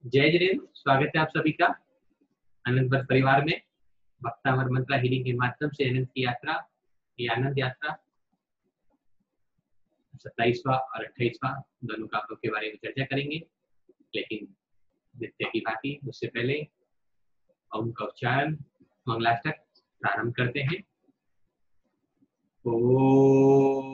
जय जिनेन्द्र, स्वागत है आप सभी का अनंत वर्ष परिवार में। भक्तामर मंत्रा हीलिंग के माध्यम से अनंत की यात्रा, ये आनंद यात्रा 27वां और 28वां दोनों काव्यों के बारे में चर्चा करेंगे। लेकिन नित्य की भांति उससे पहले ओम का उच्चारण मंगलाष्टक प्रारंभ करते हैं। ओम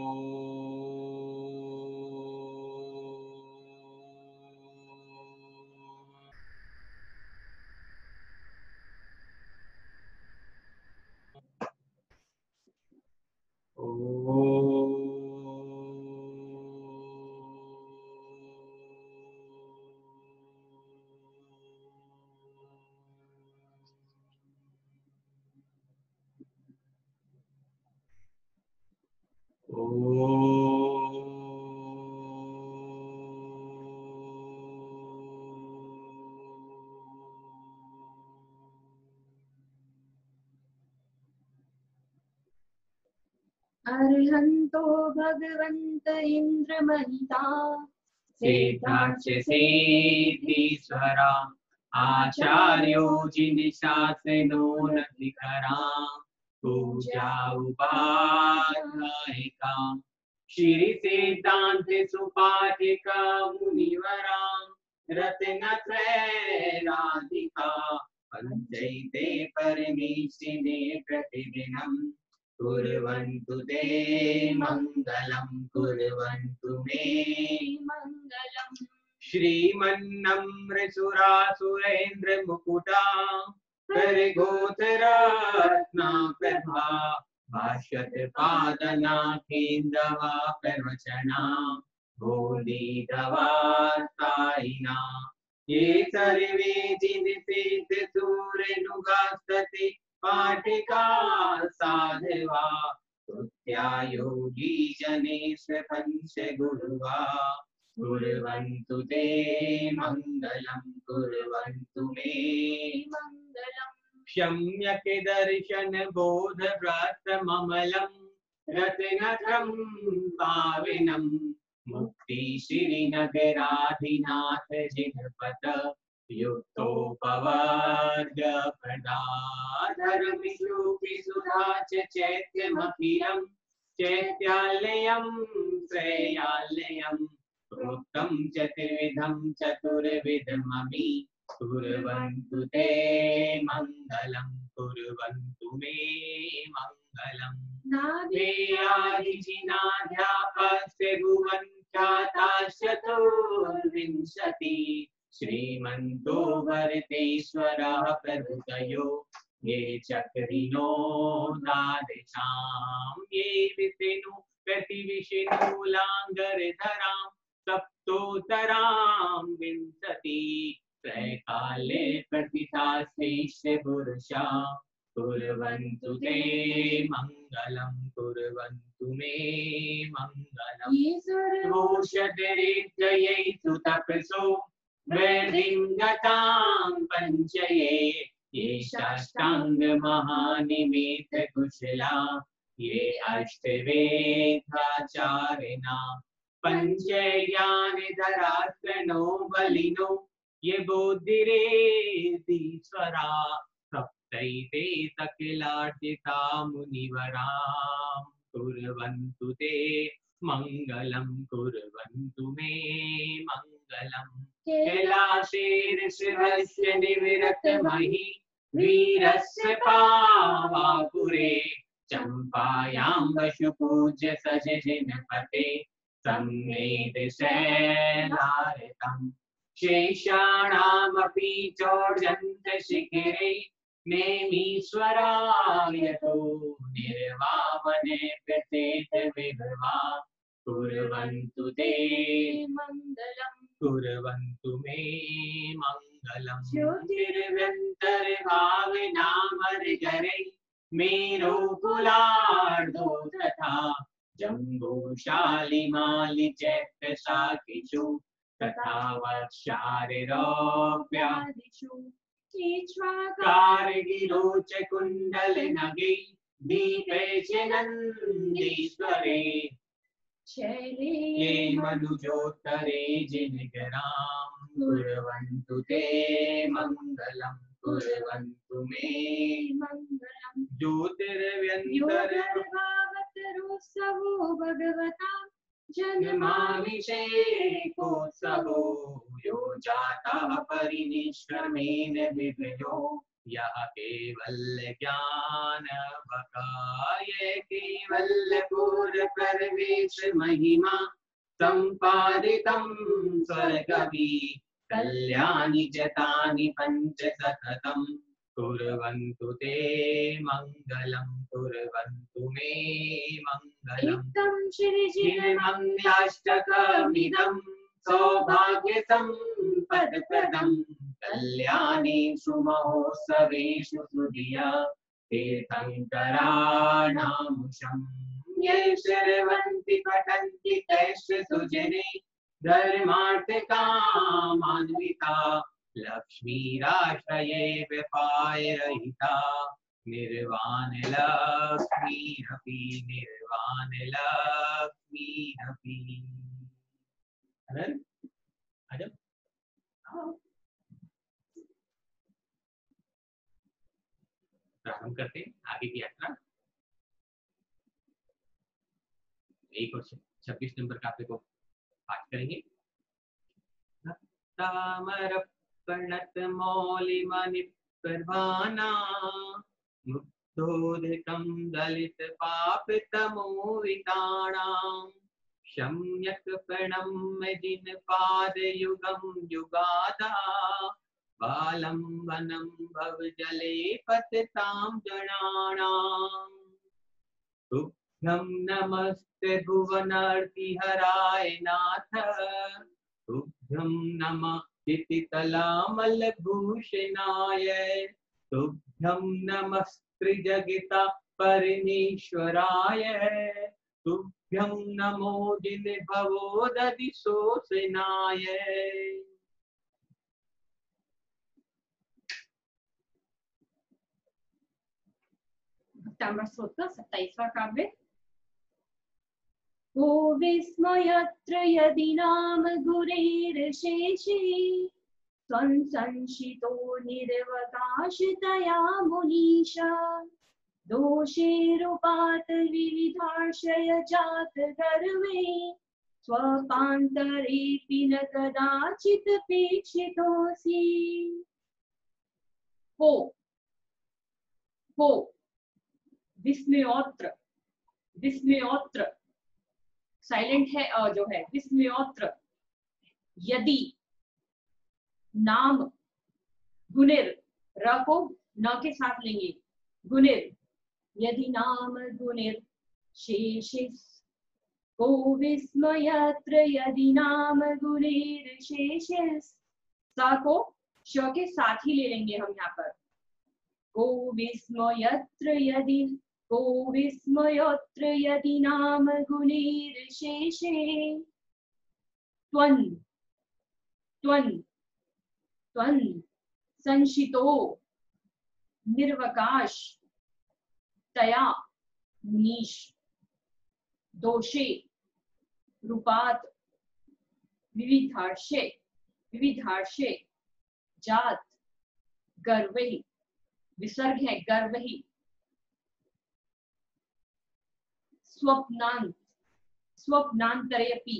अर्हन्तो भगवन्त इन्द्रमहिता सेताक्षसेतीश्वरा आचार्यो जिनिशासनो नदिकरा पूजा उपाध्यायिका श्री सिद्धांत सुपाठिका मुनिवरा रत्नत्रैराधिका पंचैते परमेशिने प्रतिदिनम् कुर्वन्तु ते मंगलम कुर्वन्तु मे मङ्गलम्। श्रीमन्नम्रसुरासुरेन्द्र मुकुटा करगोचरत्ना प्रभा भाष्यत पादनाथीन्दवा प्रवचना बोधिधवास्तायिना ये सर्वे जिनसेत सूर्यनुगास्तति पाठिका साधवा कृत्या योगी जनेश पंच गुरुवा कुर्वन्तु ते मंगलम कुर्वन्तु मे मङ्गलम्। क्षम्यक दर्शन बोध व्रत ममलम रत्नत्रं पाविनं मुक्ति श्रीनगराधिनाथ जिनपत युक्तोपवर्ग प्रदा धर्मिषु सुधा चैत्यमखिलं चैत्यालयं श्रेयालयं प्रोक्तं चतुर्विधं चतुर्विधमपि कुर्वन्तु ते मंगलम कुर्वन्तु मे मंगलम नाभेयादिजिनाध्यापस्य भुवन्ख्याताश्चतुर्विंशति श्रीमन्तो भरतेश्वरः प्रभृतयो ये चक्रिणो दादिशां ये विष्णु प्रतिविष्णुलाङ्गरधरां सप्तोत्तरां विंशति त्रैकाले प्रतिथास्तेष्य पुरुषा कुर्वन्तु ते मंगलम कुर्वन्तु मे मंगलम ईश्वरभूषदरिद्रयै तपसो वैदिङ्गतां पञ्चये ये साष्टांग महानिमित कुशला ये अष्टवेदाचारिणा पंचयानि धरात्मनो बलिनो ये बोधिरेतीश्वरा सप्तैते सकलार्चिता मुनिवरां कुर्वन्तु ते मंगलम कुर्वन्तु मे मंगलम कैलासे ऋषभस्य निविरतमहि वीरस्य पावापुरे चंपायां वशुपूज्य सजजिनपते सम्मेद शैलारितं शेषाणामपि चोर्जन्तशिखिरे नेमीश्वरायतो निर्वामने प्रसेत विभवा कुर्वन्तु ते मङ्गलम् कुर्वन्तु मे मंगलम ज्योतिर्व्यन्तर्भावनामर्गरे मेरुकुलार्धो तथा जम्बूशालिमालि चैत्रशाखिषु तथा वक्षारिरोप्यादिषु कारगिरोच कुण्डलनगे दीपे च नन्दीश्वरे शैले मनुजोत्तरे जिनगरां कुर्वन्तु ते मङ्गलं कुर्वन्तु मे मङ्गलम् ज्योतिर्व्यन्तर्भावतरोत्सवो भगवता जन्माभिषेकोत्सवो यो जातः परिनिष्क्रमेण विभयो यः केवल्य ज्ञानवकाय केवल्य प्रवेश महिमा सम्पादितं स्वर्गवि कल्याणि च तानि पञ्च सततं कुर्वन्तु ते मङ्गलं कुर्वन्तु मे मङ्गलम् एकं श्रीमङ्गलाष्टकमिदं सौभाग्यसम्पदप्रदं कल्याणेषु महोत्सवेषु सुधिया तीर्थङ्कराणामुषम् ये शृण्वन्ति पठन्ति तैश्च सुजने धर्मार्थकामान्विता लक्ष्मीराश्रये व्यपायरहिता निर्वाणलक्ष्मीरपि निर्वाणलक्ष्मीरपि प्रारंभ करते हैं आगे की यात्रा। 1 और 26 नंबर काफे को पाठ करेंगे। तामर प्रणत मौलिमणि प्रभाना मुग्धोदकं दलित पापितमोविताणां सम्यक् प्रणम्य जिन पाद युगं युगादा बालं वनं भव जले पतितां जनानां तुभ्यं नमस्ते भुवनार्तिहराय नाथ तुभ्यं नमः तिथितलामलभूषणाय तुभ्यं नमस्त्रिजगिता परिनीश्वराय तुभ्यं नमो जिनभवोदधिशोषणाय। भक्तामृत स्तोत्र 27वां काव्य। को विस्मयत्र यदि नाम गुरेर्शेषे संसंशितो निर्वकाशतया मुनीशा दोषेरुपात विविधाशय जात गर्वे स्वपान्तरेऽपि न कदाचित् पेक्षितोऽसि। को विस्मयोत्र, विस्मयोत्र साइलेंट है जो है विस्मयोत्र यदि नाम गुनिर र को न के साथ लेंगे गुनिर यदि नाम गुनिर शेषिस को विस्मयत्र यदि नाम गुनिर शेषिस सा को श के साथ ही ले लेंगे हम यहाँ पर। को विस्मयत्र यदि नाम गुणैर्शेषे त्वं संशितो निर्वकाश तया मुनीश दोषे रूपात विविधार्षे जात गर्वहि विसर्ग है गर्वहि स्वप्नांतरेऽपि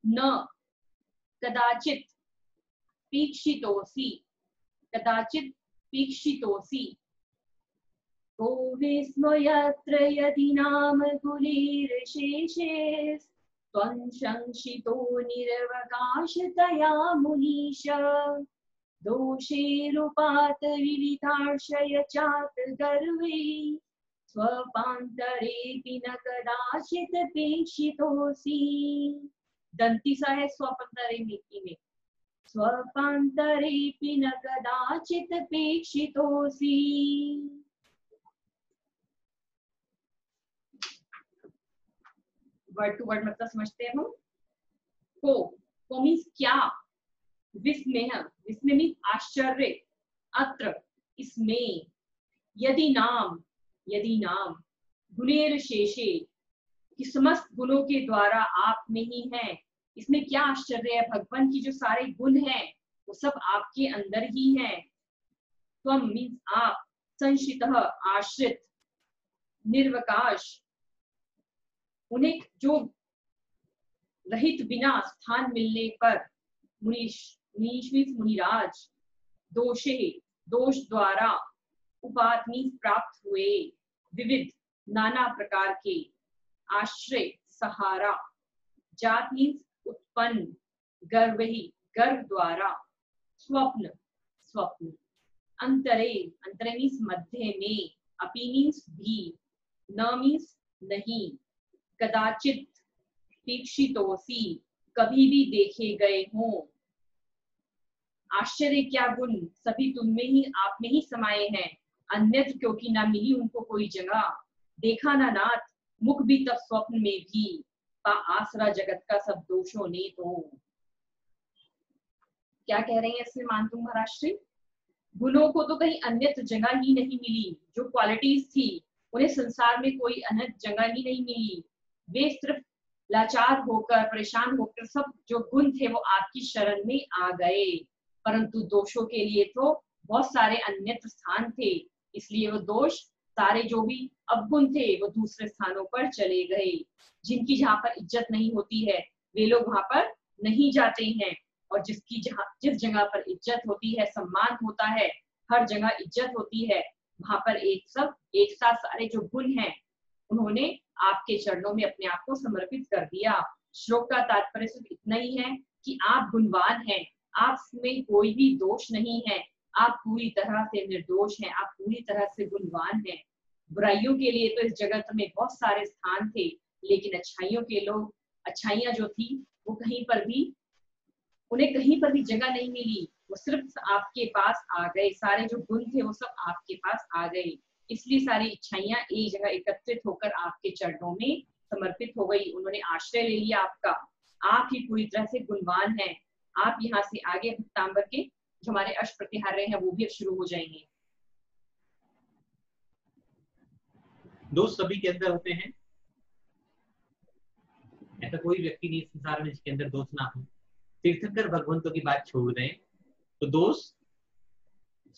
न कदाचित् पीक्षितोऽसि। को विस्मयत्र यदि नाम गुणैर्शेषे त्वं संशितो निर्वकाशतया मुनीश दोषेरुपात विविधार्षय चात गर्वे स्वपान्तरेऽपि न कदाचित् पेक्षितोऽसि। दंती सा है स्वपान्तरे में स्वपान्तरेऽपि न कदाचित् पेक्षितोऽसि। वर्ड टू वर्ड मतलब समझते हैं हम। को मीन्स क्या, विस्मय मीन्स आश्चर्य, अत्र इसमें, यदि नाम गुणेर शेषे कि समस्त गुणों के द्वारा आप में ही हैं, इसमें क्या आश्चर्य है? भगवान की जो सारे गुण हैं वो सब आपके अंदर ही हैं। त्वम मीन्स आप, संशितः आश्रित, निर्वकाश उन्हें जो रहित बिना स्थान मिलने पर, मुनीश, मुनीश मीन्स मुनिराज, दोषे दोष द्वारा, उपात मीन्स प्राप्त हुए, विविध नाना प्रकार के, आश्रय सहारा, जात मीन्स उत्पन्न, गर्व ही गर्व द्वारा, स्वप्न स्वप्न, अंतरे अंतरे मीन्स मध्य में, अपि मीन्स भी, न मीन्स नहीं, कदाचित, दीक्षितोसी कभी भी देखे गए हों। आश्चर्य क्या गुण सभी तुम में ही, आप में ही समाये हैं। अन्यत्र क्योंकि ना मिली उनको कोई जगह, देखा ना नाथ मुख भी तब स्वप्न में भी, पा आसरा जगत का सब दोषों ने तो। क्या कह रहे हैं इसमें मानतुंग महाराज श्री? गुणों को तो कहीं अन्यत्र जगह ही नहीं मिली, जो क्वालिटीज थी उन्हें संसार में कोई अन्य जगह ही नहीं मिली। वे सिर्फ लाचार होकर, परेशान होकर सब जो गुण थे वो आपकी शरण में आ गए, परंतु दोषों के लिए तो बहुत सारे अन्यत्र स्थान थे, इसलिए वो दोष सारे जो भी अवगुण थे वो दूसरे स्थानों पर चले गए। जिनकी जहाँ पर इज्जत नहीं होती है वे लोग वहां पर नहीं जाते हैं, और जिस जगह पर इज्जत होती है, सम्मान होता है, हर जगह इज्जत होती है, वहां पर एक साथ सारे जो गुण हैं उन्होंने आपके चरणों में अपने आप को समर्पित कर दिया। श्लोक का तात्पर्य सिर्फ इतना ही है कि आप गुणवान हैं, आप में कोई भी दोष नहीं है, आप पूरी तरह से निर्दोष हैं, आप पूरी तरह से गुणवान हैं। बुराइयों के लिए तो इस जगत में बहुत सारे स्थान थे, लेकिन अच्छाइयां जो थी वो उन्हें कहीं पर भी जगह नहीं मिली, वो सिर्फ आपके पास आ गए, सारे जो गुण थे वो सब आपके पास आ गए, इसलिए सारी इच्छाइयां एक जगह एकत्रित होकर आपके चरणों में समर्पित हो गई। उन्होंने आश्रय ले लिया आपका, आप ही पूरी तरह से गुणवान हैं। आप यहाँ से आगे भक्तांबर के जो हमारे अष्ट प्रतिहार्य हैं वो भी अब शुरू हो जाएंगे। दोष सभी के अंदर होते हैं, ऐसा कोई व्यक्ति नहीं संसार में जिसके अंदर दोष ना हो। तीर्थंकर भगवंतों की बात छोड़ दें तो दोष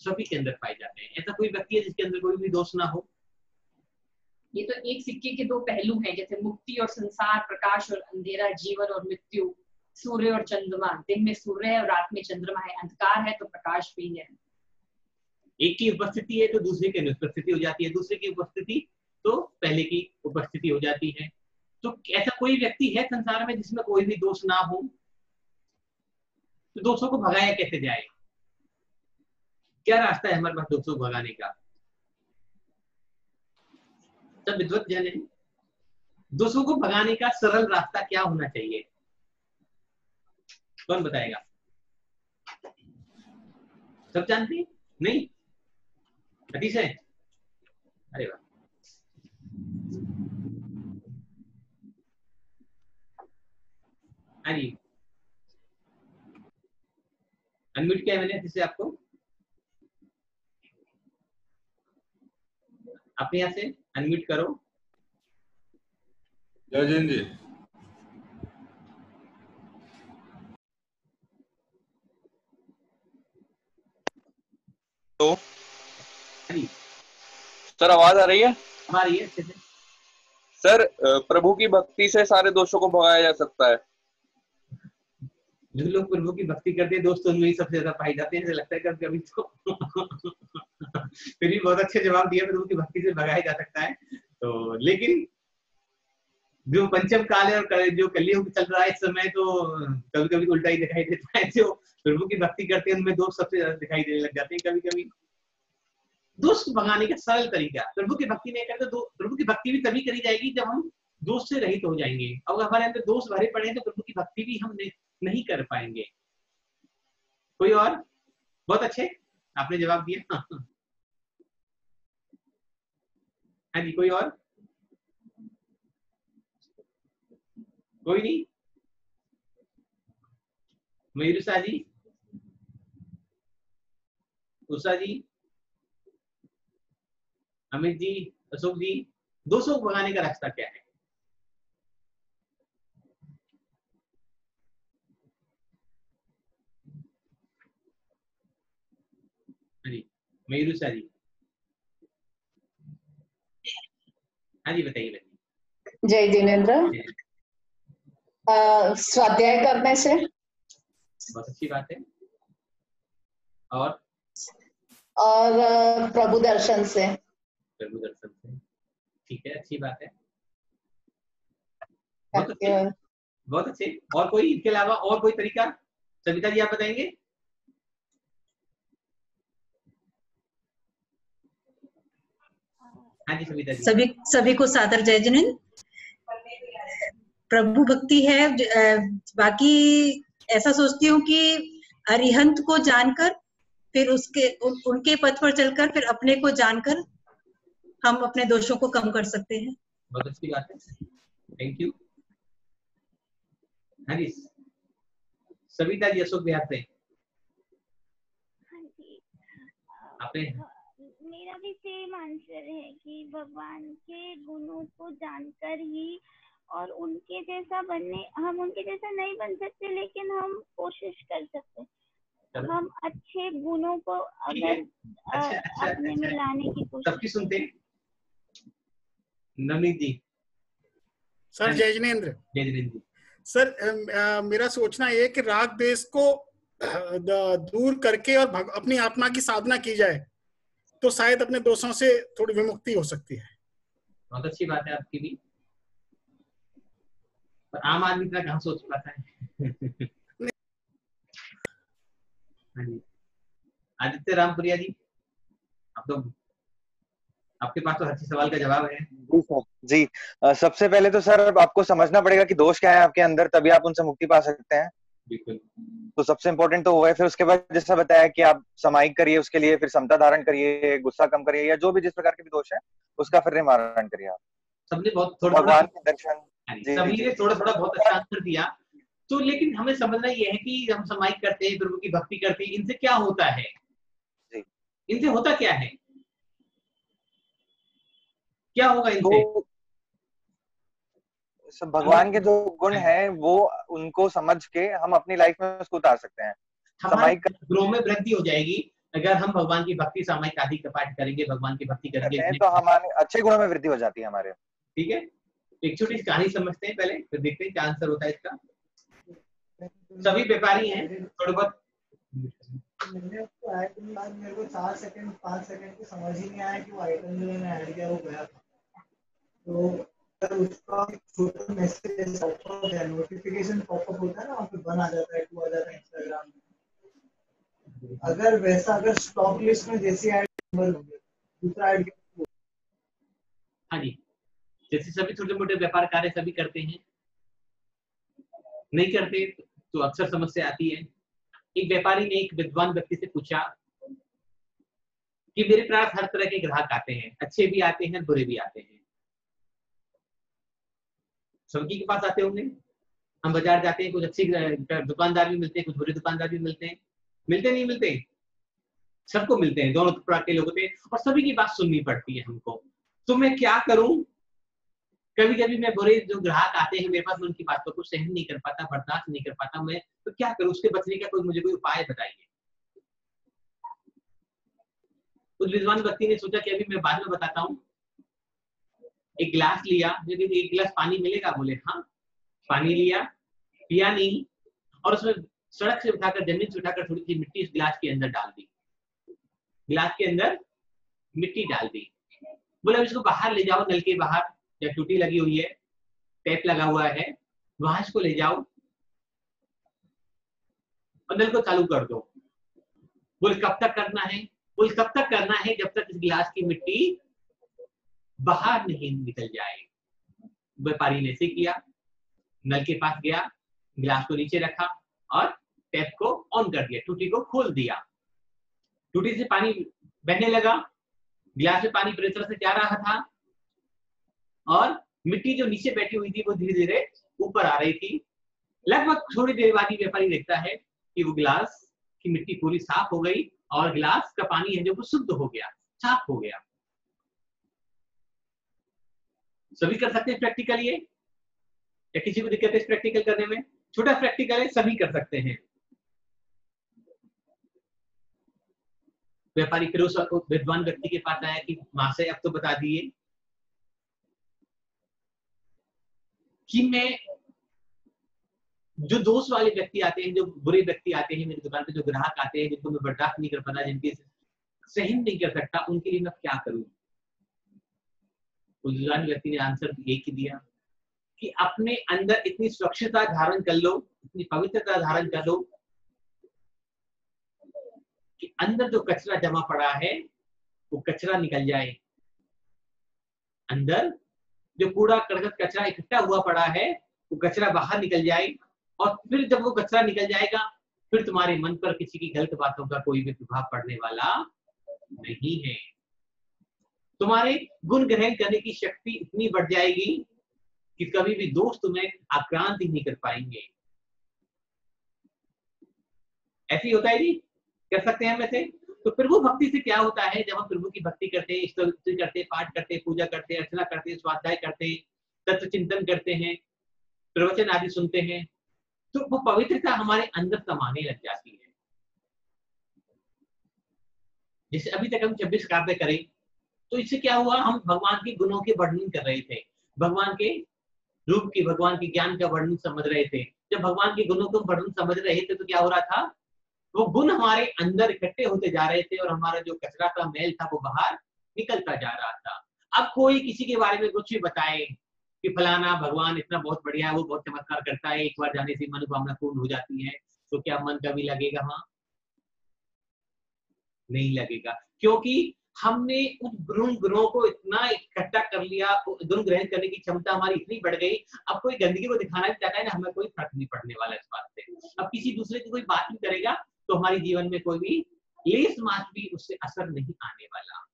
सभी के अंदर पाए जाते हैं। ऐसा कोई व्यक्ति है जिसके अंदर कोई भी दोष ना हो? ये तो एक सिक्के के दो पहलू हैं, जैसे मुक्ति और संसार, प्रकाश और अंधेरा, जीवन और मृत्यु, सूर्य और चंद्रमा। दिन में सूर्य है और रात में चंद्रमा है, अंधकार है तो प्रकाश भी है। एक की उपस्थिति है तो दूसरे की अनुपस्थिति हो जाती है, दूसरे की उपस्थिति तो पहले की उपस्थिति हो जाती है। तो ऐसा कोई व्यक्ति है संसार में जिसमें कोई भी दोष ना हो? तो दोषों को भगाया कैसे जाए? क्या रास्ता है हमारे पास दोषों को भगाने का? सब विद्वत जन है, दोषों को भगाने का सरल रास्ता क्या होना चाहिए? कौन बताएगा? सब जानते नहीं? अतिशय, अरे वाह। हाँ जी, अनम्यूट किया मैंने जिससे आपको अपने यहाँ से अनम्यूट करो। जय जैन जी। तो हाँ जी, सर आवाज आ रही है? आ रही है अच्छे से। सर प्रभु की भक्ति से सारे दोषों को भगाया जा सकता है। जो लोग प्रभु की भक्ति करते हैं दोस्त उनमें ही सबसे ज्यादा पाए जाते हैं, ऐसा लगता है कभी कभी तो फिर भी बहुत अच्छे जवाब दिया, प्रभु की भक्ति से भगाया जा सकता है। तो लेकिन जो पंचम काल है और जो कलयुग चल रहा है इस समय, तो कभी कभी उल्टा ही दिखाई देता है। जो प्रभु की भक्ति करते हैं उनमें दोष सबसे ज्यादा दिखाई देने लग जाते हैं। कभी कभी दोष को भगाने का सरल तरीका, प्रभु की भक्ति नहीं करते तो प्रभु की भक्ति भी तभी करी जाएगी जब हम दोष से रहित हो जाएंगे। अगर हमारे अंदर दोष भरे पड़े तो प्रभु की भक्ति भी हम नहीं कर पाएंगे। कोई और? बहुत अच्छे, आपने जवाब दिया। हाँ जी, कोई और? कोई नहीं? मयूरुषा जी, उषा जी, अमित जी, अशोक जी, दोषों को भगाने का रास्ता क्या है? मयूरुषा जी, हाँ जी बताइए बताइए। जय जिनेन्द्र। स्वाध्याय करने से। बहुत अच्छी बात है। और प्रभु दर्शन से। प्रभु दर्शन से, ठीक है, अच्छी बात है, बहुत अच्छे, बहुत अच्छे। और कोई इसके अलावा और कोई तरीका? सविता जी आप बताएंगे? हाँ जी सविता जी। सभी को सादर जय जिनेन्द्र। प्रभु भक्ति है। बाकी ऐसा सोचती हूँ कि अरिहंत को जानकर फिर उनके पथ पर चलकर फिर अपने को जानकर हम अपने दोषों को कम कर सकते हैं। बहुत अच्छी बात है, थैंक यू। हाँ जी सविता जी, अशोक बिहार से। हाँ जी, आपने मेरा भी सेम आंसर है कि भगवान के गुणों को जानकर ही और उनके जैसा बनने, हम उनके जैसा नहीं बन सकते लेकिन हम कोशिश कर सकते हैं। हम अच्छे गुणों को अगर अपने में लाने की कोशिश। सबकी सुनते हैं। नवनीत जी। सर जय जिनेन्द्र। जय जिनेन्द्र जी। सर मेरा सोचना ये है कि राग द्वेष को दूर करके और अपनी आत्मा की साधना की जाए तो शायद अपने दोषों से थोड़ी विमुक्ति हो सकती है। बहुत अच्छी बात है आपकी भी, पर आम आदमी इतना कहाँ सोच पाता है। हाँ जी आदित्य रामपुरिया जी, आप तो, आपके पास तो हर सवाल का जवाब है। जी सर जी। सबसे पहले तो सर आपको समझना पड़ेगा कि दोष क्या है आपके अंदर, तभी आप उनसे मुक्ति पा सकते हैं। बिल्कुल। तो सबसे इम्पोर्टेंट तो वो है। फिर उसके बाद जैसा बताया कि आप समाहिक करिए, उसके लिए फिर समता धारण करिए, गुस्सा कम करिए, या जो भी जिस प्रकार के भी दोष है उसका फिर निवारण करिए आप। सबने बहुत थोड़ा भगवान के दर्शन, सभी ने थोड़ा थोड़ा बहुत अच्छा आंसर दिया। तो लेकिन हमें समझना यह है कि हम समाहिक करते हैं, प्रभु की भक्ति करते हैं, इनसे क्या होता है? इनसे होता क्या है? क्या होगा इनसे? तो सब भगवान के जो गुण है वो उनको समझ के हम अपनी लाइफ में उसको उतार सकते हैं। हमारे गुणों में वृद्धि हो जाएगी अगर हम भगवान की भक्ति सामायिक आदि का पाठ करेंगे, भगवान की भक्ति करेंगे तो हमारे अच्छे गुणों में वृद्धि हो जाती है हमारे। ठीक है, एक छोटी सी कहानी समझते हैं पहले, फिर देखते हैं क्या आंसर होता है इसका। सभी व्यापारी हैं, थोड़े बहुत मेरे को 4 सेकंड 5 सेकंड को समझ ही नहीं आया कि वो आइटम जो मैंने ऐड किया वो गया था। तो अगर उसका छोटा मैसेज नोटिफिकेशन पॉपअप होता है ना, वहाँ पे 1 आ जाता है, 2 आ जाता है इंस्टाग्राम में। अगर वैसा अगर स्टॉक लिस्ट में जैसी ऐड नंबर हो गया, दूसरा ऐड। हाँ जी, जैसे सभी छोटे मोटे व्यापार कार्य सभी करते हैं, नहीं करते तो अक्सर समस्या आती है। एक व्यापारी ने एक विद्वान व्यक्ति से पूछा कि मेरे पास हर तरह के ग्राहक आते हैं, अच्छे भी आते हैं, बुरे भी आते हैं, सबकी के पास आते होंगे। हम बाजार जाते हैं, कुछ अच्छी दुकानदार भी मिलते हैं, कुछ बुरे दुकानदार भी मिलते हैं, मिलते नहीं मिलते, सबको मिलते हैं, दोनों प्रकार के लोग होते हैं और सभी की बात सुननी पड़ती है हमको। तो मैं क्या करूं? कभी कभी मैं बुरे जो ग्राहक आते हैं मेरे पास, मैं उनकी बातों को सहन नहीं कर पाता, बर्दाश्त नहीं कर पाता, मैं तो क्या करूं? उसके बचने का मुझे कोई उपाय बताइए। उस विद्वान व्यक्ति ने सोचा कि अभी मैं बाद में बताता हूँ। एक गिलास लिया, लेकिन एक गिलास पानी मिलेगा? बोले हाँ। पानी लिया, पिया नहीं, और उसमें सड़क से उठाकर, जमीन से उठाकर थोड़ी सी मिट्टी इस गिलास के अंदर डाल दी, गिलास के अंदर मिट्टी डाल दी। बोले इसको बाहर ले जाओ, नल के बाहर, या टूटी लगी हुई है, टैप लगा हुआ है, वहां इसको ले जाओ और नल को चालू कर दो। बोले कब तक करना है? बोले तब तक करना है जब तक इस गिलास की मिट्टी बाहर नहीं निकल जाए। व्यापारी ने ऐसे किया, नल के पास गया, गिलास को नीचे रखा और टैप को ऑन कर दिया, टूटी को खोल दिया। टूटी से पानी बहने लगा, गिलास में पानी प्रेशर से जा रहा था और मिट्टी जो नीचे बैठी हुई थी वो धीरे धीरे ऊपर आ रही थी। लगभग थोड़ी देर बाद ही व्यापारी देखता है कि वो गिलास की मिट्टी पूरी साफ हो गई और गिलास का पानी है जो वो शुद्ध हो गया, साफ हो गया। सभी कर सकते हैं प्रैक्टिकल ये, या किसी को दिक्कत है प्रैक्टिकल करने में? छोटा प्रैक्टिकल है, सभी कर सकते हैं। व्यापारी फिर उस विद्वान व्यक्ति के पास आया कि महाशय अब तो बता दिए कि मैं जो दोष वाले व्यक्ति आते हैं, जो बुरे व्यक्ति आते हैं मेरी दुकान पे, जो ग्राहक आते हैं जिनको मैं बर्दाश्त नहीं कर पाता, जिनके सहन नहीं कर सकता, उनके लिए मैं क्या करूं? उस विद्वान व्यक्ति ने आंसर एक ही दिया कि अपने अंदर इतनी स्वच्छता धारण कर लो, इतनी पवित्रता धारण कर लो कि अंदर जो कचरा जमा पड़ा है वो कचरा निकल जाए। अंदर जो कूड़ा करकट कचरा इकट्ठा हुआ पड़ा है वो कचरा बाहर निकल जाए, और फिर जब वो कचरा निकल जाएगा फिर तुम्हारे मन पर किसी की गलत बातों का कोई भी प्रभाव पड़ने वाला नहीं है। तुम्हारे गुण ग्रहण करने की शक्ति इतनी बढ़ जाएगी कि कभी भी दोस्त तुम्हें आक्रांत ही नहीं कर पाएंगे। ऐसे ही होता है जी, कर सकते हैं हम ऐसे। तो प्रभु भक्ति से क्या होता है? जब हम प्रभु की भक्ति करते, स्तुति करते, पाठ करते, पूजा करते, अर्चना करते, स्वाध्याय करते, तत्व चिंतन करते हैं, प्रवचन आदि सुनते हैं, तो वो पवित्रता हमारे अंदर समाने लग जाती है। जैसे अभी तक हम 26 काव्य करें तो इससे क्या हुआ? हम भगवान के गुणों के वर्णन कर रहे थे, भगवान के रूप की, भगवान के ज्ञान का वर्णन समझ रहे थे। जब भगवान के गुणों का वर्णन समझ रहे थे तो क्या हो रहा था? वो गुण हमारे अंदर इकट्ठे होते जा रहे थे और हमारा जो कचरा था, मैल था, वो बाहर निकलता जा रहा था। अब कोई किसी के बारे में कुछ भी बताए कि फलाना भगवान इतना बहुत बढ़िया है, वो बहुत चमत्कार करता है, एक बार जाने से मनोकामना पूर्ण हो जाती है, तो क्या मन कभी लगेगा? वहां नहीं लगेगा, क्योंकि हमने उन गुणों को इतना इकट्ठा कर लिया, गुण ग्रहण करने की क्षमता हमारी इतनी बढ़ गई। अब कोई गंदगी को दिखाना भी चाहता है ना, हमें कोई फर्क नहीं पड़ने वाला इस बात से। अब किसी दूसरे की कोई बात नहीं करेगा तो हमारे जीवन में कोई भी लेस मात्र भी उससे असर नहीं आने वाला।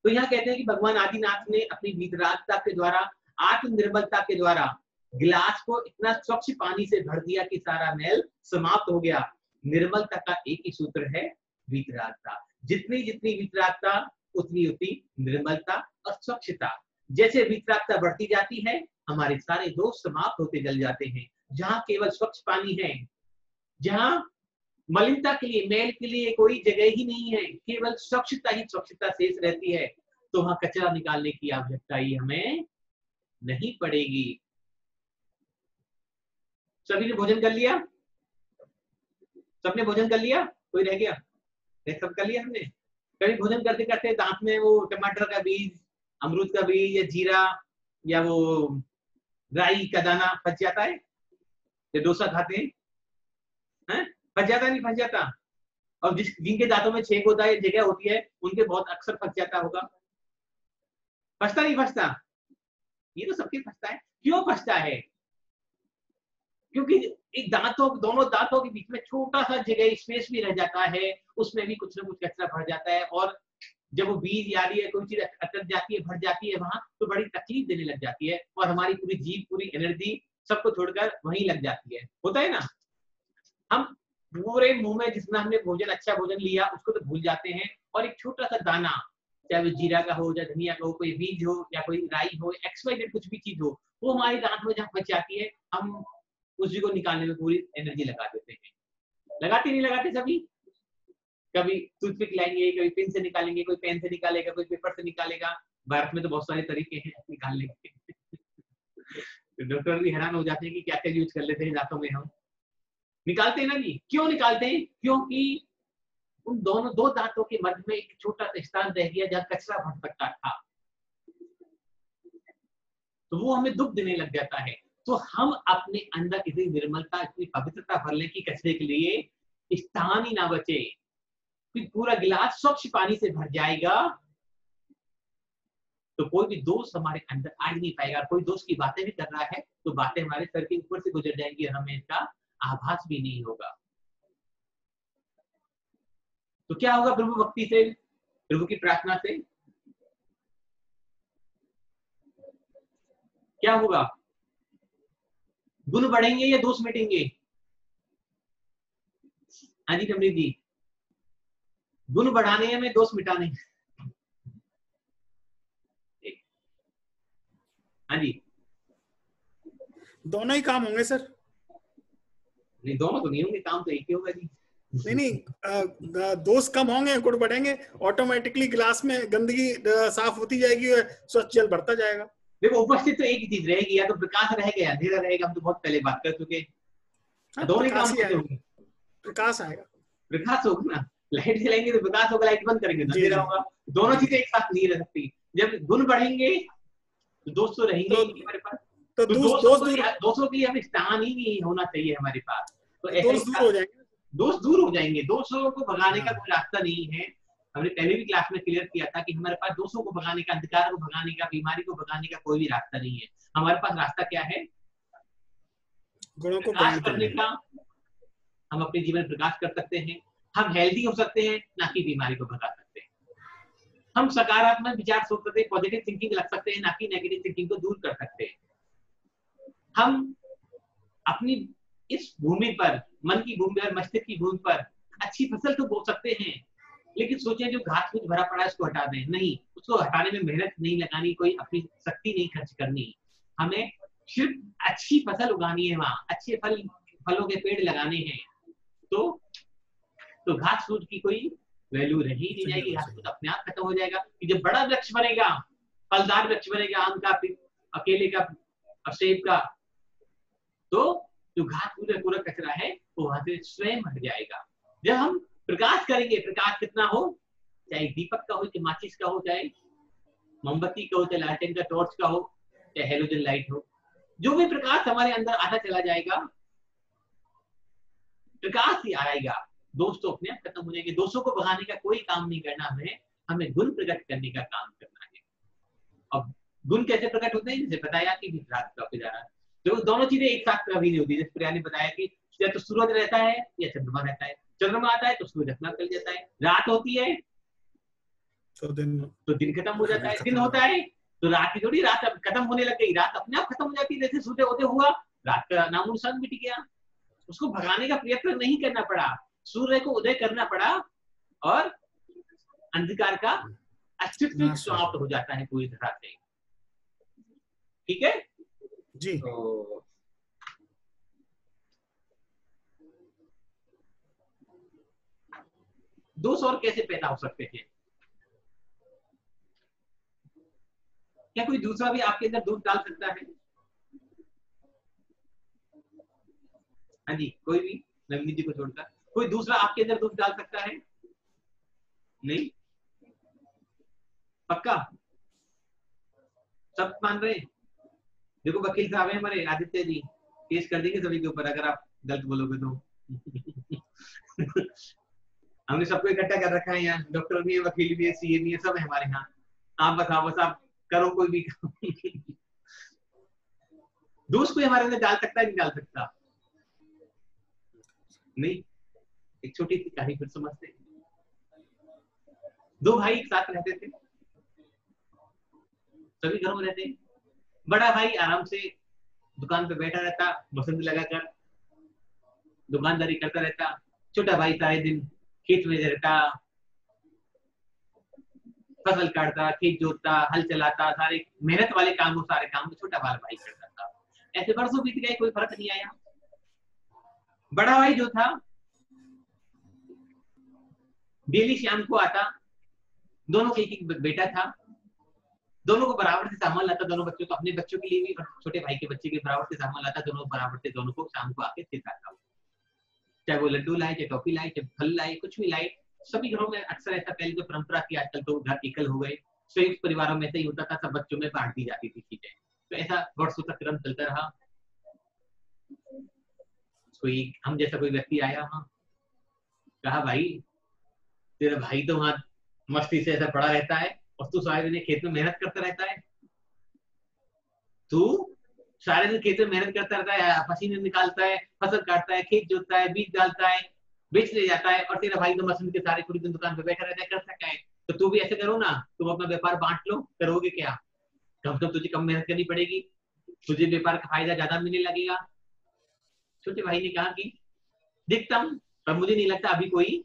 तो यहाँ कहते हैं कि भगवान आदिनाथ ने अपनी वीतरागता के द्वारा, आत्मनिर्मलता के द्वारा गिलास को इतना स्वच्छ पानी से भर दिया कि सारा मैल समाप्त हो गया। निर्मलता का एक ही सूत्र है, वीतरागता। जितनी जितनी वीतरागता उतनी उतनी निर्मलता और स्वच्छता। जैसे वीतरागता बढ़ती जाती है हमारे सारे दोष समाप्त होते चल जाते हैं। जहां केवल स्वच्छ पानी है, जहां मलिनता के लिए, मैल के लिए कोई जगह ही नहीं है, केवल स्वच्छता ही स्वच्छता शेष रहती है, तो वहां कचरा निकालने की आवश्यकता ही हमें नहीं पड़ेगी। सभी ने भोजन कर लिया? सबने भोजन कर लिया? कोई रह गया? सब कर लिया हमने। कभी भोजन करते करते दांत में वो टमाटर का बीज, अमरूद का बीज या जीरा या वो राई का दाना फंस जाता है? या डोसा खाते हैं, फंस जाता नहीं? फंस जाता। और जिनके दांतों में छेद होता है, जगह होती है, उनके बहुत अक्सर फंस जाता होगा। फंसता नहीं फंसता? ये तो सबके फंसता है। क्यों फंसता है? क्योंकि एक दोनों दांतों के बीच में छोटा सा जगह, स्पेस भी रह जाता है, उसमें भी कुछ ना कुछ कचरा भर जाता है, और जब वो बीज या कोई चीज अटक जाती है, भर जाती है वहां, तो बड़ी तकलीफ देने लग जाती है, और हमारी पूरी जीभ, पूरी एनर्जी सबको छोड़कर वहीं लग जाती है। होता है ना? हम पूरे मुंह में जितना हमने भोजन, अच्छा भोजन लिया, उसको तो भूल जाते हैं, और एक छोटा सा दाना, चाहे वो जीरा का हो, या धनिया का हो, कोई बीज हो, या कोई राई हो, XYZ कुछ भी चीज हो, वो हमारे दांत में जहाँ फंस जाती है, हम उसी को निकालने में पूरी एनर्जी लगा देते हैं। लगाते नहीं लगाते सभी? कभी टूथपिक लाएंगे, कभी पेन से निकालेंगे, कोई पेन से निकालेगा, कोई पेपर से निकालेगा। भारत में तो बहुत सारे तरीके हैं निकालने के। तो डॉक्टर भी हैरान हो जाते हैं कि क्या क्या यूज कर लेते हैं दांतों में हम। निकालते हैं ना जी। क्यों निकालते हैं? क्योंकि उन दोनों दो दांतों के मध्य में एक छोटा सा स्थान रह गया जहाँ कचरा भर सकता था, तो वो हमें दुख देने लग जाता है। तो हम अपने अंदर इतनी निर्मलता, इतनी पवित्रता भर लें कि कचरे के लिए स्थान ही ना बचे। फिर पूरा गिलास स्वच्छ पानी से भर जाएगा तो कोई भी दोस्त हमारे अंदर आ ही नहीं पाएगा। कोई दोस्त की बातें भी कर रहा है तो बातें हमारे सर के ऊपर से गुजर जाएंगी और हमें इसका आभास भी नहीं होगा। तो क्या होगा प्रभु भक्ति से, प्रभु की प्रार्थना से? क्या होगा? गुण बढ़ेंगे या दोष मिटेंगे? हाँ जी कमरीत जी, गुण बढ़ाने हैं, में दोष मिटाने। हाँ जी, दोनों ही काम होंगे सर। नहीं, दोनों तो नहीं होंगे, काम तो एक ही होगा जी। नहीं, दोस्त कम होंगे, गुण बढ़ेंगे, ऑटोमेटिकली गिलास में गंदगी साफ होती जाएगी और स्वच्छ जल बढ़ता जाएगा। देखो उपस्थित तो एक ही चीज रहेगी, या तो प्रकाश रहेगा या अंधेरा रहेगा, हम तो बहुत पहले बात कर चुके। दोनों ही काम कैसे होंगे? प्रकाश आएगा, प्रकाश होगा ना, लाइट जलाएंगे तो प्रकाश होगा, लाइट बंद करेंगे तो अंधेरा होगा। दोनों चीजें एक साथ नहीं रह सकती। जब गुण बढ़ेंगे तो दोस्त तो रहेंगे ही हमारे पास। तो दोस्तों के लिए हमें स्थान ही नहीं होना चाहिए हमारे पास। तो दोस्त दूर हो जाएंगे, दोस्त दूर हो जाएंगे। दोस्तों को भगाने का कोई रास्ता नहीं है। हमने पहले भी क्लास में क्लियर किया था कि हमारे पास दोस्तों को भगाने का, अंधकार को भगाने का, बीमारी को भगाने का कोई भी रास्ता नहीं है। हमारे पास रास्ता क्या है? गुणों को प्रकाश करने का। हम अपने जीवन प्रकाश कर सकते हैं, हम हेल्दी हो सकते हैं, ना कि बीमारी को भगा सकते हैं। हम सकारात्मक विचार सोच सकते हैं, पॉजिटिव थिंकिंग रख सकते हैं, ना कि नेगेटिव थिंकिंग को दूर कर सकते हैं। हम अपनी इस भूमि पर, मन की भूमि और मस्तिष्क की भूमि पर अच्छी फसल तो बो सकते हैं, लेकिन सोचें जो घास फूस भरा पड़ा है उसको हटा दें, नहीं। उसको हटाने में मेहनत नहीं लगानी, कोई अपनी शक्ति नहीं खर्च करनी। हमें सिर्फ अच्छी फसल उगानी है, वहां अच्छे फलों के पेड़ लगाने हैं। तो घास फूस की कोई वैल्यू रह ही नहीं जाएगी, घास फूस अपने आप खत्म हो जाएगा। कि जब बड़ा वृक्ष बनेगा, फलदार वृक्ष बनेगा, आम का, अकेले का और सेब का, तो जो घास फूस पूरा कचरा है वो वहां से स्वयं हट जाएगा। जब हम प्रकाश करेंगे, प्रकाश कितना हो, चाहे दीपक का हो, चाहे माचिस का हो, चाहे मोमबत्ती का हो, चाहे लालटेन का, टॉर्च का हो, चाहे हेलोजन लाइट हो, जो भी प्रकाश हमारे अंदर आता चला जाएगा, प्रकाश ही आएगा। दोस्तों अपने आप खत्म हो जाएंगे। दोस्तों को भगाने का कोई काम नहीं करना, हमें गुण प्रकट करने का काम करना है। अब गुण कैसे प्रकट होते हैं? जैसे बताया कि रात का उजाला, जो दोनों चीजें एक साथ कभी नहीं होती। जैसे प्रिया ने बताया कि या तो सूरज रहता है या चंद्रमा रहता है। चंद्रमा आता है तो सूरज अपना चल जाता है, रात होती है तो दिन खत्म हो जाता है, दिन होता है तो रात की थोड़ी रात अब खत्म होने लग गई, रात अपने आप खत्म हो जाती है। जैसे सूर्य होते हुआ रात का नामो निशान मिट गया। उसको भगाने का प्रयत्न नहीं करना पड़ा, सूर्य को उदय करना पड़ा और अंधकार का अस्तित्व समाप्त हो जाता है पूरी तरह से। ठीक है जी। तो दोष और कैसे पैदा हो सकते हैं? क्या कोई दूसरा भी आपके अंदर दोष डाल सकता है? हाँ जी, कोई भी, नवनीत जी को छोड़कर कोई दूसरा आपके अंदर दोष डाल सकता है? नहीं, पक्का सब मान रहे हैं? देखो वकील साहब है हमारे आदित्य जी, केस कर देंगे सभी के ऊपर अगर आप गलत बोलोगे तो। हमने सबको इकट्ठा कर रखा है यहाँ, डॉक्टर भी है, वकील भी है, सीए भी है, सब है हमारे यहाँ। आप बताओ, बस आप करो कोई भी दोस्त कोई हमारे अंदर डाल सकता है? नहीं डाल सकता। नहीं, एक छोटी सी कहानी फिर समझते हैं। दो भाई एक साथ रहते थे, सभी घरों में रहते। बड़ा भाई आराम से दुकान पे बैठा रहता, बसंत लगाकर दुकानदारी करता रहता। छोटा भाई सारे दिन खेत में रहता, फसल काटता, खेत जोतता, हल चलाता, सारे मेहनत वाले काम, वो सारे काम छोटा भाई करता था। ऐसे वर्षों बीत गए, कोई फर्क नहीं आया। बड़ा भाई जो था डेली शाम को आता, दोनों के एक बेटा था, दोनों को बराबर से सामान लाता, दोनों बच्चों को, अपने बच्चों के लिए भी, छोटे भाई के बच्चे के बराबर से सामान लाता, दोनों बराबर से दोनों को शाम को आके सिखाता। चाहे वो लड्डू लाए, चाहे टॉफी लाए, चाहे फल लाए, कुछ भी लाए। सभी घरों में अक्सर ऐसा, पहले तो परंपरा थी, आजकल तो घर एकल हो गए, संयुक्त परिवारों में ऐसा ही होता था, सब बच्चों में बांट दी जाती थी चीजें। तो ऐसा वर्षों तक क्रम चलता रहा। कोई हम जैसा कोई व्यक्ति आया वहां, कहा भाई तेरा भाई तो वहां मस्ती से ऐसा पड़ा रहता है और तू सारे दिन खेत में मेहनत करता रहता है, तू सारे दिन खेत में मेहनत करता रहता है, पसीने निकालता है, फसल काटता है, खेत जोतता है, बीज डालता है, बेच ले जाता है, और तेरा भाई तो मशीन के सारे पूरी दिन दुकान पे बैठा रहता है, कर सकता है। तो तू भी ऐसे करो ना, तुम अपना व्यापार बांट लो। करोगे क्या? कम से कम तुझे कम मेहनत करनी पड़ेगी, तुझे व्यापार का फायदा ज्यादा मिलने लगेगा। छोटे भाई ने कहा कि देखता हूं, पर मुझे नहीं लगता अभी कोई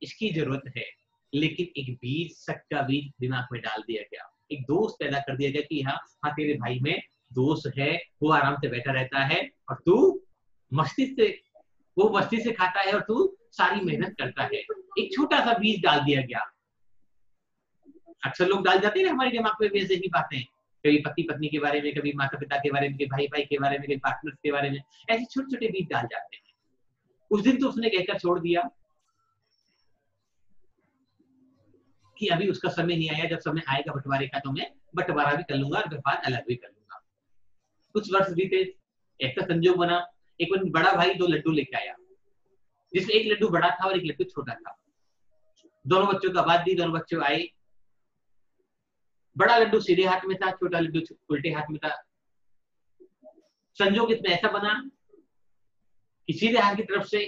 इसकी जरूरत है। लेकिन एक बीज, शक का बीज दिमाग में डाल दिया गया, एक दोस्त पैदा कर दिया गया कि हाँ तेरे भाई में दोस्त है, वो आराम से बैठा रहता है और तू मस्ती से, वो मस्ती से खाता है और तू सारी मेहनत करता है, एक छोटा सा बीज डाल दिया गया। अक्सर लोग डाल जाते हैं ना हमारे दिमाग में वैसे ही बातें, कभी पति पत्नी के बारे में, कभी माता पिता के बारे में, कभी भाई भाई के बारे में, कभी पार्टनर के बारे में, ऐसे छोटे छोटे बीज डाल जाते हैं। उस दिन तो उसने कहकर छोड़ दिया कि अभी उसका समय नहीं आया, जब समय आएगा बंटवारे का तो मैं बंटवारा भी कर लूंगा और व्यापार अलग भी कर लूंगा। कुछ वर्ष बीते, ऐसा संजोग बना, एक बड़ा भाई 2 लड्डू लेके आया, जिसमें एक लड्डू बड़ा था और एक लड्डू छोटा था। दोनों बच्चों का बात दी, दोनों बच्चे आए, बड़ा लड्डू सीधे हाथ में था, छोटा लड्डू उल्टे हाथ में था। संजोग इसमें ऐसा बना कि सीधे हाथ की तरफ से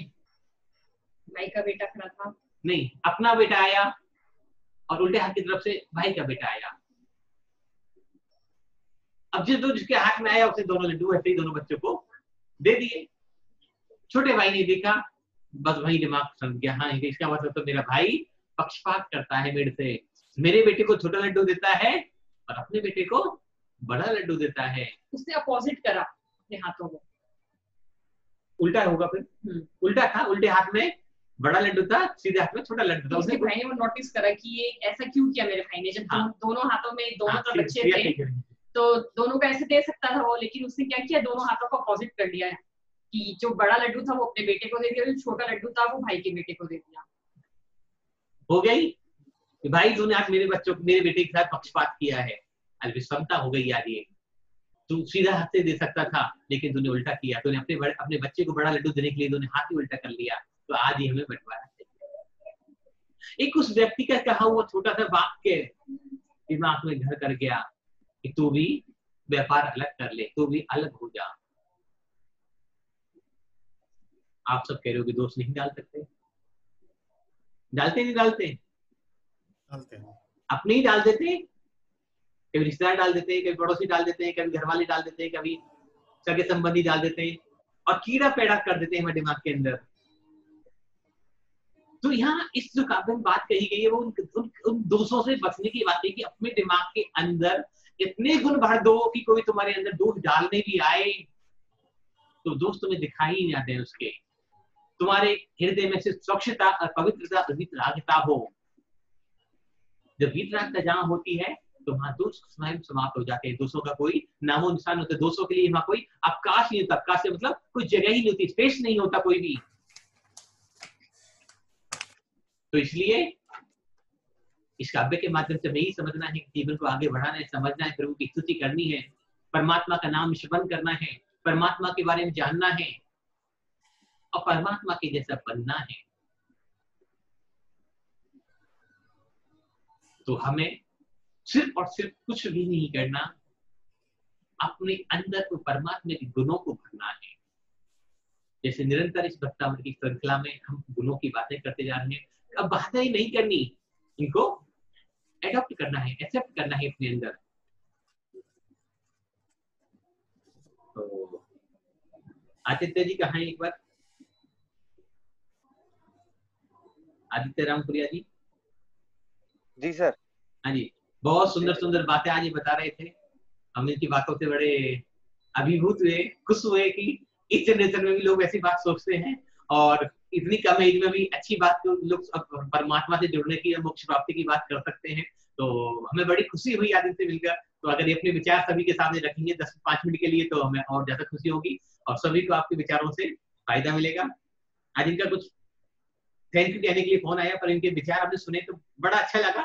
भाई का बेटा खड़ा था, नहीं, अपना बेटा आया, और उल्टे हाथ की तरफ से भाई का बेटा आया। अब जिसके हाथ में आया उसे दोनों लड्डू ऐसे ही दोनों बच्चों को दे दिए। छोटे भाई ने देखा, बस वही दिमाग समझ गया, हाँ इसका मतलब तो मेरा भाई पक्षपात करता है मेरे से, मेरे बेटे को छोटा लड्डू देता है और अपने बेटे को बड़ा लड्डू देता है। उसने अपोजिट करा अपने हाथों को, उल्टा होगा फिर, उल्टा था, उल्टे हाथ में बड़ा लड्डू था, सीधे हाथ में छोटा लड्डू था। उसके भाई ने वो नोटिस करा कि ये ऐसा क्यों किया मेरे भाई ने, जब दोनों हाथों में दोनों का बच्चे थे तो दोनों का ऐसे दे सकता था वो, लेकिन उसने क्या किया, दोनों हाथों को अपोजिट कर दिया कि जो बड़ा लड्डू था वो अपने बेटे को दे दिया, जो छोटा लड्डू था वो भाई के बेटे को दे दिया। हो गई कि भाई तूने आज मेरे बेटे के साथ पक्षपात किया है, आज विषमता हो गई यार। ये तू सीधा हाथ से दे सकता था लेकिन तूने उल्टा किया, तूने अपने बच्चे को बड़ा लड्डू देने के लिए तूने हाथ ही उल्टा कर लिया, तो आज ये हमें बंटवारा है। एक उस व्यक्ति का कहा हुआ छोटा सा बात के दिमाग में घर कर गया कि तू भी व्यापार अलग कर ले, तू भी अलग हो जा। आप सब कह रहे हो कि दोस्त नहीं डाल सकते, डालते नहीं डालते, अपने ही डाल देते, कभी रिश्तेदार डाल देते हैं, कभी पड़ोसी डाल देते हैं, कभी घर वाले डाल देते हैं, कभी सगे संबंधी डाल देते हैं और कीड़ा पैदा कर देते हैं हमारे दिमाग के अंदर। तो यहाँ इस जो काव्य में बात कही गई है वो उन दोषों से बचने की बात है कि अपने दिमाग के अंदर इतने गुण भर दो कि कोई तुम्हारे अंदर दोष डालने भी आए तो दोष तुम्हें दिखाई ही ना दे उसके, तुम्हारे हृदय में से स्वच्छता और पवित्रता वितरागता हो। जब वितरागता जहां होती है तो वहां दोष स्वयं समाप्त हो जाते हैं, दोषों का कोई नामो निशान होता है, दोषों के लिए वहां कोई अवकाश नहीं होता, अवकाश से मतलब कोई जगह ही नहीं होती, स्पेस नहीं होता कोई भी। तो इसलिए इस काव्य के माध्यम से हमें ही समझना है कि जीवन को आगे बढ़ाना है, समझना है, प्रभु की स्तुति करनी है, परमात्मा का नाम श्रवण करना है, परमात्मा के बारे में जानना है और परमात्मा के जैसा बनना है। तो हमें सिर्फ और सिर्फ कुछ भी नहीं करना, अपने अंदर को परमात्मा के गुणों को भरना है। जैसे निरंतर इस भक्तामृत की श्रृंखला में हम गुणों की बातें करते जा रहे हैं, अब बातें ही नहीं करनी, इनको एडॉप्ट करना है, एक्सेप्ट करना है अपने अंदर। तो आदित्य जी कहाँ हैं एक बार, आदित्य रामपुरिया जी। जी सर। हाँ जी, बहुत सुंदर सुंदर बातें आज ये बता रहे थे, हम इनकी बातों से बड़े अभिभूत हुए, खुश हुए कि इस जनरेशन में भी लोग ऐसी बात सोचते हैं और इतनी कम एज में भी अच्छी बात लोग परमात्मा से जुड़ने की, मोक्ष प्राप्ति की बात कर सकते हैं। तो हमें बड़ी खुशी हुई आदित्य से मिलकर। तो अगर ये अपने विचार सभी के सामने रखेंगे 10-5 मिनट के लिए तो हमें और ज्यादा खुशी होगी और सभी को आपके विचारों से फायदा मिलेगा। आज इनका कुछ थैंक यू कहने के लिए फोन आया, पर इनके विचार आपने सुने तो बड़ा अच्छा लगा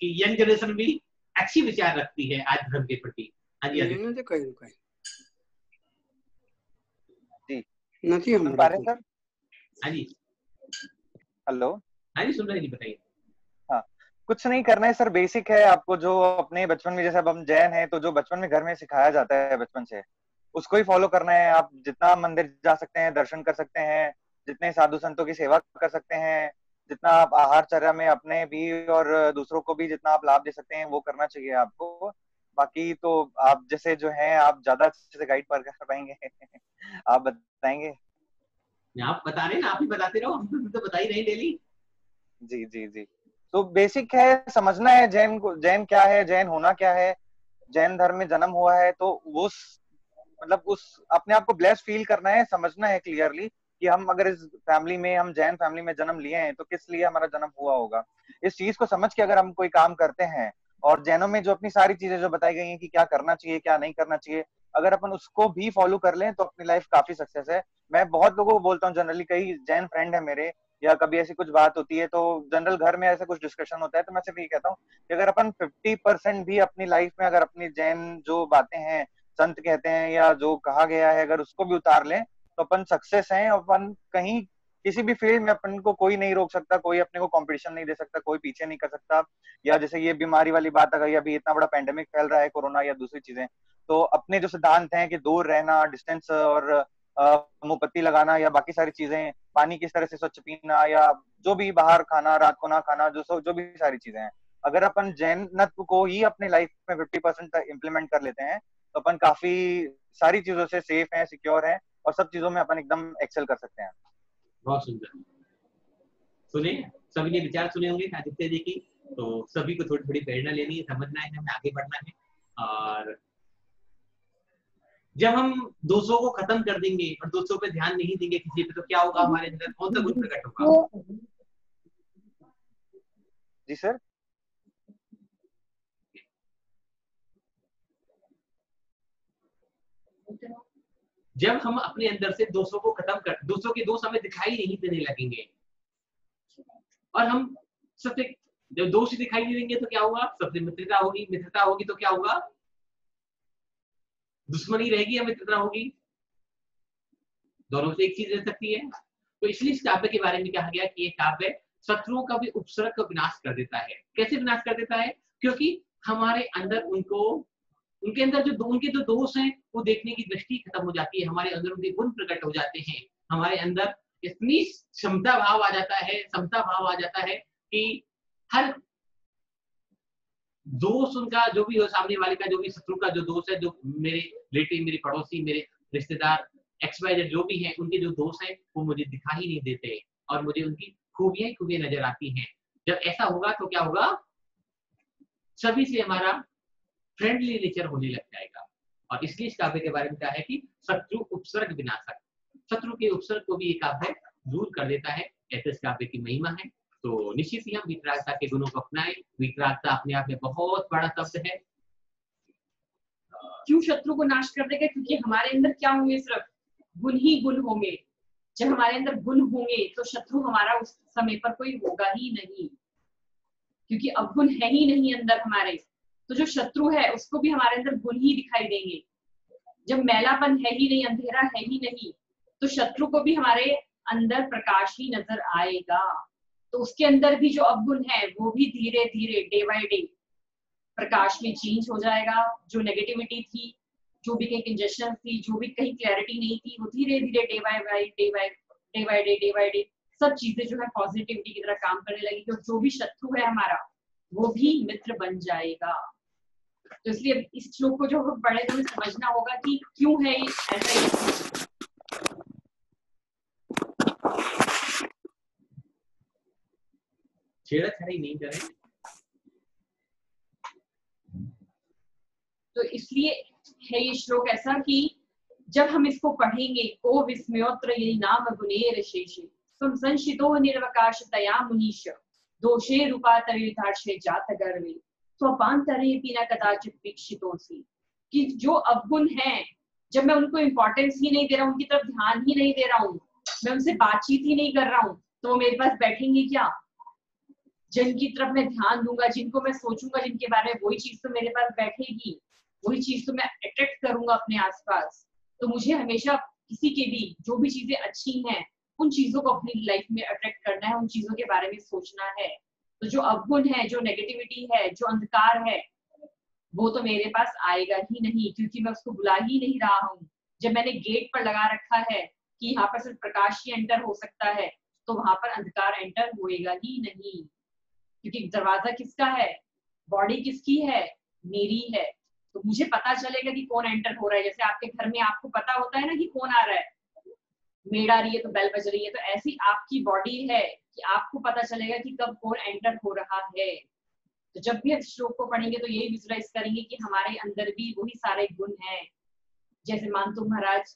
कि यंग जनरेशन भी अच्छी विचार रखती है आज धर्म के प्रति। हाँ जी आदित्य जी सुन पा रहे हैं सर? हाँ जी, हेलो। हाँ जी सुन रहे हैं, बताइए। हाँ, कुछ नहीं करना है सर, बेसिक है आपको जो अपने बचपन में, जैसे अब हम जैन हैं तो जो बचपन में घर में सिखाया जाता है बचपन से उसको ही फॉलो करना है। आप जितना मंदिर जा सकते हैं, दर्शन कर सकते हैं, जितने साधु संतों की सेवा कर सकते हैं, जितना आप आहारचर्या में अपने भी और दूसरों को भी जितना आप लाभ दे सकते हैं वो करना चाहिए आपको। बाकी तो आप जैसे जो हैं आप ज्यादा अच्छे से गाइड कर पाएंगे आप बताएंगे। आप बता रहे हैं ना, आप ही बताते रहो, हम तो बता ही रहे डेली। जी जी जी, तो बेसिक है, समझना है जैन क्या है, जैन होना क्या है, जैन धर्म में जन्म हुआ है तो वो मतलब उस अपने आप को ब्लेस्ड फील करना है, समझना है क्लियरली कि हम अगर इस फैमिली में, हम जैन फैमिली में जन्म लिए हैं तो किस लिए हमारा जन्म हुआ होगा। इस चीज को समझ के अगर हम कोई काम करते हैं, और जैनों में जो अपनी सारी चीजें जो बताई गई हैं कि क्या करना चाहिए क्या नहीं करना चाहिए, अगर अपन उसको भी फॉलो कर लें तो अपनी लाइफ काफी सक्सेस है। मैं बहुत लोगों को बोलता हूँ, जनरली कई जैन फ्रेंड है मेरे, या कभी ऐसी कुछ बात होती है तो जनरल घर में ऐसा कुछ डिस्कशन होता है, तो मैं सिर्फ ये कहता हूँ कि अगर अपन 50% भी अपनी लाइफ में अगर अपनी जैन जो बातें हैं, संत कहते हैं या जो कहा गया है, अगर उसको भी उतार लें तो अपन सक्सेस हैं। अपन कहीं किसी भी फील्ड में अपन को कोई नहीं रोक सकता, कोई अपने को कंपटीशन नहीं दे सकता, कोई पीछे नहीं कर सकता। या जैसे ये बीमारी वाली बात आ गई, अभी इतना बड़ा पेंडेमिक फैल रहा है कोरोना या दूसरी चीजें, तो अपने जो सिद्धांत हैं कि दूर रहना, डिस्टेंस और मोमबत्ती लगाना या बाकी सारी चीजें, पानी किस तरह से स्वच्छ पीना, या जो भी बाहर खाना, रात को ना खाना, जो भी सारी चीजें हैं, अगर अपन जैनत्व को ही अपने लाइफ में 50% इम्प्लीमेंट कर लेते हैं तो अपन काफी सारी चीजों से सेफ हैं, सिक्योर हैं, और सब चीजों में अपन एकदम एक्सेल कर सकते हैं। बहुत सुंदर। सुने, सभी ने विचार सुने होंगे आदित्य जी की, तो सभी को थोड़ी थोड़ी प्रेरणा लेनी है, समझना है, हमें आगे बढ़ना है। और जब हम दोषों को खत्म कर देंगे और दोषों पे ध्यान नहीं देंगे किसी पे, तो क्या होगा, हमारे अंदर कौन सा गुण प्रकट होगा? जी सर। जब हम अपने अंदर से दोषों को खत्म कर, दोषों के दोष हमें दिखाई नहीं देने लगेंगे, और हम सबसे, जब दोष दिखाई नहीं देंगे तो क्या होगा, सबसे मित्रता होगी, मित्रता होगी तो क्या होगा, दुश्मनी रहेगी या मित्रता होगी? दोनों से एक चीज रह सकती है। तो इसलिए इस काव्य के बारे में कहा गया कि ये काव्य शत्रुओं का भी उपसर्ग का विनाश कर देता है। कैसे विनाश कर देता है? क्योंकि हमारे अंदर उनके अंदर जो उनके जो दोष हैं वो देखने की दृष्टि खत्म हो जाती है, हमारे अंदर उनके गुण प्रकट हो जाते हैं, हमारे अंदर इतनी क्षमता भाव आ जाता है, समता भाव आ जाता है कि हर दोष उनका जो भी हो, सामने वाले का जो भी शत्रु का जो दोष है, जो मेरे रिलेटिव, मेरे पड़ोसी, मेरे रिश्तेदार XYZ जो भी हैं, उनके जो दोष हैं वो मुझे दिखाई नहीं देते और मुझे उनकी खूबियां ही खूबियां नजर आती हैं। जब ऐसा होगा तो क्या होगा, सभी से हमारा फ्रेंडली नेचर होने लग जाएगा। और इसलिए इस काव्य के बारे में क्या है कि शत्रु उपसर्ग विनाशक, शत्रु के उपसर्ग को भी ये काव्य दूर कर देता है, ऐसे इस काव्य की महिमा है। तो निश्चित ही हम वीतरागता के गुणों को अपनाएं। वीतरागता अपने आप में बहुत बड़ा शब्द है। क्यों शत्रु को नाश कर देगा? क्योंकि हमारे अंदर क्या होंगे, सिर्फ गुण ही गुण होंगे। जब हमारे अंदर गुण होंगे तो शत्रु हमारा उस समय पर कोई होगा ही नहीं, क्योंकि अवगुण है ही नहीं अंदर हमारे। तो जो शत्रु है उसको भी हमारे अंदर गुण ही दिखाई देंगे। जब मैलापन है ही नहीं, अंधेरा है ही नहीं, तो शत्रु को भी हमारे अंदर प्रकाश ही नजर आएगा। तो उसके अंदर भी जो अवगुण है वो भी धीरे धीरे डे बाय डे प्रकाश में चेंज हो जाएगा। जो नेगेटिविटी थी, जो भी कहीं कंजेशन थी, जो भी कहीं क्लैरिटी नहीं थी, वो धीरे धीरे डे बाय डे सब चीजें जो है पॉजिटिविटी की तरह काम करने लगेगी। तो जो भी शत्रु है हमारा वो भी मित्र बन जाएगा। तो इसलिए इस श्लोक को जो पढ़े तो हमें समझना होगा कि क्यों है ऐसा ही। छेड़छाड़ी नहीं करें। तो इसलिए है ये श्लोक ऐसा कि जब हम इसको पढ़ेंगे, को विस्मयोत्र यदि नाम गुणेर शेषे संशितो निर्वकाशतया मुनीश दोषे रूपातरिताक्षे जात गर्वे स्वपांतरे न कदाचित वीक्षितोसी। कि जो अवगुण है, जब मैं उनको इंपॉर्टेंस ही नहीं दे रहा हूँ, उनकी तरफ ध्यान ही नहीं दे रहा हूँ, मैं उनसे बातचीत ही नहीं कर रहा हूँ, तो वो मेरे पास बैठेंगे क्या? जिनकी तरफ मैं ध्यान दूंगा, जिनको मैं सोचूंगा जिनके बारे में, वही चीज तो मेरे पास बैठेगी, वही चीज तो मैं अट्रैक्ट करूंगा अपने आसपास। तो मुझे हमेशा किसी के भी जो भी चीजें अच्छी हैं उन चीजों को अपनी लाइफ में अट्रैक्ट करना है, उन चीजों के बारे में सोचना है। तो जो अवगुण है, जो नेगेटिविटी है, जो अंधकार है, वो तो मेरे पास आएगा ही नहीं, क्योंकि मैं उसको बुला ही नहीं रहा हूँ। जब मैंने गेट पर लगा रखा है कि यहाँ पर सिर्फ प्रकाश ही एंटर हो सकता है, तो वहां पर अंधकार एंटर होएगा ही नहीं। क्योंकि दरवाजा किसका है, बॉडी किसकी है, मेरी है। तो मुझे पता चलेगा कि कौन एंटर हो रहा है। जैसे आपके घर में आपको पता होता है ना कि कौन आ रहा है, मेड आ रही है तो बेल बज रही है, तो ऐसी आपकी बॉडी है कि आपको पता चलेगा कि कब कौन एंटर हो रहा है। तो जब भी हम श्लोक को पढ़ेंगे तो यही विजुअलाइज करेंगे कि हमारे अंदर भी वही सारे गुण हैं। जैसे मानतु महाराज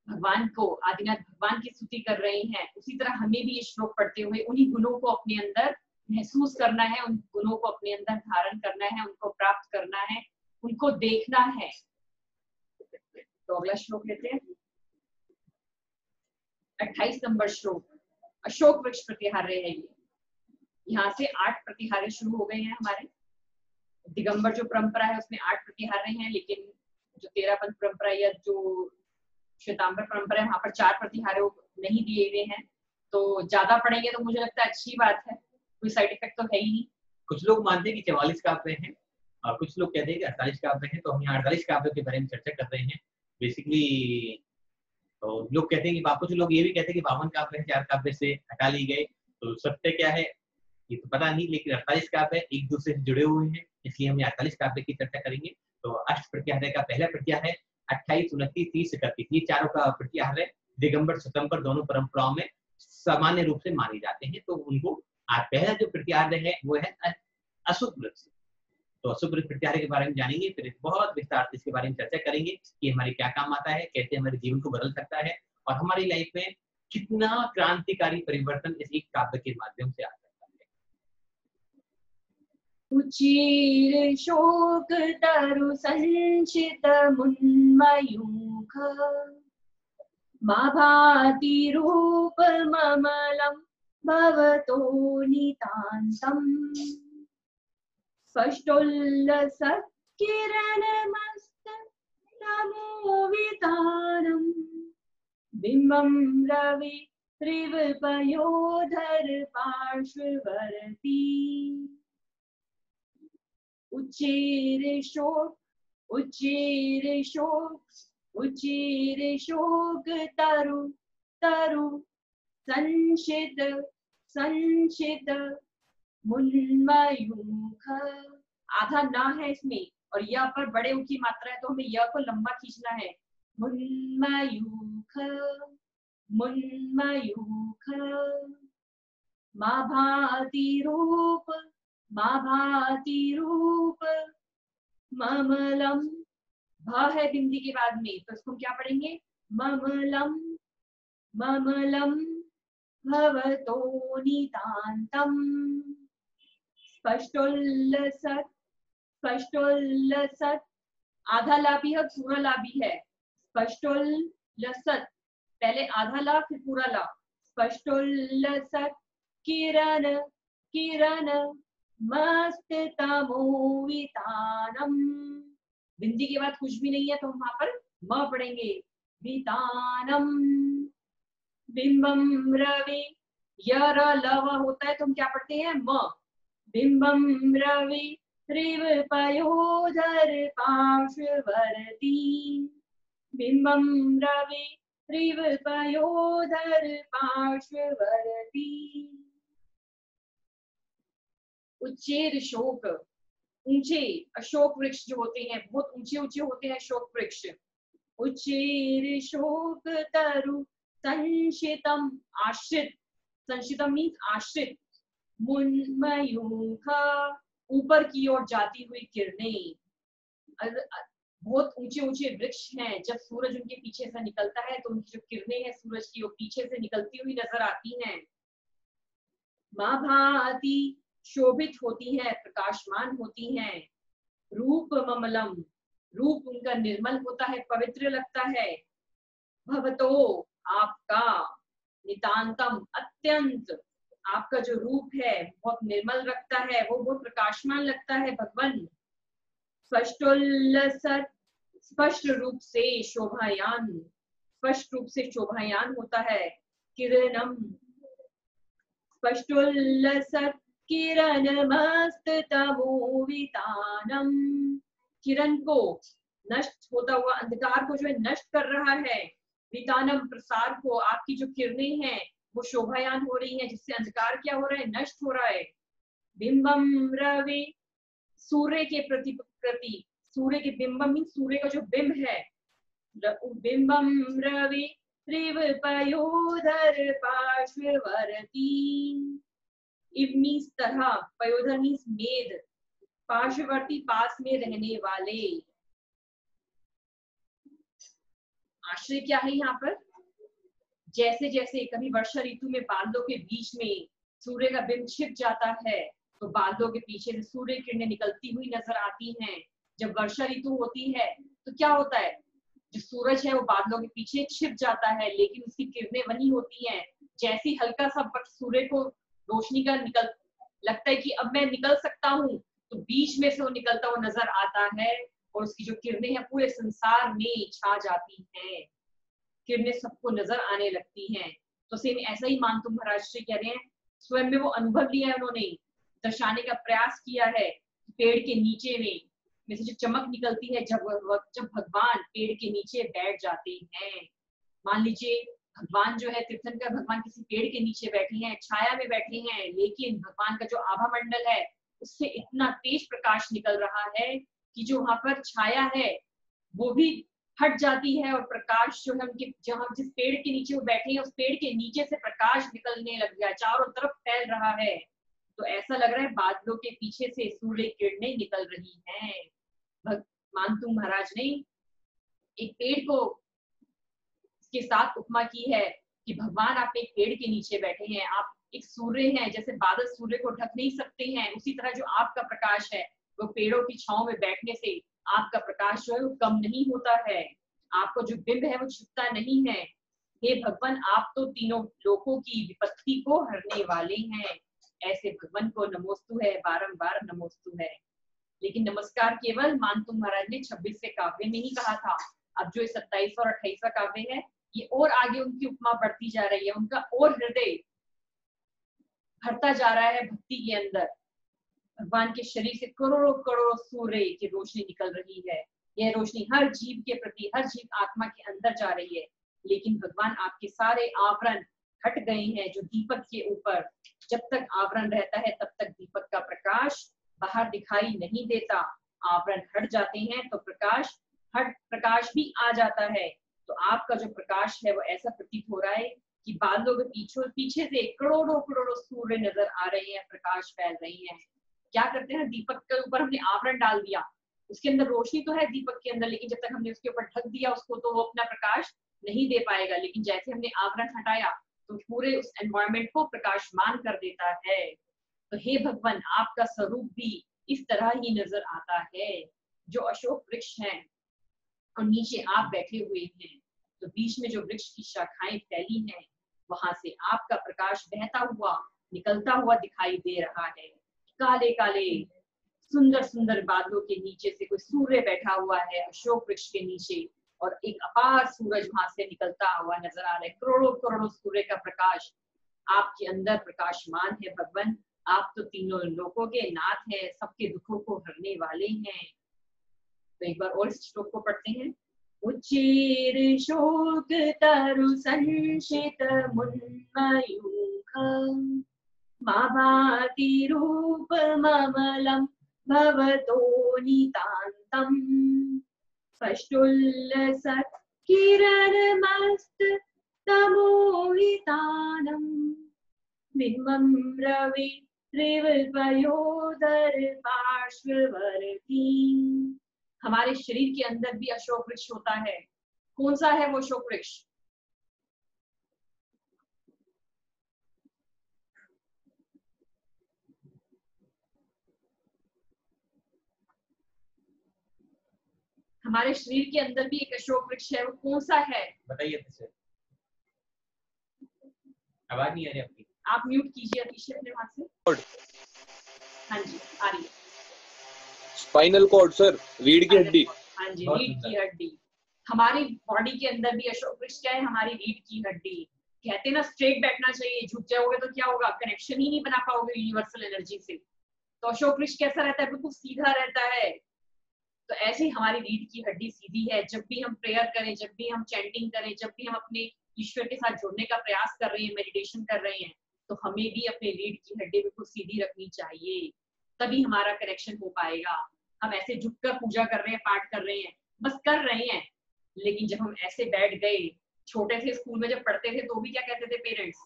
भगवान को, आदिनाथ भगवान की स्तुति कर रहे हैं, उसी तरह हमें भी ये श्लोक पढ़ते हुए उन्हीं गुणों को अपने अंदर महसूस करना है, उन गुणों को अपने अंदर धारण करना है, उनको प्राप्त करना है, उनको देखना है। तो अगला श्लोक लेते हैं, 28 नंबर श्लोक। अशोक वृक्ष प्रतिहार्य है ये। यहाँ से 8 प्रतिहार्य शुरू हो गए हैं हमारे। दिगंबर जो परंपरा है उसमें 8 प्रतिहार्य हैं, लेकिन जो 13 पंथ परंपरा या जो श्वेतांबर परंपरा है वहां पर 4 प्रतिहार्य नहीं दिए हुए हैं। तो ज्यादा पढ़ेंगे तो मुझे लगता है अच्छी बात है, कोई साइड इफेक्ट तो है ही नहीं। कुछ लोग मानते हैं कि 44 काव्य हैं और कुछ लोग कहते हैं कि 48 काव्य हैं। तो हम यहाँ 48 काव्य के बारे में चर्चा कर रहे हैं। बेसिकली तो लोग कहते हैं कि कुछ लोग ये भी कहते हैं कि 52 काव्य हैं, 4 काव्य से हटा लिए गए। तो सत्य क्या है ये तो पता नहीं, लेकिन 48 काव्य एक दूसरे से जुड़े हुए हैं, इसलिए हम 48 काव्य की चर्चा करेंगे। तो अष्ट प्रत्याहार्य का पहला प्रत्याहार्य 28, 29, 30, 31 ये चारों का प्रत्याहार्य दिगंबर स्वतंत्र दोनों परंपराओं में सामान्य रूप से माने जाते हैं। तो उनको पहला जो प्रत्याहार्य है वो है अशुभ वृक्ष। तो अशुभ वृक्ष प्रत्याहार्य के बारे में जानेंगे, फिर बहुत विस्तार से इसके बारे में चर्चा करेंगे कि हमारे क्या काम आता है, कैसे हमारे जीवन को बदल सकता है और हमारी लाइफ में कितना क्रांतिकारी परिवर्तन इस एक काव्य के माध्यम से आ सकता है। उचीर शोक तरु संचित मुन्मयूख माभाति रूप ममलम भवतो नितान्तम् स्पष्टोल्लस किरणमस्त नमोवितारम् बिम्बं रवि त्रिवपयोधर पार्श्ववर्ती उच्चैर शोक तरु संचित मुन्मयूख। आधा ना है इसमें और य पर बड़े ऊ की मात्रा है, तो हमें य को लंबा खींचना है। मुन्मयूख माभाति रूप ममलम। भ है बिंदी के बाद में, तो इसको हम क्या पढ़ेंगे? ममलम भवतो नितान्तम् स्पष्टोल्लसत् आधा ला भी है पूरा ला भी है। स्पष्टोल्लसत् पहले आधा ला फिर पूरा ला। स्पष्टोल्लसत् किरण मस्त तमोवितानम। बिंदी के बाद कुछ भी नहीं है तो हम वहां पर म पढ़ेंगे। वितानम बिंबम रवि यर लव होता है तो हम क्या पढ़ते हैं? म। बिंबम रवि त्रिवपयोधर पार्श्ववर्ती बिंबम रवि त्रिवपयोधर पार्श्ववर्ती। उच्चेर शोक ऊंचे अशोक वृक्ष जो होते हैं बहुत ऊंचे ऊंचे होते हैं अशोक वृक्ष। उच्चेर शोक तरु संशितम आश्रित, संशितम मीन्स आश्रित। मुन्मयूख ऊपर की ओर जाती हुई किरणें। बहुत ऊंचे ऊंचे वृक्ष हैं, जब सूरज उनके पीछे से निकलता है तो उनकी जो किरणें हैं सूरज की वो पीछे से निकलती हुई नजर आती हैं। माभाति शोभित होती हैं, प्रकाशमान होती हैं। रूप ममलम रूप उनका निर्मल होता है, पवित्र लगता है। भवतो आपका, नितांतम अत्यंत आपका जो रूप है बहुत निर्मल रखता है, वो बहुत प्रकाशमान लगता है भगवान। स्पष्टोल्लसत् स्पष्ट रूप से शोभायान, स्पष्ट रूप से शोभायान होता है। किरणम स्पष्टोल्लसत् किरणमस्त तमोवितानम किरण को नष्ट होता हुआ अंधकार को जो है नष्ट कर रहा है। वितानम प्रसार को, आपकी जो किरणें हैं वो शोभायान हो रही हैं, जिससे अंधकार क्या हो रहा है? नष्ट हो रहा है। बिंबम रवि सूर्य के प्रति सूर्य के बिंबम मीन सूर्य का जो बिंब है। बिंबम रवि त्रिवपयोधर पार्श्ववर्ती इव मीन्स तरह, पयोधर मीन्स मेद, पार्श्ववर्ती पास में रहने वाले। आश्रय क्या है यहाँ पर? जैसे जैसे कभी वर्षा ऋतु में बादलों के बीच में सूर्य का बिंब छिप जाता है तो बादलों के पीछे से सूर्य किरणें निकलती हुई नजर आती हैं। जब वर्षा ऋतु होती है तो क्या होता है, जो सूरज है वो बादलों के पीछे छिप जाता है, लेकिन उसकी किरणें वही होती हैं। जैसे ही हल्का सा वक्त सूर्य को रोशनी का निकल लगता है कि अब मैं निकल सकता हूँ, तो बीच में से वो निकलता हुआ नजर आता है और उसकी जो किरणें हैं पूरे संसार में छा जाती हैं, किरणें सबको नजर आने लगती हैं। तो सेम ऐसा ही मानतुंग महाराज श्री कह रहे हैं, स्वयं में वो अनुभव लिया है, उन्होंने दर्शाने का प्रयास किया है। पेड़ के नीचे में से जो चमक निकलती है जब भगवान पेड़ के नीचे बैठ जाते हैं। मान लीजिए भगवान जो है तीर्थंकर भगवान किसी पेड़ के नीचे बैठे हैं, छाया में बैठे हैं, लेकिन भगवान का जो आभा मंडल है उससे इतना तेज प्रकाश निकल रहा है कि जो वहां पर छाया है वो भी हट जाती है और प्रकाश जो है उनके जहां जिस पेड़ के नीचे वो बैठे हैं उस पेड़ के नीचे से प्रकाश निकलने लग गया, चारों तरफ फैल रहा है। तो ऐसा लग रहा है बादलों के पीछे से सूर्य किरणें निकल रही हैं। मानतुंग महाराज ने एक पेड़ को के साथ उपमा की है कि भगवान आप एक पेड़ के नीचे बैठे हैं, आप एक सूर्य हैं, जैसे बादल सूर्य को ढक नहीं सकते हैं, उसी तरह जो आपका प्रकाश है वो पेड़ों की छांव में बैठने से आपका प्रकाश जो है वो कम नहीं होता है, आपको जो बिंब है वो छुपता नहीं है। हे भगवान, आप तो तीनों लोकों की विपत्ति को हरने वाले हैं। ऐसे भगवान को नमोस्तु है, बारंबार नमोस्तु है। लेकिन नमस्कार केवल मानतुंग महाराज ने 26वें काव्य में ही कहा था। अब जो 27 और 28वां काव्य है ये और आगे उनकी उपमा बढ़ती जा रही है, उनका और हृदय भरता जा रहा है भक्ति के अंदर। भगवान के शरीर से करोड़ों करोड़ों सूर्य की रोशनी निकल रही है, यह रोशनी हर जीव के प्रति, हर जीव आत्मा के अंदर जा रही है। लेकिन भगवान आपके सारे आवरण हट गए हैं जो दीपक के ऊपर, जब तक आवरण रहता है तब तक दीपक का प्रकाश बाहर दिखाई नहीं देता, आवरण हट जाते हैं तो प्रकाश भी आ जाता है। तो आपका जो प्रकाश है वो ऐसा प्रतीत हो रहा है कि बादलों के पीछे से करोड़ों करोड़ों सूर्य नजर आ रहे हैं, प्रकाश फैल रही है। क्या करते हैं, दीपक के ऊपर हमने आवरण डाल दिया, उसके अंदर रोशनी तो है दीपक के अंदर, लेकिन जब तक हमने उसके ऊपर ढक दिया उसको तो वो अपना प्रकाश नहीं दे पाएगा। लेकिन जैसे हमने आवरण हटाया तो पूरे उस एनवायरमेंट को प्रकाशमान कर देता है। तो हे भगवान, आपका स्वरूप भी इस तरह ही नजर आता है। जो अशोक वृक्ष है और नीचे आप बैठे हुए हैं, तो बीच में जो वृक्ष की शाखाएं फैली हैं वहां से आपका प्रकाश बहता हुआ निकलता हुआ दिखाई दे रहा है। काले काले सुंदर सुंदर बादलों के नीचे से कोई सूर्य बैठा हुआ है अशोक वृक्ष के नीचे, और एक अपार सूरज वहां से निकलता हुआ नजर आ रहा है। करोड़ों करोड़ों सूर्य का प्रकाश आपके अंदर प्रकाशमान है। भगवान, आप तो तीनों लोकों के नाथ हैं, सबके दुखों को हरने वाले हैं। तो एक बार और इस श्लोक को पढ़ते हैं। उच्चैर शोक तरु संशित मुन्मयूखम् भाति रूप ममलम भवतो नितान्तम् पष्टुल्लसत् किरणमस्त तमोहितानम् बिम्बं रवि त्रिवल्पयोदर पार्श्ववर्ती। हमारे शरीर के अंदर भी अशोक वृक्ष होता है। कौन सा है वो अशोक वृक्ष? हमारे शरीर के अंदर भी एक अशोक वृक्ष है, वो कौन सा है बताइए। आवाज नहीं आ रही आपकी, आप म्यूट कीजिए अतिशय अपने हाथ से। हाँ जी, आ रही है। स्पाइनल कॉर्ड सर, रीढ़ की हड्डी। हाँ जी, रीढ़ की हड्डी। हमारी बॉडी के अंदर भी अशोक वृक्ष क्या है? हमारी रीढ़ की हड्डी। कहते हैं ना स्ट्रेट बैठना चाहिए, झुक जाओगे तो क्या होगा, कनेक्शन ही नहीं बना पाओगे यूनिवर्सल एनर्जी से। तो अशोक वृक्ष कैसा रहता है? बिल्कुल सीधा रहता है। तो ऐसे ही हमारी रीढ़ की हड्डी सीधी है। जब भी हम प्रेयर करें, जब भी हम चैंटिंग करें, जब भी हम अपने ईश्वर के साथ जुड़ने का प्रयास कर रहे हैं, मेडिटेशन कर रहे हैं, तो हमें भी अपनी रीढ़ की हड्डी बिल्कुल सीधी रखनी चाहिए, तभी हमारा कनेक्शन हो पाएगा। हम ऐसे झुककर पूजा कर रहे हैं, पाठ कर रहे हैं, बस कर रहे हैं, लेकिन जब हम ऐसे बैठ गए, छोटे थे स्कूल में जब पढ़ते थे तो भी क्या कहते थे पेरेंट्स,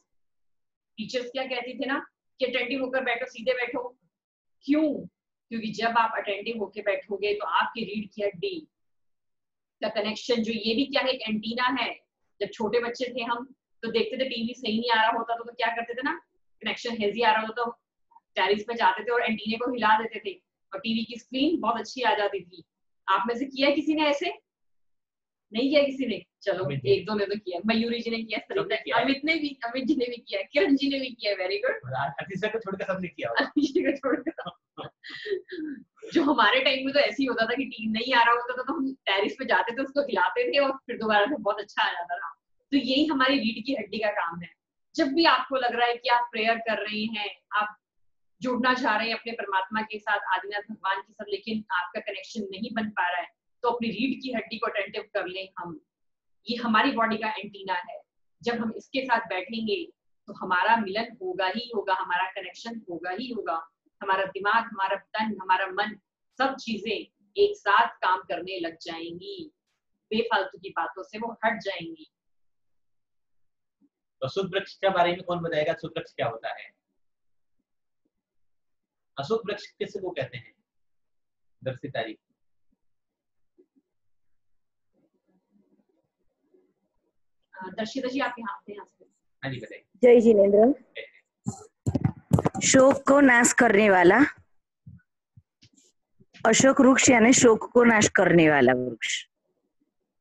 टीचर्स क्या कहते थे ना कि अटेंटिव होकर बैठो, सीधे बैठो। क्यों? क्योंकि जब आप अटेंटिव होकर बैठोगे तो आपकी रीढ़ की हड्डी का कनेक्शन, जो ये भी क्या है, एक एंटीना है। जब छोटे बच्चे थे हम तो देखते थे टीवी सही नहीं आ रहा होता तो क्या करते थे ना, कनेक्शन हेजी आ रहा होता तो टेरिस पे जाते थे और एंटीने को हिला देते थे और टीवी की स्क्रीन बहुत अच्छी आ जाती थी। आप में से किया किसी ने ऐसे? नहीं किया किसी ने? चलो एक दो ने तो किया, मयूरी जी ने किया, अमित ने भी, अमित जी ने भी किया, किरण जी ने भी किया, वेरी गुड। अतीशा को छोड़कर सबने किया होगा। जो हमारे टाइम में तो ऐसे ही होता था कि टीवी नहीं आ रहा होता था तो हम टेरिस पे जाते थे, उसको हिलाते थे और फिर दोबारा से बहुत अच्छा आ जाता था। तो यही हमारी रीढ़ की हड्डी का काम है। जब भी आपको लग रहा है कि आप प्रेयर कर रहे हैं, आप जुड़ना चाह रहे हैं अपने परमात्मा के साथ, आदिनाथ भगवान के साथ, लेकिन आपका कनेक्शन नहीं बन पा रहा है, तो अपनी रीढ़ की हड्डी को अटेंटिव कर लें हम। ये हमारी बॉडी का एंटीना है। जब हम इसके साथ बैठेंगे तो हमारा मिलन होगा ही होगा, हमारा कनेक्शन होगा ही होगा। हमारा दिमाग, हमारा तन, हमारा मन, सब चीजें एक साथ काम करने लग जाएंगी, बेफालतू की बातों से वो हट जाएंगी। तो अशुभ वृक्ष के बारे में कौन बताएगा? अशुभ वृक्ष क्या होता है? अशुभ वृक्ष किसे को कहते हैं? दर्शिता जी। दर्शिता जी आप यहाँ पे? हाँ जी बताइए। जय जिनेन्द्र। शोक को नाश करने वाला, अशोक वृक्ष यानी शोक को नाश करने वाला वृक्ष।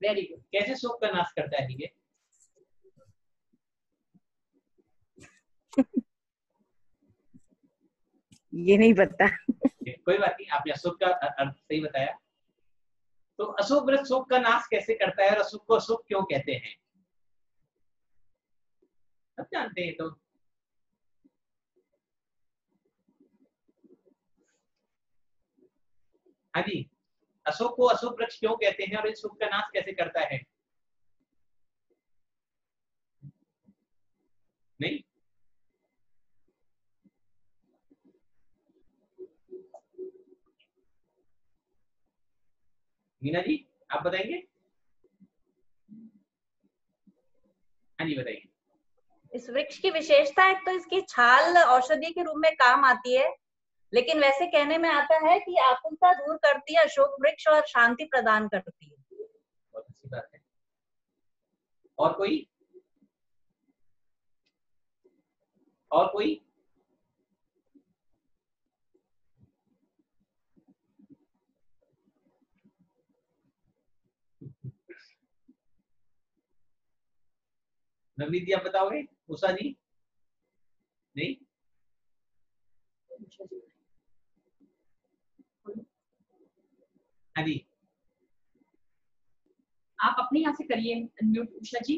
Very good. कैसे शोक का नाश करता है ये? ये नहीं पता। कोई बात नहीं, आपने अशोक का अर्थ सही बताया। तो अशोक वृक्ष शोक का नाश कैसे करता है और अशोक को अशोक क्यों कहते हैं? सब जानते हैं। तो हाँ जी, अशोक को अशोक वृक्ष क्यों कहते हैं और इस शोक का नाश कैसे करता है? नहीं, मीना जी आप बताएंगे? हाँ जी बताइए। इस वृक्ष की विशेषता है तो इसकी छाल औषधि के रूप में काम आती है, लेकिन वैसे कहने में आता है कि आकुलता दूर करती है अशोक वृक्ष और शांति प्रदान करती है। बहुत अच्छी बात है। और कोई? और कोई? नवनीत जी आप बताओगे? उषा जी? नहीं? हाँ जी आप अपने यहाँ से करिए अनम्यूट उषा जी।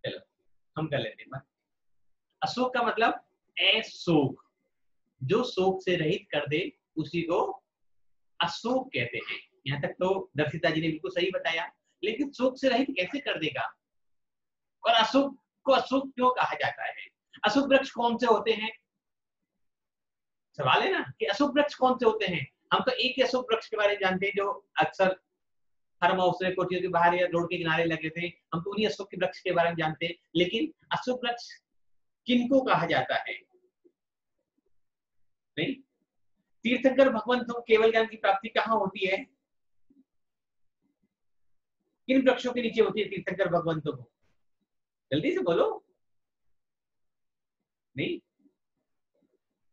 चलो हम कर लेते हैं। अशोक का मतलब अशोक, जो शोक से रहित कर दे उसी को अशोक कहते हैं। यहाँ तक तो दर्शिता जी ने बिल्कुल सही बताया, लेकिन शोक से रहित कैसे कर देगा? और अशोक को अशोक क्यों कहा जाता है? अशोक वृक्ष कौन से होते हैं? सवाल है ना कि अशोक वृक्ष कौन से होते हैं। हम तो एक ही अशोक वृक्ष के बारे में जानते हैं जो अक्सर फार्म हाउस में, कोठियों के बाहर या रोड के किनारे लगे थे। हम तो उन्हीं अशोक के वृक्ष के बारे में जानते हैं, लेकिन अशोक वृक्ष किनको कहा जाता है? नहीं, तीर्थंकर भगवंतों को केवल ज्ञान की प्राप्ति कहाँ होती है? किन वृक्षों के नीचे होती है तीर्थंकर भगवंतों को? जल्दी से बोलो। नहीं,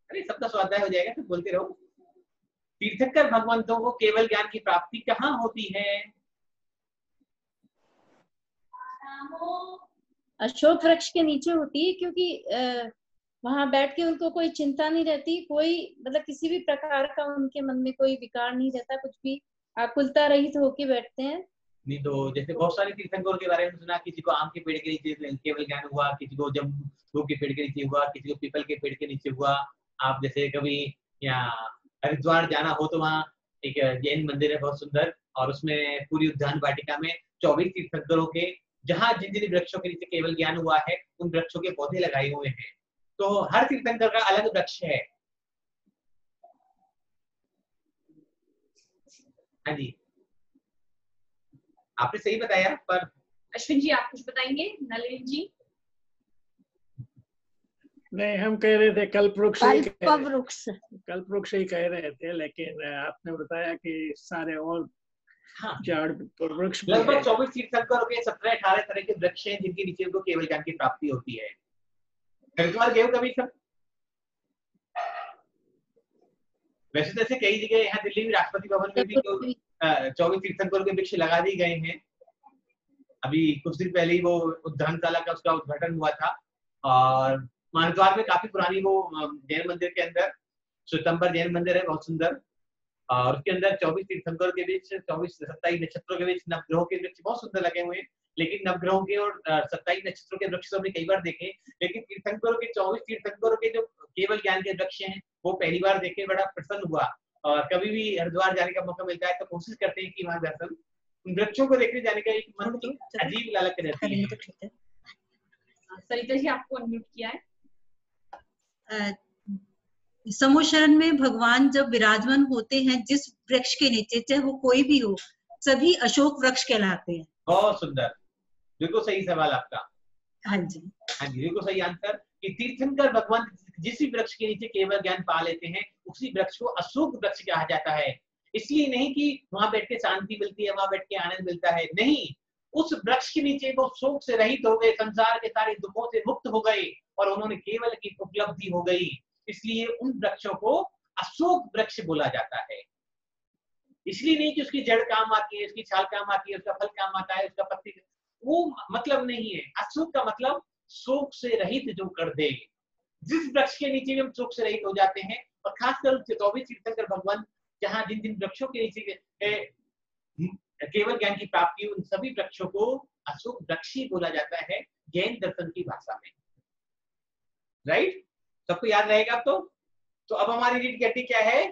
अरे सबका स्वाध्याय हो जाएगा तो बोलते रहो। तीर्थंकर भगवंतों को केवल ज्ञान की प्राप्ति कहाँ होती है? अशोक वृक्ष के नीचे होती है, क्योंकि वहां बैठ के उनको कोई चिंता नहीं रहती, कोई मतलब किसी भी प्रकार का उनके मन में कोई विकार नहीं रहता, कुछ भी आकुलता रहित होके बैठते हैं। नहीं तो जैसे बहुत सारे तीर्थंकरों के बारे में सुना, किसी को आम के पेड़ के नीचे केवल ज्ञान हुआ, किसी को जम्बू के पेड़ के नीचे हुआ, किसी को पीपल के पेड़ के नीचे हुआ। आप जैसे कभी यहाँ हरिद्वार जाना हो तो वहाँ एक जैन मंदिर है बहुत सुंदर, और उसमें पूरी उद्यान वाटिका में 24 तीर्थंकरों के, जहाँ जिन जिन वृक्षों के नीचे केवल ज्ञान हुआ है उन वृक्षों के पौधे लगाए हुए हैं। तो हर तीर्थंकर का अलग वृक्ष है। हाँ जी आपने सही बताया, पर अश्विन जी आप कुछ बताएंगे? नलिनी जी? नहीं, हम कह रहे थे कल्पवृक्ष ही कल्पवृक्ष ही कह रहे थे, लेकिन आपने बताया कि सारे और हाँ, झाड़ वृक्ष भी लगभग है। 24 तीर्थंकरों के 17-18 तरह के वृक्ष हैं जिनके नीचे उनको केवल ज्ञान की प्राप्ति होती है। हरिद्वार गए हो कभी सब? वैसे तो ऐसे कई जगह, यहाँ दिल्ली में राष्ट्रपति भवन में भी 24 तीर्थंकरों के वृक्ष लगा दिए गए हैं। अभी कुछ दिन पहले ही वो धर्मशाला का उसका उद्घाटन हुआ था। और हरिद्वार में काफी पुरानी वो जैन मंदिर के अंदर श्वेतंबर जैन मंदिर है, बहुत सुंदर। और उसके अंदर 24 तीर्थंकरों के बीच 27 नक्षत्रों के बीच नवग्रहों के वृक्ष बहुत सुंदर लगे हुए हैं। लेकिन नवग्रहों के और 27 नक्षत्रों के वृक्ष तो हमने कई बार देखे, लेकिन तीर्थंकरों के 24 तीर्थंकरों के जो केवल ज्ञान के वृक्ष हैं वो पहली बार देखे, बड़ा प्रसन्न हुआ। और कभी भी हरिद्वार जाने का मौका मिलता है तो कोशिश करते हैं कि वहां दर्शन, उन वृक्षों को देखने जाने का एक मन की अजीब लालच रहती है। सरिता जी आपको अनम्यूट किया है। समूह शरण में भगवान जब विराजमान होते हैं, जिस वृक्ष के नीचे, चाहे वो कोई भी हो, सभी अशोक वृक्ष कहलाते हैं। बहुत सुंदर, बिल्कुल सही सवाल आपका। हाँ जी, हाँ जी, बिल्कुल सही आंसर कि तीर्थंकर भगवान जिस भी वृक्ष के नीचे केवल ज्ञान पा लेते हैं उसी वृक्ष को अशोक वृक्ष कहा जाता है। इसलिए नहीं कि वहां बैठ के शांति मिलती है, वहां बैठ के आनंद मिलता है, नहीं, उस वृक्ष के नीचे वो शोक से रहित हो गए, संसार के सारे दुखों से मुक्त हो गए और उन्होंने केवल की उपलब्धि हो गई। इसलिए उन वृक्षों को अशोक वृक्ष बोला जाता है। इसलिए नहीं कि उसकी जड़ काम आती है, उसकी छाल काम आती है, उसका फल काम आता है, उसका पत्ती, वो मतलब नहीं है। अशोक का मतलब शोक से रहित जो कर दे। जिस वृक्ष के नीचे हम शोक से रहित हो जाते हैं, और खासकर 24 तीर्थंकर भगवान जहां जिन जिन वृक्षों के नीचे केवल ज्ञान की प्राप्ति, उन सभी वृक्षों को अशोक वृक्ष ही बोला जाता है जैन दर्शन की भाषा में। राइट, सबको याद रहेगा अब तो अब हमारी रीढ़ की हड्डी क्या है?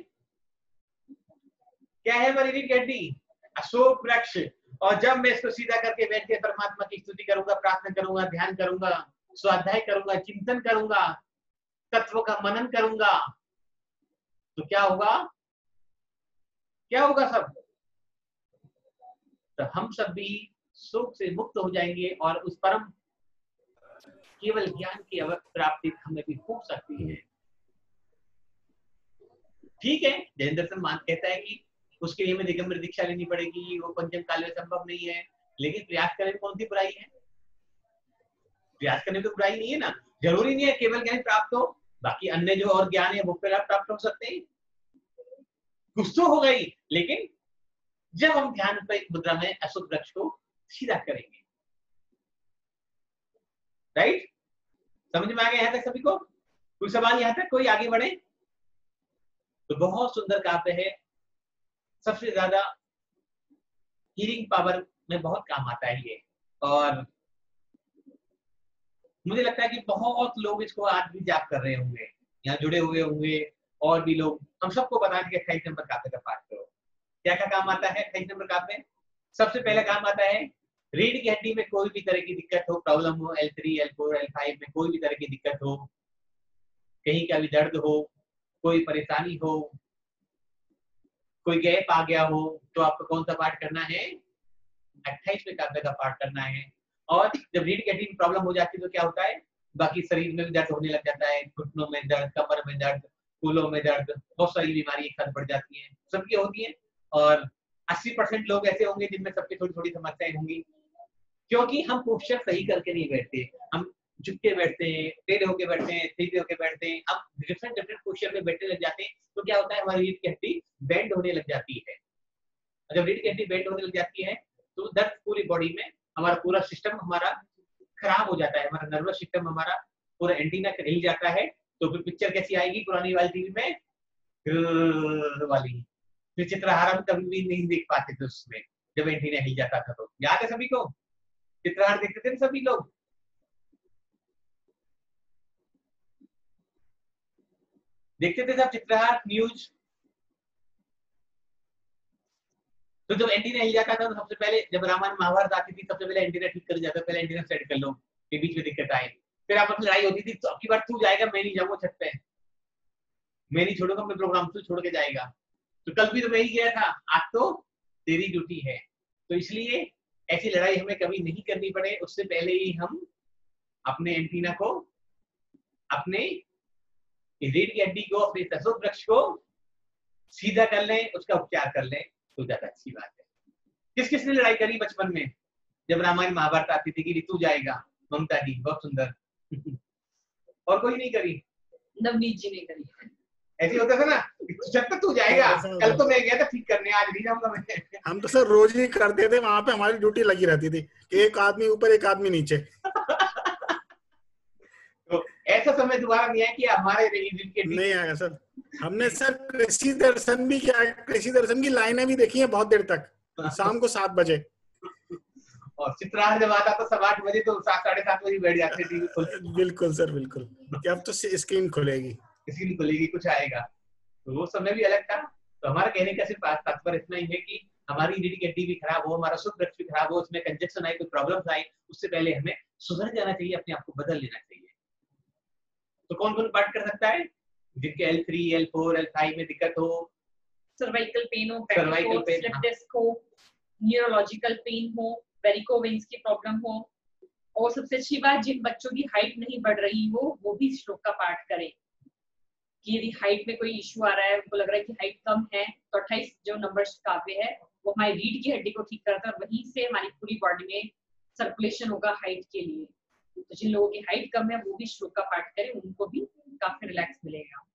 क्या है हमारी रीढ़ की हड्डी? अशोक वृक्ष। और जब मैं इसको सीधा करके बैठ के परमात्मा की स्तुति करूंगा, प्रार्थना करूंगा, ध्यान करूंगा, स्वाध्याय करूंगा, चिंतन करूंगा, तत्व का मनन करूंगा, तो क्या होगा? क्या होगा सब? तो हम सब भी शोक से मुक्त हो जाएंगे और उस परम केवल ज्ञान की प्राप्ति हमें भी हो सकती है। ठीक है, जैन दर्शन मान कहता है कि उसके लिए हमें दिगंबर दीक्षा लेनी पड़ेगी, वो पंचम काल में संभव नहीं है, लेकिन प्रयास करने में कौन सी बुराई है? प्रयास करने में तो बुराई नहीं है ना। जरूरी नहीं है केवल ज्ञान प्राप्त हो, बाकी अन्य जो और ज्ञान है वो प्राप्त हो सकते हैं। कुछ तो हो गई, लेकिन जब हम ध्यान पर मुद्रा में अशोक वृक्ष को सीधा करेंगे। राइट, समझ में आ गया यहाँ तक सभी को? कोई सवाल यहाँ तक? कोई आगे बढ़े? तो बहुत सुंदर काव्य है, सबसे ज्यादा हीलिंग पावर में बहुत काम आता है ये। और मुझे लगता है कि बहुत लोग इसको आज भी जाप कर रहे होंगे, यहाँ जुड़े हुए होंगे और भी लोग। हम सबको बता दें कि 28 नंबर काव्य का पाठ करो। क्या क्या काम आता है 28 नंबर काव्य में? सबसे पहला काम आता है रीढ़ की हड्डी में कोई भी तरह की दिक्कत हो, प्रॉब्लम हो, L3, L4, L5 में कोई भी तरह की दिक्कत हो, कहीं का भी दर्द हो, कोई परेशानी हो, कोई गैप आ गया हो, तो आपको कौन सा पाठ करना है? 28वें काव्य का पाठ करना है। और जब रीढ़ की हड्डी में प्रॉब्लम हो जाती है तो क्या होता है? बाकी शरीर में भी दर्द होने लग जाता है, घुटनों में दर्द, कमर में दर्द, कूलों में दर्द, बहुत सारी बीमारी एक साथ बढ़ जाती हैं, सबकी होती हैं। और 80% लोग ऐसे होंगे जिनमें सबकी थोड़ी थोड़ी समस्याएं होंगी, क्योंकि हम पोस्चर सही करके नहीं बैठते। हम झुक के बैठते हैं, टेढ़े होके बैठते हैं, सीधे होके बैठते हैं। अब डिफरेंट पोस्चर में बैठने लग जाते हैं तो क्या होता है? हमारी रीढ़ की हड्डी बेंड होने लग जाती है। जब रीढ़ की हड्डी बेंड होने लग जाती है तो दर्द पूरी बॉडी में, हमारा पूरा सिस्टम हमारा खराब हो जाता है, हमारा नर्वस सिस्टम, हमारा पूरा एंटीना हिल जाता है। तो फिर पिक्चर कैसी आएगी पुरानी वाली टीवी में वाली? फिर चित्रहार हम कभी भी नहीं देख पाते थे उसमें, जब एंटीना हिल जाता था। तो याद है सभी को? चित्रहार देखते थे सभी लोग? देखते थे सब चित्रहार न्यूज? तो जब एंटीना हिल जाता था तो सबसे पहले, जब रामायण महाभारत आती थी, सबसे पहले एंटीना ठीक कर जाता, पहले एंटीना सेट कर लो कि बीच में दिक्कत आए। फिर आपस में लड़ाई होती थी, तो अब की बार तू जाएगा, मैं नहीं जाऊंगा छत पे, मैं नहीं छोड़ूंगा मैं प्रोग्राम, तू छोड़ के जाएगा। तो कल भी तो मैं ही गया था, आज तो तेरी ड्यूटी है। तो इसलिए ऐसी लड़ाई हमें कभी नहीं करनी पड़े, उससे पहले ही हम अपने एंटीना को अपने रीढ़ की हड्डी को, अपने अशोक वृक्ष को सीधा कर लें, उसका उपचार कर लें तो ज्यादा अच्छी बात है। किस किसने लड़ाई करी बचपन में जब रामायण महाभारत आती थी कि ऋतु जाएगा? ममता जी, बहुत सुंदर। और कोई नहीं करी? नवनीत जी ने करी। ऐसे होता था ना, जब तक तू जाएगा, कल तो मैं गया था ठीक करने, आज नहीं जाऊंगा मैं। हम तो सर रोज ही करते थे, वहां पे हमारी ड्यूटी लगी रहती थी, एक आदमी ऊपर एक आदमी नीचे। तो ऐसा समय दोबारा नहीं आया कि हमारे रीढ़ के नहीं आया सर। हमने सर कृषि दर्शन भी किया, कृषि दर्शन की लाइनें भी देखी है बहुत देर तक, शाम को 7 बजे। और चित्राहार जब आता तो 7-8 बजे, तो 7-7:30 बजे बैठ जाते थे। बिल्कुल सर, बिल्कुल। कि अब तो स्क्रीन खुलेगी, स्क्रीन खुलेगी, कुछ आएगा। तो वो समय भी अलग था। तो हमारा कहने का सिर्फ तात्पर्य इतना ही है कि हमारी रीढ़ की हड्डी भी खराब हो, हमारा अशोक वृक्ष भी खराब हो, उसमें कंजक्शन आए, कोई प्रॉब्लम आए, उससे पहले हमें सुधर जाना चाहिए, अपने आप को बदल लेना चाहिए। तो कौन कौन पार्ट कर सकता है? जिनके L3, L4, L5 में दिक्कत हो, सर्वाइकल पेन हो, सर्वाइकल पेन, स्लिप डिस्क हो, न्यूरोलॉजिकल पेन हो, वेरिको वेन्स की प्रॉब्लम हो, और सबसे अच्छी बात, जिन बच्चों की हाइट नहीं बढ़ रही हो वो भी श्लोक का पाठ करें। कि यदि हाइट में कोई इश्यू आ रहा है, उनको लग रहा है कि हाइट कम है, तो 28 जो नंबर काव्य है वो हमारी रीढ़ की हड्डी को ठीक करता है, और वहीं से हमारी पूरी बॉडी में सर्कुलेशन होगा हाइट के लिए। तो जिन लोगों की हाइट कम है वो भी श्लोक का पाठ करें, उनको भी काफी रिलैक्स मिलेगा।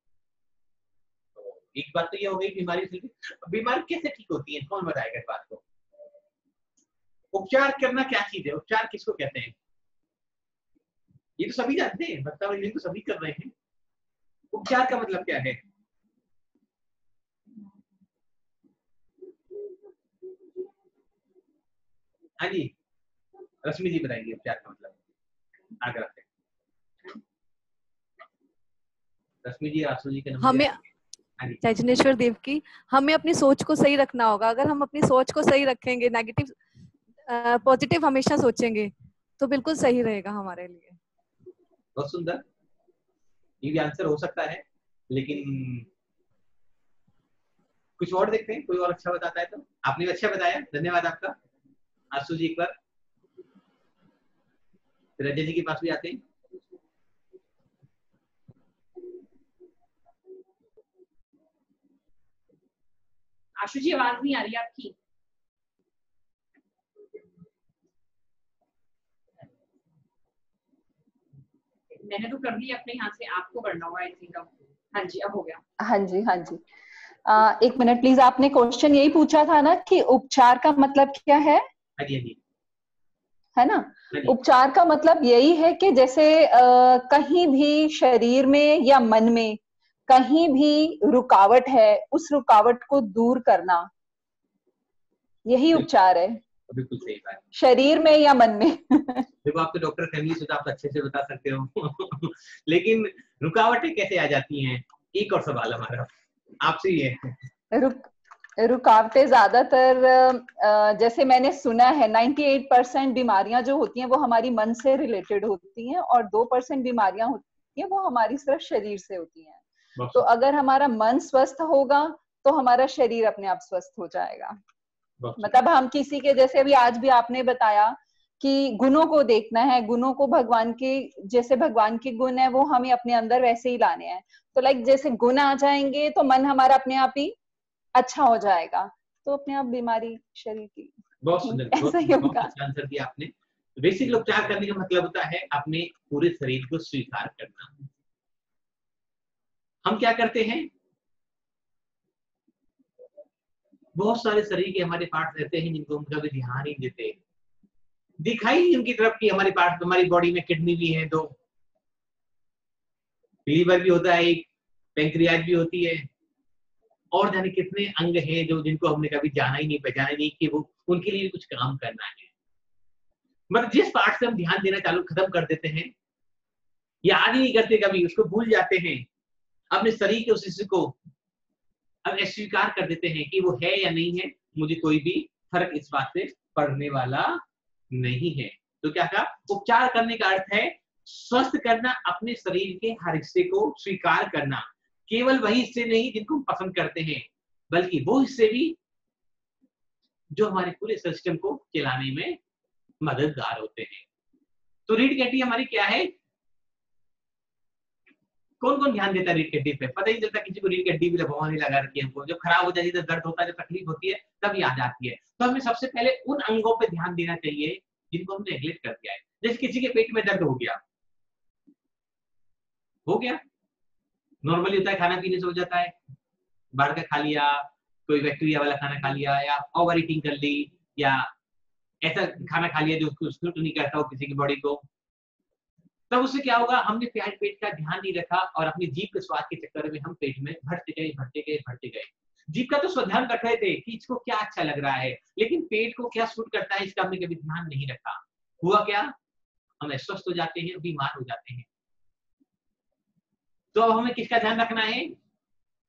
तो एक बात तो ये हो गई बीमारी से। बीमारी कैसे ठीक होती है, कौन बताएगा इस बात को? उपचार करना क्या चीज है? उपचार किसको कहते हैं? ये तो सभी जानते हैं, भक्तावली तो सभी कर रहे हैं। उपचार का मतलब क्या है? हाँ जी, रश्मि जी बताएंगे उपचार का मतलब। आगे रखते हैं रश्मि जी, आसू जी के नंबर। हमें चैतन्येश्वर देव की, हमें अपनी सोच को सही रखना होगा। अगर हम अपनी सोच को सही रखेंगे, नेगेटिव पॉजिटिव हमेशा सोचेंगे, तो बिल्कुल सही रहेगा हमारे लिए। बहुत सुंदर, ये भी आंसर हो सकता है, लेकिन कुछ और देखते हैं, कोई और अच्छा बताता है तो। आपने अच्छा बताया, धन्यवाद आपका। आशु जी एक बार, फिर अजय जी के पास भी आते हैं। आशु जी आवाज नहीं आ रही आपकी। मैंने तो कर लिया अपने यहाँ से, आपको करना होगा आई थिंक। हाँ जी, अब हो गया। हाँ जी, हाँ जी। एक मिनट प्लीज, आपने क्वेश्चन यही पूछा था ना कि उपचार का मतलब क्या है? हाँ जी, हाँ जी। है ना? उपचार का मतलब यही है कि जैसे कहीं भी शरीर में या मन में कहीं भी रुकावट है, उस रुकावट को दूर करना, यही उपचार है। बिल्कुल सही बात। शरीर में या मन में। देखो, आप तो डॉक्टर फैमिली से, तो आप अच्छे से बता सकते हो। लेकिन रुकावटें कैसे आ जाती हैं? एक और सवाल हमारा आपसे ये है। रुकावटें ज्यादातर जैसे मैंने सुना है 98% बीमारियां जो होती हैं वो हमारी मन से रिलेटेड होती हैं, और 2% बीमारियां होती हैं वो हमारी सिर्फ शरीर से होती हैं। तो अगर हमारा मन स्वस्थ होगा तो हमारा शरीर अपने आप स्वस्थ हो जाएगा। मतलब हम किसी के, जैसे अभी आज भी आपने बताया कि गुणों को देखना है, गुणों को भगवान के, जैसे भगवान के गुण है वो हमें अपने अंदर वैसे ही लाने हैं। तो लाइक जैसे गुण आ जाएंगे तो मन हमारा अपने आप ही अच्छा हो जाएगा, तो अपने आप बीमारी शरीर की बहुत सुंदर, बहुत अच्छा आंसर दिया आपने। बेसिक उपचार करने का मतलब होता है अपने पूरे शरीर को स्वीकार करना। हम क्या करते हैं, बहुत सारे शरीर के हमारे पार्ट रहते हैं जिनको हम कभी ध्यान नहीं देते, दिखाई नहीं उनकी तरफ कि हमारे पार्ट, हमारी बॉडी में किडनी भी है, 2 लीवर भी होता है, एक पैंक्रियाज भी होती है, और जाने कितने अंग हैं जो जिनको हमने कभी जाना ही नहीं, पहचाना नहीं कि वो उनके लिए कुछ काम करना है। मतलब जिस पार्ट से हम ध्यान देना चालू खत्म कर देते हैं, याद ही नहीं करते, कभी उसको भूल जाते हैं, अपने शरीर के उस हिस्से को अब स्वीकार कर देते हैं कि वो है या नहीं है, मुझे कोई भी फर्क इस बात से पड़ने वाला नहीं है। तो क्या कहा? उपचार करने का अर्थ है स्वस्थ करना, अपने शरीर के हर हिस्से को स्वीकार करना। केवल वही हिस्से नहीं जिनको हम पसंद करते हैं, बल्कि वो हिस्से भी जो हमारे पूरे सिस्टम को चलाने में मददगार होते हैं। तो रीढ़ की हड्डी हमारी क्या है? कौन कौन ध्यान देता है रीढ़ की हड्डी पे? पता ही नहीं चलता किसी को रीढ़ की हड्डी भी भगवान लगा रखी है हमको। जब खराब हो जाती है, दर्द होता है, जब तकलीफ होती है, तब याद आती है। तो हमें सबसे पहले उन अंगों पे ध्यान देना चाहिए जिनको हमने नेग्लेक्ट कर दिया है। जैसे किसी के पेट में दर्द हो गया, नॉर्मली होता है, खाना पीने से हो जाता है, बाहर का खा लिया, कोई बैक्टीरिया वाला खाना खा लिया, या ओवर ईटिंग कर ली, या ऐसा खाना खा लिया जो उसको सूट नहीं करता हो किसी की बॉडी को। तब उससे क्या होगा, हमने पेट का ध्यान नहीं रखा और अपनी जीभ के स्वाद के चक्कर में हम पेट में भरते गए। जीभ का तो स्वध्यान रख रहे थे कि इसको क्या अच्छा लग रहा है, लेकिन पेट को क्या सूट करता है इसका हमने कभी ध्यान नहीं रखा। हुआ क्या, हम अस्वस्थ हो जाते हैं, बीमार हो जाते हैं। तो अब हमें किसका ध्यान रखना है?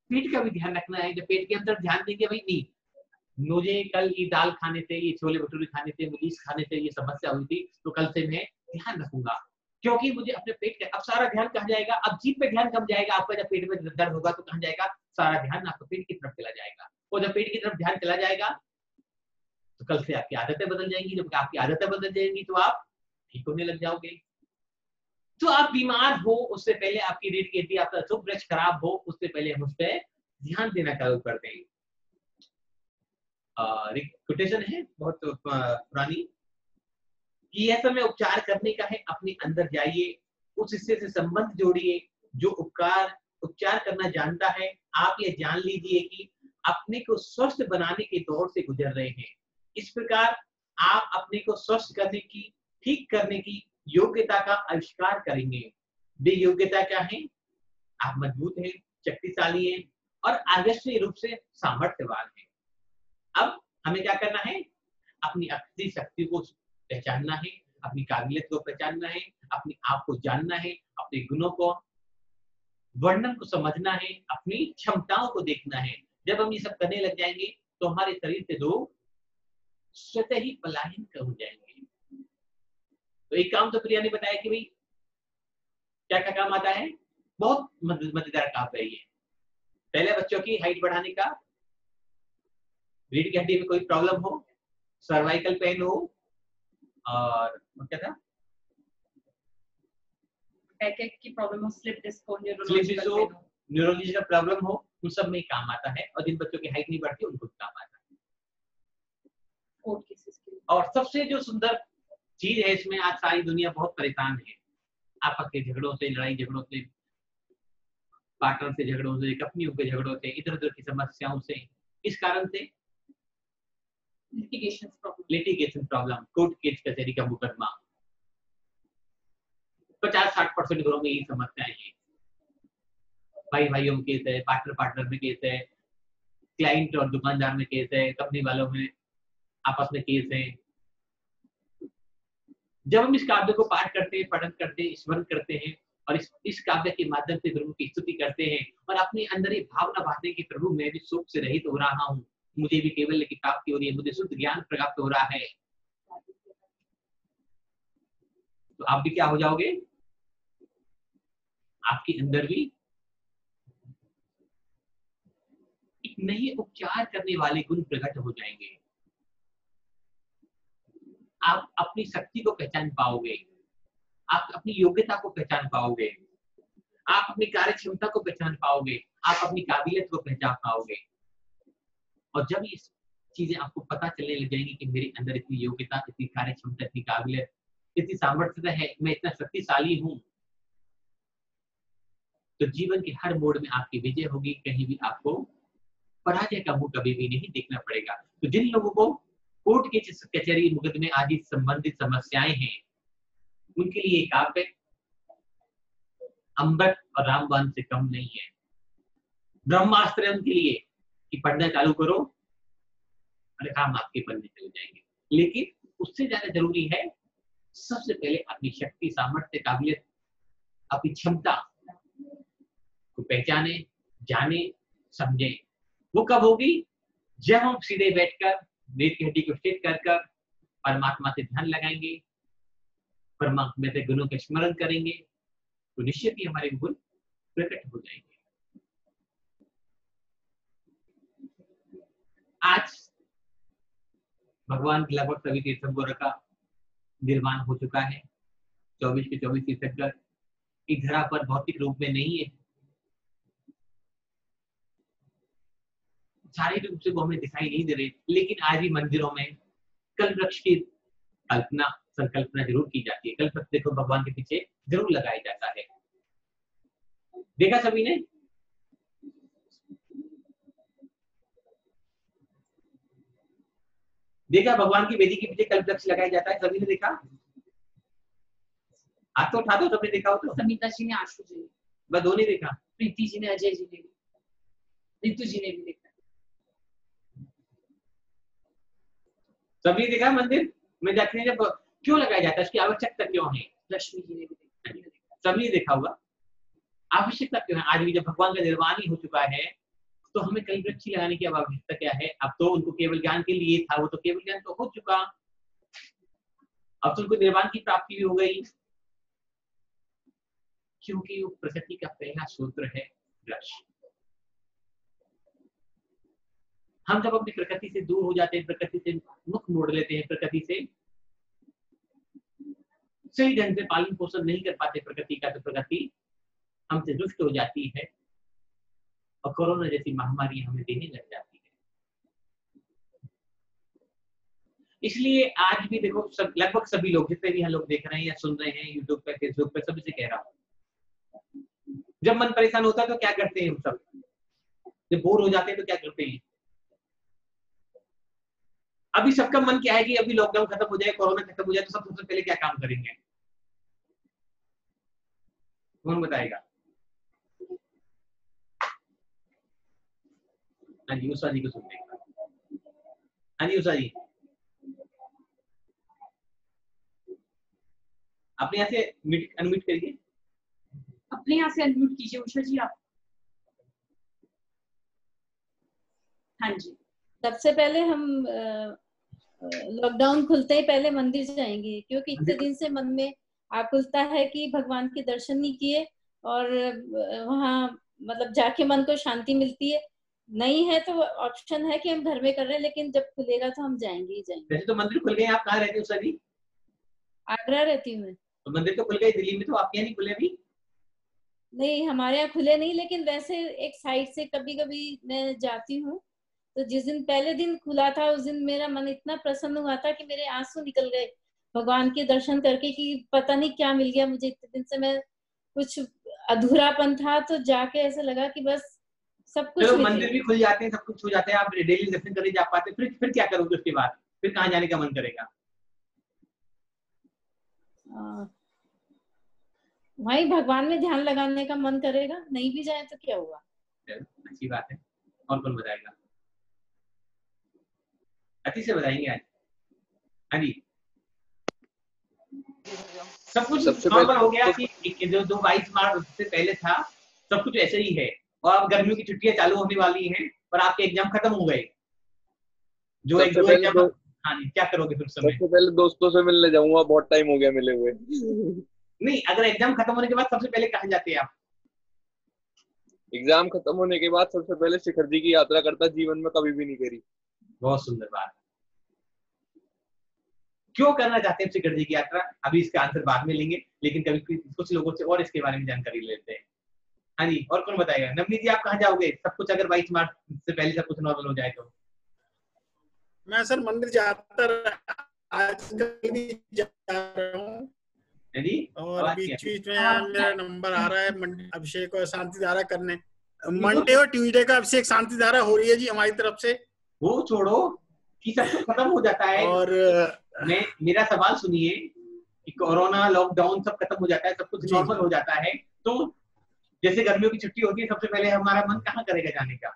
पेट का भी ध्यान रखना है। जब पेट के अंदर ध्यान देंगे, भाई नहीं मुझे कल ये दाल खाने से, ये छोले भटूरे खाने से, मुझे इस खाने से ये समस्या हुई थी, तो कल से मैं ध्यान रखूंगा, क्योंकि मुझे अपने पेट का। अब सारा ध्यान कहाँ जाएगा? अब जीभ पे ध्यान कम जाएगा। आपका जब पेट में दर्द होगा तो कहाँ जाएगा? सारा ध्यान आपका पेट की तरफ चला जाएगा। और जब पेट की तरफ ध्यान चला जाएगा तो कल से आपकी आदतें बदल जाएंगी। जब आपकी आदतें बदल जाएंगी तो आप ठीक होने लग जाओगे। तो आप बीमार हो उससे पहले, आपकी रीढ़ की हड्डी, आपका शुभ वृक्ष खराब हो उससे पहले हम उस पर ध्यान देना चालू कर दें। कोटेशन है बहुत पुरानी कि यह समय उपचार करने का है। अपने अंदर जाइए, उस हिस्से से संबंध जोड़िए जो उपचार करना जानता है। आप ये जान लीजिए कि अपने को स्वस्थ बनाने के दौर से गुजर रहे हैं। इस प्रकार आप अपने को स्वस्थ करने की, ठीक करने की योग्यता का आविष्कार करेंगे। वे योग्यता क्या है? आप मजबूत हैं, शक्तिशाली हैं और आदर्शीय रूप से सामर्थ्यवान हैं। अब हमें क्या करना है? अपनी असली शक्ति को पहचानना है, अपनी काबिलियत को पहचानना है, अपने आप को जानना है, अपने गुणों को, वर्णन को समझना है, अपनी क्षमताओं को देखना है। जब हम ये सब करने लग जाएंगे तो हमारे शरीर से रोग स्वतः ही पलायन हो जाएंगे। तो एक काम तो प्रिया ने बताया कि भाई क्या क्या काम आता है, बहुत मजेदार काम है ये। पहले बच्चों की हाइट बढ़ाने का, रीढ़ की हड्डी में कोई प्रॉब्लम हो, सर्वाइकल पेन हो, और क्या था, बैक की प्रॉब्लम हो, स्लिप डिस्क हो, न्यूरोलॉजिकल प्रॉब्लम हो, उन सब में काम आता है। और जिन बच्चों की हाइट नहीं बढ़ती उनको काम आता है। और सबसे जो सुंदर चीज है इसमें, आज सारी दुनिया बहुत परेशान है आपस के झगड़ों से, लड़ाई झगड़ों से, पार्टनर से झगड़ों से, कंपनियों के झगड़ों से, इधर उधर की समस्याओं से। इस कारण से लिटिगेशन प्रॉब्लम, कोर्ट केस कचहरी का मुकदमा, 50-60% घरों में यही समस्याएं हैं। भाई भाइयों में केस है, पार्टनर में केस है, क्लाइंट और दुकानदार में केस है, कंपनी वालों में आपस में केस है। जब हम इस काव्य को पाठ करते हैं, पठन करते हैं, स्मरण करते हैं और इस काव्य के माध्यम से प्रभु की स्तुति करते हैं और अपने अंदर ये भावना बांधते हैं कि प्रभु मैं भी शोक से रहित हो रहा हूँ, मुझे भी केवल की प्राप्ति हो रही है, मुझे शुद्ध ज्ञान प्राप्त हो रहा है, तो आप भी क्या हो जाओगे? आपके अंदर भी एक नए उपचार करने वाले गुण प्रकट हो जाएंगे। आप अपनी शक्ति को पहचान पाओगे, आप अपनी योग्यता को पहचान पाओगे, आप अपनी कार्य क्षमता को पहचान पाओगे, आप अपनी काबिलियत को पहचान पाओगे। और जब ये चीजें आपको पता चलने लग जाएंगी कि मेरे अंदर इतनी योग्यता, इतनी कार्य क्षमता, इतनी काबिलियत, इतनी सामर्थ्य है, मैं इतना शक्तिशाली हूं, तो जीवन के हर मोड़ में आपकी विजय होगी। कहीं भी आपको पराजय का मुंह कभी भी नहीं देखना पड़ेगा। तो जिन लोगों को कोर्ट के कचहरी मुकदमे आदि संबंधित समस्याएं हैं, उनके लिए काव्य अमृत और रामबाण से कम नहीं है। ब्रह्मास्त्र उनके लिए कि पढ़ना चालू करो और काम आपके बनने चले जाएंगे। लेकिन उससे ज्यादा जरूरी है सबसे पहले अपनी शक्ति, सामर्थ्य, काबिलियत, अपनी क्षमता को पहचाने, जाने, समझे। वो कब होगी? जब हम सीधे बैठकर रीढ़ की हड्डी को स्ट्रेट कर परमात्मा से ध्यान लगाएंगे, परमात्मा से गुणों का स्मरण करेंगे, तो निश्चित ही हमारे गुण प्रकट हो जाएंगे। आज भगवान के लगभग सभी तीर्थंकरों का निर्माण हो चुका है। 24 के 24 तीर्थंकर इस धरा पर भौतिक रूप में नहीं है, शारीरिक रूप से वो हमें दिखाई नहीं दे रहे, लेकिन आज भी मंदिरों में कल्प वृक्ष की संकल्पना जरूर की जाती है। कल्प वृक्ष देखो भगवान के पीछे जरूर लगाया जाता है। देखा सभी ने? देखा भगवान की वेदी के पीछे कल्प वृक्ष लगाया जाता है, सभी ने देखा? हाथ तो उठा दो, सबने देखा हो तो। समिता जी ने, आशु जी ने, बस दो नहीं देखा। प्रीति जी ने, अजय जी ने, रितु जी ने भी देखा। सभी देखा मंदिर में जाते हैं जब क्यों लगाया जाता है, उसकी आवश्यकता क्यों है? लक्ष्मी जी ने भी देखा। सभी देखा हुआ। आवश्यकता क्यों है? आज भी जब भगवान का निर्वाण ही हो चुका है तो हमें कल्प वृक्ष लगाने की आवश्यकता क्या है? अब तो उनको केवल ज्ञान के लिए था, वो तो केवल ज्ञान तो हो चुका, अब तो उनको निर्वाण की प्राप्ति भी हो गई, क्योंकि वो प्रकृति का पहला सूत्र है वृक्ष। हम जब अपनी प्रकृति से दूर हो जाते हैं, प्रकृति से मुख मोड़ लेते हैं, प्रकृति से सही ढंग से पालन पोषण नहीं कर पाते प्रकृति का, तो प्रकृति हमसे दुष्ट हो जाती है और कोरोना जैसी महामारी हमें देने लग जाती है। इसलिए आज भी देखो लगभग सभी लोग, जितने भी यहाँ लोग देख रहे हैं या सुन रहे हैं यूट्यूब पे, फेसबुक पे, सभी से कह रहा हूँ, जब मन परेशान होता है तो क्या करते हैं हम सब? जब बोर हो जाते हैं तो क्या करते हैं? अभी सबका मन क्या है कि अभी लॉकडाउन खत्म हो जाए, कोरोना खत्म हो जाए, तो सबसे पहले क्या काम करेंगे? कौन बताएगा? हाँ जी, उषा जी को सुनते हैं। हाँ जी उषा जी, अपने यहाँ से अनम्यूट करिए। अपने यहाँ से अनम्यूट कीजिए उषा जी आप। हाँ जी। सबसे पहले हम लॉकडाउन खुलते ही पहले मंदिर जाएंगे, क्योंकि इतने दिन से मन में आकुलता है कि भगवान के दर्शन नहीं किए, और वहाँ मतलब जाके मन को शांति मिलती है। नहीं है तो ऑप्शन है कि हम घर में कर रहे हैं, लेकिन जब खुलेगा तो हम जाएंगे ही जाएंगे। वैसे तो मंदिर खुल गए, आप कहाँ रहते हो उषा जी? आगरा रहती हूँ मैं। तो मंदिर तो खुल गए दिल्ली में, तो आपके यहाँ नहीं खुले अभी? नहीं, हमारे यहाँ खुले नहीं, लेकिन वैसे एक साइड से कभी कभी मैं जाती हूँ। तो जिस दिन पहले दिन खुला था, उस दिन मेरा मन इतना प्रसन्न हुआ था कि मेरे आंसू निकल गए भगवान के दर्शन करके, कि पता नहीं क्या मिल गया मुझे। इतने दिन से मैं कुछ अधूरापन था, तो जाके ऐसा लगा कि बस सब कुछ चलो मंदिर भी खुल जाते हैं, सब कुछ हो जाते हैं, आप डेली दर्शन करने जा पाते, फिर क्या करोगे उसके बाद? फिर कहाँ जाने का मन करेगा? वही भगवान में ध्यान लगाने का मन करेगा। नहीं भी जाए तो क्या हुआ? अच्छी बात है। और कौन बताएगा? अच्छी से बताएंगे आज। हाँ जी, सब कुछ नॉर्मल हो गया कि जो 22 मार्च से पहले था सब कुछ ऐसे ही है, और अब गर्मियों की छुट्टियां चालू होने वाली हैं और आपके एग्जाम खत्म हो गए। जो एग्जाम, हाँ जी, क्या करोगे फिर? समय सबसे पहले दोस्तों से मिलने जाऊंगा, बहुत टाइम हो गया मिले हुए। नहीं, अगर एग्जाम खत्म होने के बाद सबसे पहले कहाँ जाते हैं आप? एग्जाम खत्म होने के बाद सबसे पहले शिखर जी की यात्रा करता, जीवन में कभी भी नहीं करी। बहुत सुंदर बात। क्यों करना चाहते हैं शिखर जी की यात्रा? अभी इसका आंसर बाद में लेंगे, लेकिन कभी कुछ लोगों से और इसके बारे में जानकारी लेते हैं। हाँ जी, और कौन बताएगा? नवनीत जी, आप कहाँ जाओगे? सब कुछ अगर 22 मार्च से पहले सब कुछ नॉर्मल हो जाए तो? मैं सर मंदिर जाता आजकल भी जा रहा हूँ, और बीच बीच में मेरा नंबर आ रहा है अभिषेक और शांति धारा करने। मंडे और ट्यूसडे का अभिषेक शांति धारा हो रही है जी हमारी तरफ से। वो छोड़ो कि सब कुछ खत्म हो जाता है, और मेरा सवाल सुनिए कि कोरोना लॉकडाउन सब खत्म हो जाता है, सब कुछ नॉर्मल हो जाता है, तो जैसे गर्मियों की छुट्टी होती है, सबसे पहले हमारा मन कहाँ करेगा जाने का?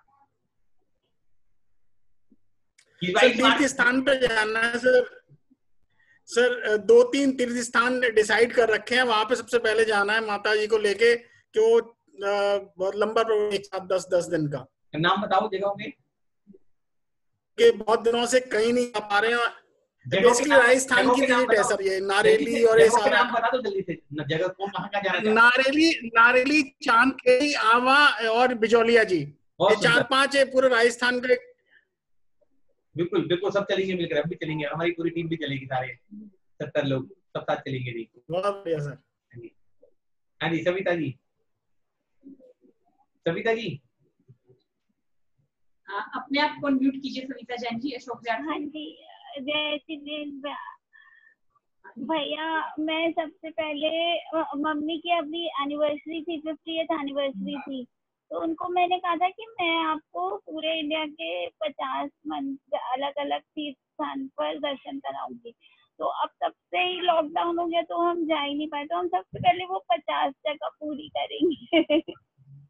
तीर्थ स्थान पे जाना है सर। सर 2-3 तीर्थ स्थान डिसाइड कर रखे हैं, वहां पे सबसे पहले जाना है माता जी को लेके, कि वो बहुत लंबा प्रोग्राम, एक साथ 10 दिन का। नाम बताओ जगहों के। कि बहुत दिनों से कहीं नहीं आ पा रहे हैं। बेसिकली राजस्थान की विजिट है सर, ये नारेली और ये सारा। नाम बता दो जल्दी से, जगह कौन कहाँ का जाना? नारेली, चांदखेड़ी, आवा और बिजौलिया जी, ये 4-5 है पूरे राजस्थान के। बिल्कुल बिल्कुल, सब चलेंगे मिलकर, हम भी चलेंगे, हमारी पूरी टीम भी चलेगी, सारे 70 लोग सब साथ चलेंगे जी। बहुत बढ़िया सर। हाँ जी, सविता जी, सविता जी, अपने आप को अनम्यूट कीजिए सविता जैन जी, अशोक जाट। हाँ जी, जय श्री भैया। मैं सबसे पहले मम्मी की अभी एनिवर्सरी थी, 50th एनिवर्सरी थी, तो उनको मैंने कहा था कि मैं आपको पूरे इंडिया के 50 अलग अलग तीर्थ स्थान पर दर्शन कराऊंगी। तो अब तब से ही लॉकडाउन हो गया तो हम जा ही नहीं पाए, तो हम सबसे पहले वो 50 जगह पूरी करेंगे।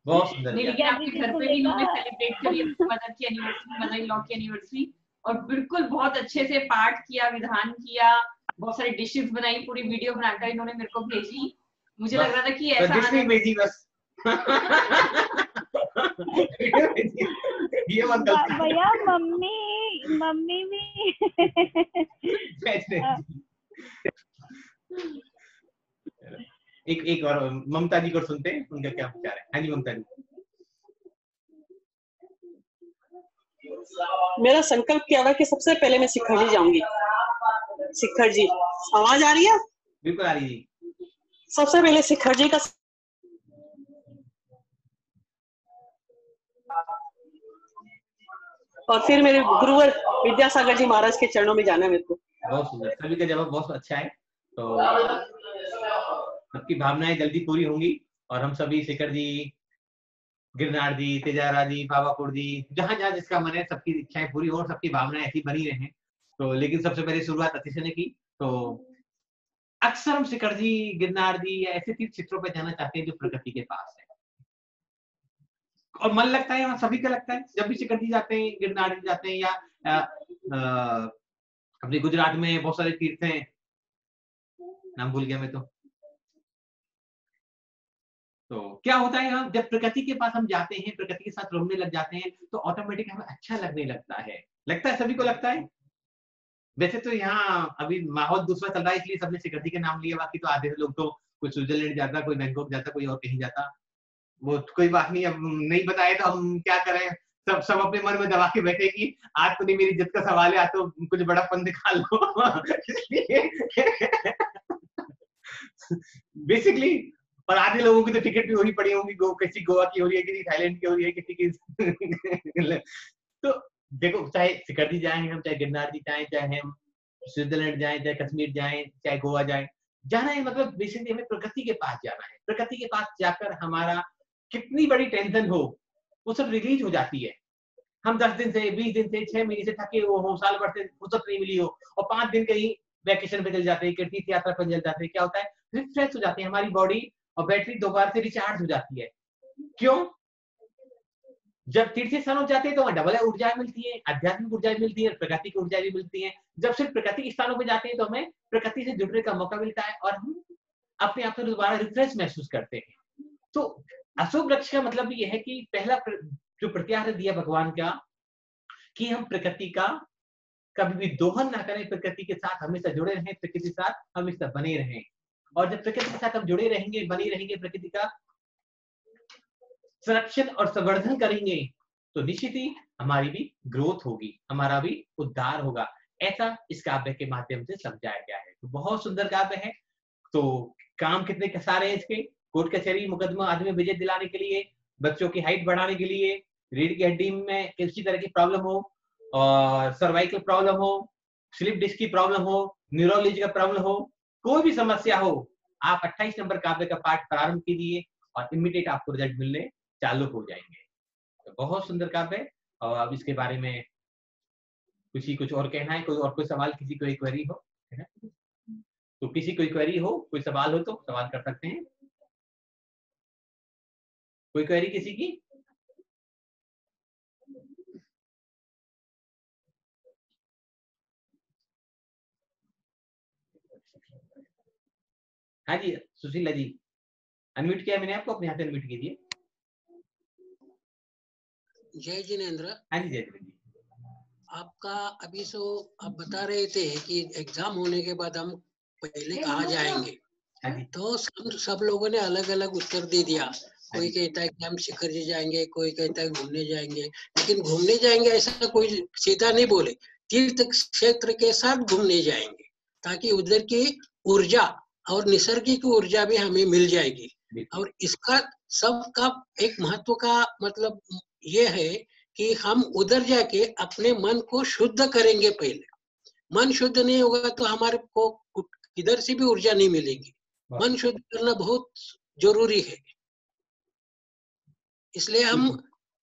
बहुत सुंदर। लेकिन आपके घर पे भी इन्होंने सेलिब्रेट करी अपनी मदर की एनिवर्सरी, मदर इन लॉ की एनिवर्सरी, और बिल्कुल बहुत अच्छे से पाठ किया, विधान किया, बहुत सारी डिशेस बनाई, पूरी वीडियो बनाकर इन्होंने मेरे को भेजी। मुझे लग रहा था कि ऐसा भेजी बस ये मत भैया। मम्मी भी एक और ममता जी को सुनते हैं, उनका क्या विचार है। हाँ जी ममता जी। मेरा संकल्प क्या हुआ कि सबसे पहले मैं शिखर जी जाऊंगी। शिखर जी, आवाज आ रही है? बिल्कुल आ रही है। सबसे पहले शिखर जी का और फिर मेरे गुरुवर विद्यासागर जी महाराज के चरणों में जाना है मेरे को। बहुत सुंदर, सभी का जवाब बहुत अच्छा है। तो सबकी भावनाएं जल्दी पूरी होंगी और हम सभी शिखर जी, गिरनार जी, तेजारा जी, पावापुर जी, जहां जहां जिसका मन है सबकी इच्छाएं पूरी हो, सबकी भावनाएं ऐसी बनी रहे। तो लेकिन सबसे पहले शुरुआत अतिश ने की। तो अक्सर हम शिखर जी, गिरनार जी या ऐसे तीर्थ क्षेत्रों पर जाना चाहते हैं जो प्रकृति के पास है और मन लगता है, वहां सभी का लगता है। जब भी शिखर जी जाते हैं, गिरनार जी जाते हैं या अपने गुजरात में बहुत सारे तीर्थ हैं, नाम भूल गया मैं। तो क्या होता है, हम जब प्रकृति के पास हम जाते हैं, प्रकृति के साथ रोने लग जाते हैं, तो ऑटोमेटिक हमें अच्छा लगने लगता है। सभी को लगता है। वैसे तो यहाँ अभी माहौल दूसरा चल रहा है, इसलिए सबने शिखर जी के नाम लिया, बाकी तो आधे लोग तो कोई स्विट्जरलैंड जाता, कोई बैंकॉक जाता, कोई और कहीं जाता। वो कोई बात नहीं, अब नहीं बताए तो हम क्या करें। सब अपने मन में दबा के बैठे कि आज तो नहीं मेरी इज्जत का सवाल है, आज तो कुछ बड़ापन दिखा लो। बेसिकली, और आधे लोगों की तो टिकट भी वही पड़ी होंगी, किसी गोवा की हो रही है, किसी थाईलैंड की हो रही है, किसी की तो देखो, चाहे शिखर जी जाए हम, चाहे गिरनार जी जाए, चाहे हम स्विट्जरलैंड जाए, चाहे कश्मीर जाए, चाहे गोवा जाए, जाना है मतलब बेसिकली हमें प्रकृति के पास जाना है। प्रकृति के पास जाकर हमारा कितनी बड़ी टेंशन हो वो सब रिलीज हो जाती है। हम 10 दिन से, 20 दिन से, 6 महीने से थके हो, साल भर से फुर्सत नहीं मिली हो, और 5 दिन कहीं वैकेशन पे चल जाते हैं, तीर्थ यात्रा पर चल जाते हैं, क्या होता है, रिफ्रेश हो जाती है हमारी बॉडी और बैटरी दोबारा से रिचार्ज हो जाती है। क्यों? जब तीर्थ स्थानों जाते हैं तो वहां डबल ऊर्जा मिलती है, आध्यात्मिक ऊर्जा मिलती है, प्रकृति की ऊर्जा भी मिलती है। जब सिर्फ प्रकृति के स्थानों पर जाते हैं तो हमें प्रकृति से जुड़ने का मौका मिलता है और हम अपने आप को दोबारा रिफ्रेश महसूस करते हैं। तो अशोक वृक्ष का मतलब ये है कि पहला जो प्रत्याहार दिया भगवान का, कि हम प्रकृति का कभी भी दोहन ना करें, प्रकृति के साथ हमेशा जुड़े रहें, प्रकृति के साथ हमेशा बने रहें। और जब प्रकृति के साथ हम जुड़े रहेंगे, बने रहेंगे, प्रकृति का संरक्षण और संवर्धन करेंगे, तो निश्चित ही हमारी भी ग्रोथ होगी, हमारा भी उद्धार होगा। ऐसा इस काव्य के माध्यम से समझाया गया है। तो बहुत सुंदर काव्य है। तो काम कितने सारे हैं इसके, कोर्ट कचहरी मुकदमा आदि में विजय दिलाने के लिए, बच्चों की हाइट बढ़ाने के लिए, रीढ़ की हड्डी में किसी तरह की प्रॉब्लम हो, और सर्वाइकल प्रॉब्लम हो, स्लिप डिस्क की प्रॉब्लम हो, न्यूरोलॉजी का प्रॉब्लम हो, कोई भी समस्या हो, आप 28 नंबर काव्य का पाठ प्रारंभ कीजिए और इमीडिएट आपको रिजल्ट मिलने चालू हो जाएंगे। तो बहुत सुंदर काव्य है। और अब इसके बारे में कुछ और कहना है, कोई सवाल, किसी को एक क्वेरी हो, है ना? तो किसी कोई क्वेरी हो, कोई सवाल हो तो सवाल कर सकते हैं। कोई क्वेरी किसी की? हाँ जी सुशीला जी, अनम्यूट किया मैंने आपको, अपने हाथ अनम्यूट कीजिए। जय जिनेंद्र। हाँ जी जय जिनेंद्र जी। आपका अभी सो आप बता रहे थे कि एग्जाम होने के बाद हम पहले कहाँ जाएंगे, तो सब लोगों ने अलग अलग उत्तर दे दिया। कोई कहता है कि हम शिखर जी जाएंगे, कोई कहता है घूमने जाएंगे, लेकिन घूमने जाएंगे ऐसा कोई सीधा नहीं बोले, तीर्थ क्षेत्र के साथ घूमने जाएंगे, ताकि उधर की ऊर्जा और निसर्गिक ऊर्जा भी हमें मिल जाएगी। और इसका सबका एक महत्व का मतलब ये है कि हम उधर जाके अपने मन को शुद्ध करेंगे। पहले मन शुद्ध नहीं होगा तो हमारे को किधर से भी ऊर्जा नहीं मिलेगी। मन शुद्ध करना बहुत जरूरी है। इसलिए हम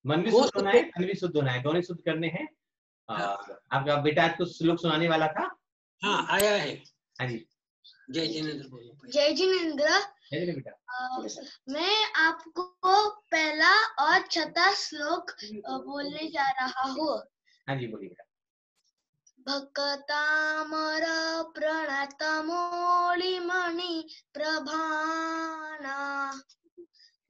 मन भी शुद्ध होना है, तन भी शुद्ध होना है, दोनों शुद्ध करने हैं। आपका बेटा आज कुछ श्लोक सुनाने वाला था। हाँ, आया है। हाँ जी, जय जिनेंद्र बोलो। जय जिनेंद्र। बेटा मैं आपको पहला और छठा श्लोक बोलने जा रहा हूँ। हाँ जी, बोलिए। भक्तामर प्रणतमौलिमणि प्रभाना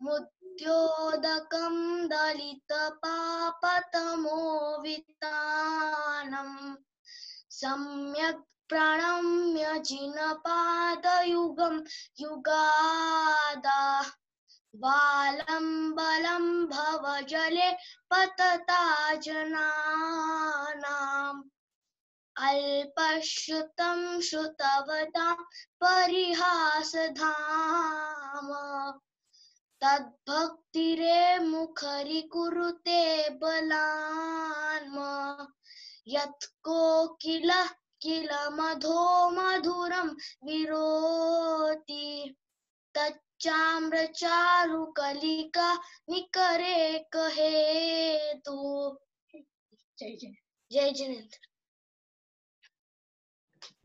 मुद्योदकं दलित पापतमो वितानम् सम्यक् प्रणम्य जिनपादयुगं युगादा बालं बलं भवजले पतता जनानाम् अल्पश्रुतं श्रुतवतां परिहासधाम तद्भक्तिरे मुखरि कुरुते बलान्म यत्को किल किल मधो मधुरं विरोति तच्चाम्रचारु कलिका निकरे कहेतु। जय जिनेंद्र।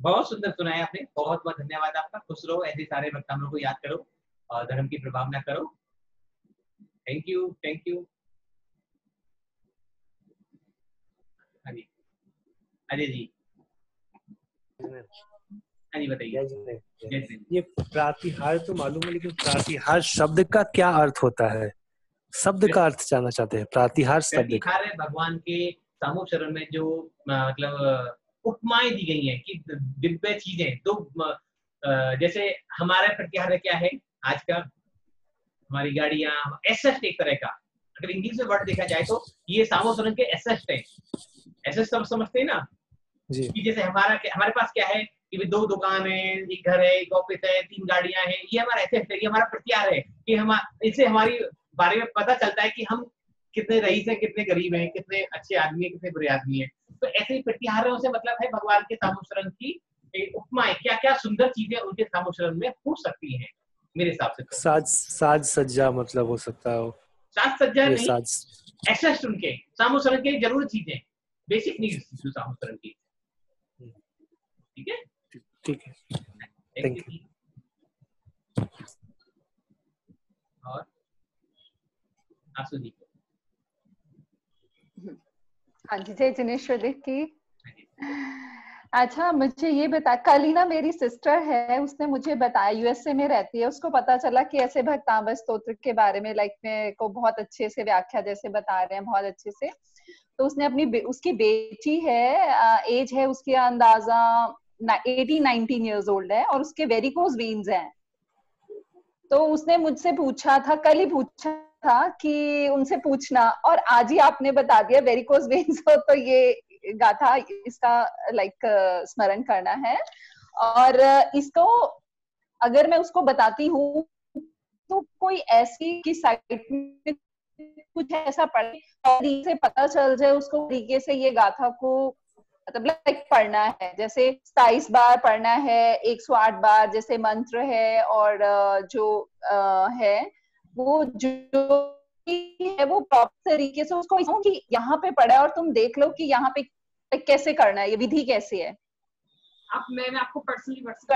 बहुत सुंदर सुनाया आपने, बहुत बहुत धन्यवाद आपका। खुश रहो, ऐसे सारे भक्तों को याद करो और धर्म की प्रभावना करो। Thank you, thank you. Ajay ji, हाँ जी, बताइए। ये प्रातिहार तो मालूम है, लेकिन प्रातिहार शब्द का क्या अर्थ होता है? शब्द का अर्थ जानना चाहते हैं। प्रातिहार शब्द का है भगवान के सामूहिक शरण में जो मतलब उपमाएं दी गई हैं कि दिव्य चीजें। तो जैसे हमारा प्रतिहार क्या है आज का, हमारी गाड़ियां, एसेट एक तरह का। अगर इंग्लिश में वर्ड देखा जाए तो ये सामूहिक शरण के एसेट है। एसेट सब समझते हैं ना जी। कि जैसे हमारे पास क्या है कि 2 दुकान है, एक घर है, एक ऑफिस है, 3 गाड़ियां हैं। ये हमारा एसेट है, ये हमारा प्रतिहार है कि हम इससे हमारी बारे में पता चलता है कि हम कितने रईस हैं, कितने गरीब हैं, कितने अच्छे आदमी हैं, कितने बुरे आदमी हैं। तो ऐसे ही प्रतिहारों से मतलब है भगवान के सामूहिक शरण की उपमाएं, क्या क्या सुंदर चीजें उनके सामूहिक शरण में हो सकती हैं मेरे हिसाब से। साज सज्जा मतलब हो सकता है। साज सज्जा नहीं, एसेट उनके सामूहिक शरण के जरूरी चीजें, बेसिक नीड्स जो सामूहिक शरण की। ठीक है, ठीक है, थैंक यू। और आंसू जी। हाँ जी, जय जिनेश्वर देव की। अच्छा, मुझे ये बता, कल ही ना मेरी सिस्टर है, उसने मुझे बताया, यूएसए में रहती है, उसको पता चला कि ऐसे भक्तांबर स्तोत्र के बारे में लाइक मेरे को बहुत अच्छे से व्याख्या जैसे बता रहे हैं, बहुत अच्छे से। तो उसने उसकी बेटी है, एज है उसकी अंदाजा 18-19 ईयर्स ओल्ड है, और उसके वेरिकोज वेन्स हैं। तो उसने मुझसे पूछा था, कल ही पूछा था कि उनसे पूछना, और आज ही आपने बता दिया वेरिकोज वेन्स हो, तो ये गाथा इसका लाइक स्मरण करना है। और इसको अगर मैं उसको बताती हूँ तो कोई ऐसी की साइट में कुछ ऐसा पढ़े से पता चल जाए उसको, तरीके से ये गाथा को मतलब लाइक पढ़ना है। जैसे 27 बार पढ़ना है, 108 बार जैसे मंत्र है, और जो है वो जो है वो प्रॉपर तरीके से उसको कि यहाँ पे पढ़ा है, और तुम देख लो कि यहाँ पे कैसे करना है, ये विधि कैसे है। मैं आपको पर्सनली व्हाट्सएप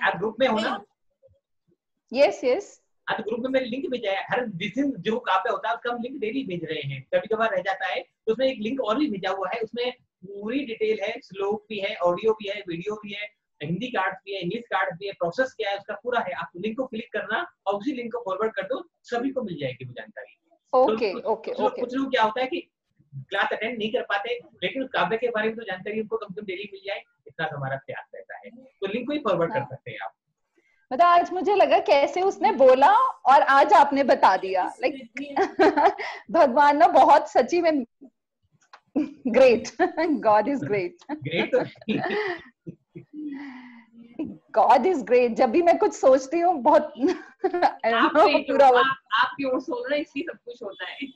आप ग्रुप में हो ना? यस यस, आज ग्रुप में मैंने लिंक भेजा है। हर दिन जो कहाँ पे होता है उसका हम लिंक डेली भेज रहे हैं। कभी कभार रह जाता है तो उसमें एक लिंक और भी भेजा हुआ है, उसमें पूरी डिटेल है, श्लोक भी है, ऑडियो भी है, वीडियो भी है, हिंदी कार्ड भी है, इंग्लिश कार्ड भी है, प्रोसेस क्या है उसका पूरा है। आप लिंक को क्लिक करना और उसी लिंक को फॉरवर्ड कर दो, सभी को मिल जाएगी वो जानकारी। Okay okay okay. कुछ लोग क्या होता है कि क्लास अटेंड नहीं कर पाते, लेकिन उस काव्य के बारे में तो जानकारी उनको कम से कम डेली मिल जाए, इतना हमारा प्रयास रहता है। तो लिंक को ही फॉरवर्ड कर सकते हैं आप। मतलब आज मुझे लगा कैसे उसने बोला और आज आपने बता दिया, लाइक भगवान ना बहुत सच्ची में great, God is great. God is great. जब भी मैं कुछ सोचती हूँ बहुत आपकी ओर सोच रहे इसलिए सब कुछ होता है।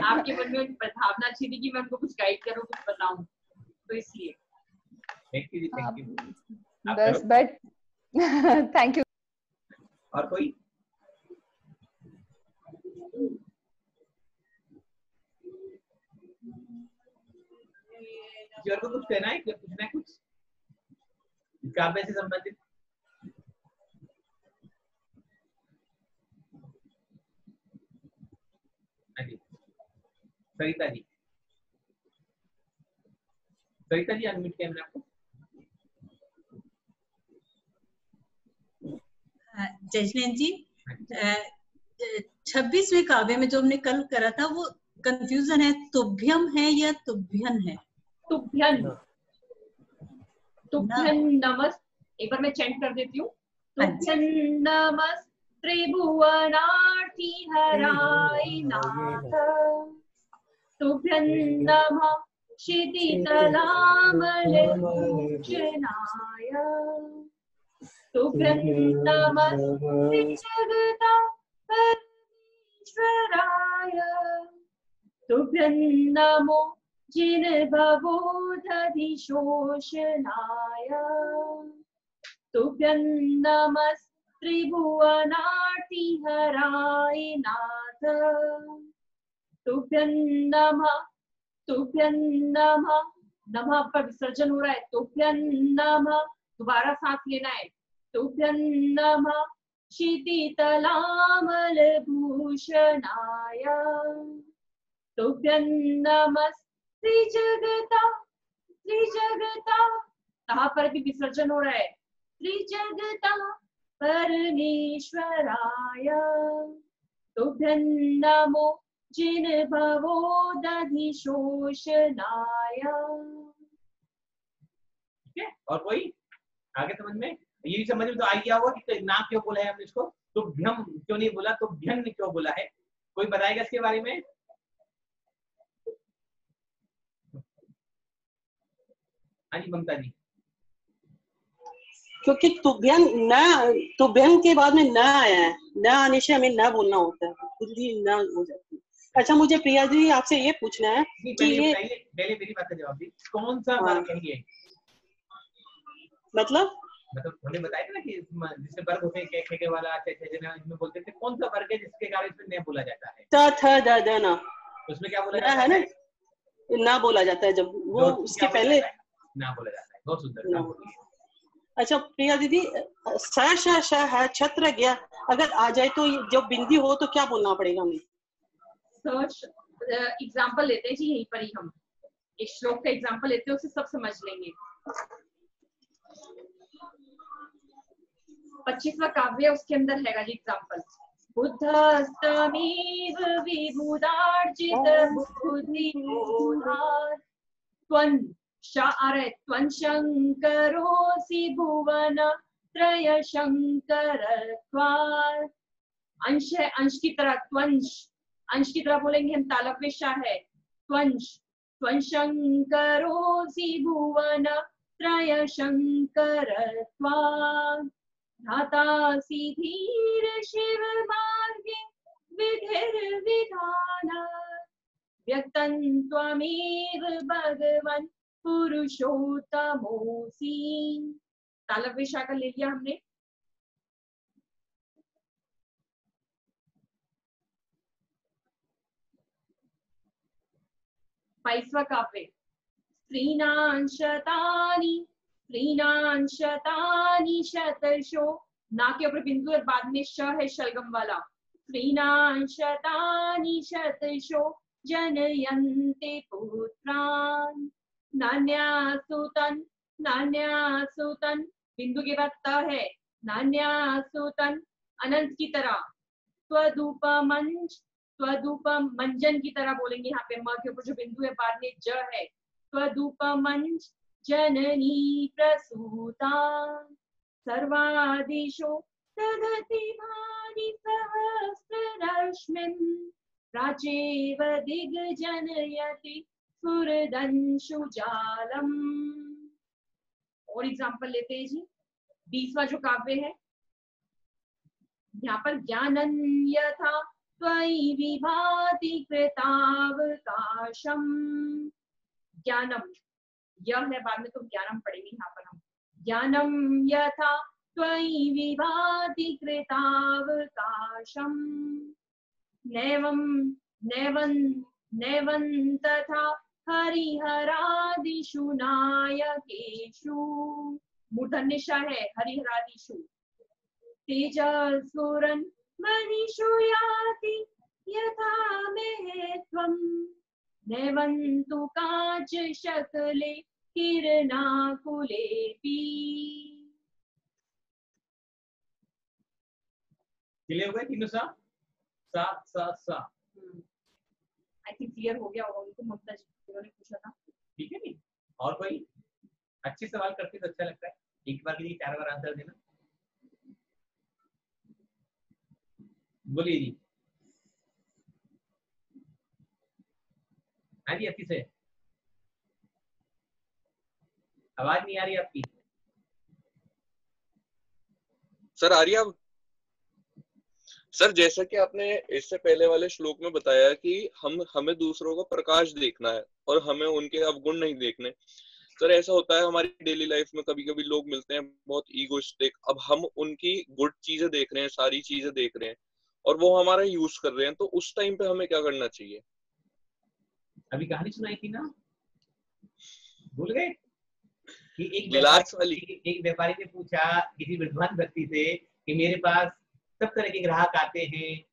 आपके मन में भावना अच्छी थी कि मैं उनको कुछ गाइड करूँ, कुछ बताऊं, तो इसलिए। Thank you. बस बट थैंक यू। और कोई? और को कुछ कहना है, क्या पूछना है कुछ काव्य से संबंधित? सरिता जी, अनम्यूट कैमरा आपको। जजनैन जी, 26वें काव्य में जो हमने कल करा था वो कंफ्यूजन है, तुभ्यम है या तुभ्यन है? तुभ्यन नमस, एक बार मैं चैंट कर देती हूँ। तुभ्यन नमस त्रिभुवनार्ति हराय नाथ, तुभ्यं नमः क्षितितलामलभूषणाय, तुभ्यं नमः जगदाधीश्वराय, तुभ्यं नमो जिनभवोदधिशोषणाय, तुभ्यं नमः त्रिभुवनार्ति हराय नाथ, तुभ्यं नमः नमः पर विसर्जन हो रहा है। तुभ्यं नमः, दोबारा सांस लेना है। तुभ्यं नमः क्षितितलामलभूषणाय, तुभ्यं नमः त्रिजगता, कहाँ पर भी विसर्जन हो रहा है। त्रिजगता परमेश्वराय, तुभ्यं नमो जिनभवोदधिशोषणाय। और कोई आगे समझ में? ये भी समझ में तो आ गया होगा कि नाम क्यों बोला है हमने इसको, तुभ्यम क्यों नहीं बोला, तुभ्यन क्यों बोला है? कोई बताएगा इसके बारे में? हाँ जी ममता जी। क्योंकि तुभ्यन के बाद में न आया है, न आने से हमें न बोलना होता है, बुद्धि न हो जाती है। अच्छा, मुझे प्रिया जी आपसे ये पूछना है कि ये पहले मेरी बात का जवाब दी, कौन सा वर्ग है ये? मतलब हमने बताया था ना कि जिसके वर्ग होते हैं के वाला इसमें बोलते थे, कौन सा वर्ग है जिसके कारण इसमें नहीं बोला जाता है? त थ द द न, उसमें क्या बोला जाता है ना, ना बोला जाता है जब वो उसके पहले ना बोला जाता है। बहुत सुंदर। अच्छा प्रिया दीदी, स है छत्र गया, अगर आ जाए तो जब बिंदी हो तो क्या बोलना पड़ेगा हमें? सर्च एग्जांपल लेते हैं जी, यहीं पर ही हम एक श्लोक का एग्जांपल लेते हैं, उसे सब समझ लेंगे। 25वां काव्य उसके अंदर हैगा जी एग्जांपल। बुद्धस्तमेव विबुधार्जित बुद्धि बोधात्, त्वं शंकरोऽसि भुवन त्रय शंकरत्वात्। अंश है, अंश की तरह त्वंश, अंश की तरह बोलेंगे हम, तालव्यशा है। त्वं शंकरोऽसि भुवन त्रय शंकरत्वात्, धातासि धीर शिव मार्गे विधिर्विधानात्, व्यक्तं त्वमेव भगवन् पुरुषोत्तमोऽसि। तालव्यशा का ले लिया हमने। बाईसवां काव्य। स्त्रीणां शतानि शतशो, ना के ऊपर बिंदु और बाद में श है शलगम वाला। स्त्रीणां शतानि शतशो जनयन्ति पुत्रान्, नान्यासुतन् बिंदु के बाद त है। नान्यासुतन् अनंत की तरह। त्वदुपमंजन की तरह बोलेंगे यहाँ पे, म के ऊपर जो बिंदु है बाद में ज है। त्वदुपमंज जननी प्रसूता, सर्वादिशो दधति भानि सहस्ररश्मिन्, प्राचेव दिग्जनयति स्फुरदंशुजालम्। और एग्जांपल लेते हैं जी। 20वां जो काव्य है, यहाँ पर ज्ञानं यथा त्वयि विभाति कृतावकाशम, ज्ञानम यह है, बाद में तो ज्ञानम पढ़ेंगे। यहाँ पर हम ज्ञानम यथा त्वयि विभाति कृतावकाशम नैवं नैवं नैवं तथा हरिहरादिषु नायकेषु, मूर्धन्यषा है, हरिहरादिषु तेजस्फुरन् मनीषु याति यथा मेत्वं नैवं तु काच शकले किरणाकुलेऽपि। क्लियर हो गया तीनों सा सा सा सा? आई थिंक क्लियर हो गया होगा उनको, मुमताज उन्होंने पूछा था। ठीक है नहीं? और कोई अच्छे सवाल करते तो अच्छा लगता है, एक बार के लिए 4 बार आंसर देना। बोलिए जी। हाँ जी, अच्छी से आवाज नहीं आ रही आपकी। सर आ रही है अब? सर जैसा कि आपने इससे पहले वाले श्लोक में बताया कि हमें दूसरों का प्रकाश देखना है और हमें उनके अवगुण नहीं देखने। सर ऐसा होता है हमारी डेली लाइफ में, कभी कभी लोग मिलते हैं बहुत ईगोइस्टिक, अब हम उनकी गुड चीजें देख रहे हैं, सारी चीजें देख रहे हैं और वो हमारा यूज कर रहे हैं, तो उस टाइम पे हमें क्या करना चाहिए? अभी कहानी सुनाई थी ना, भूल गए कि एक व्यापारी ने पूछा किसी विद्वान व्यक्ति से कि मेरे पास सब तरह के ग्राहक आते हैं,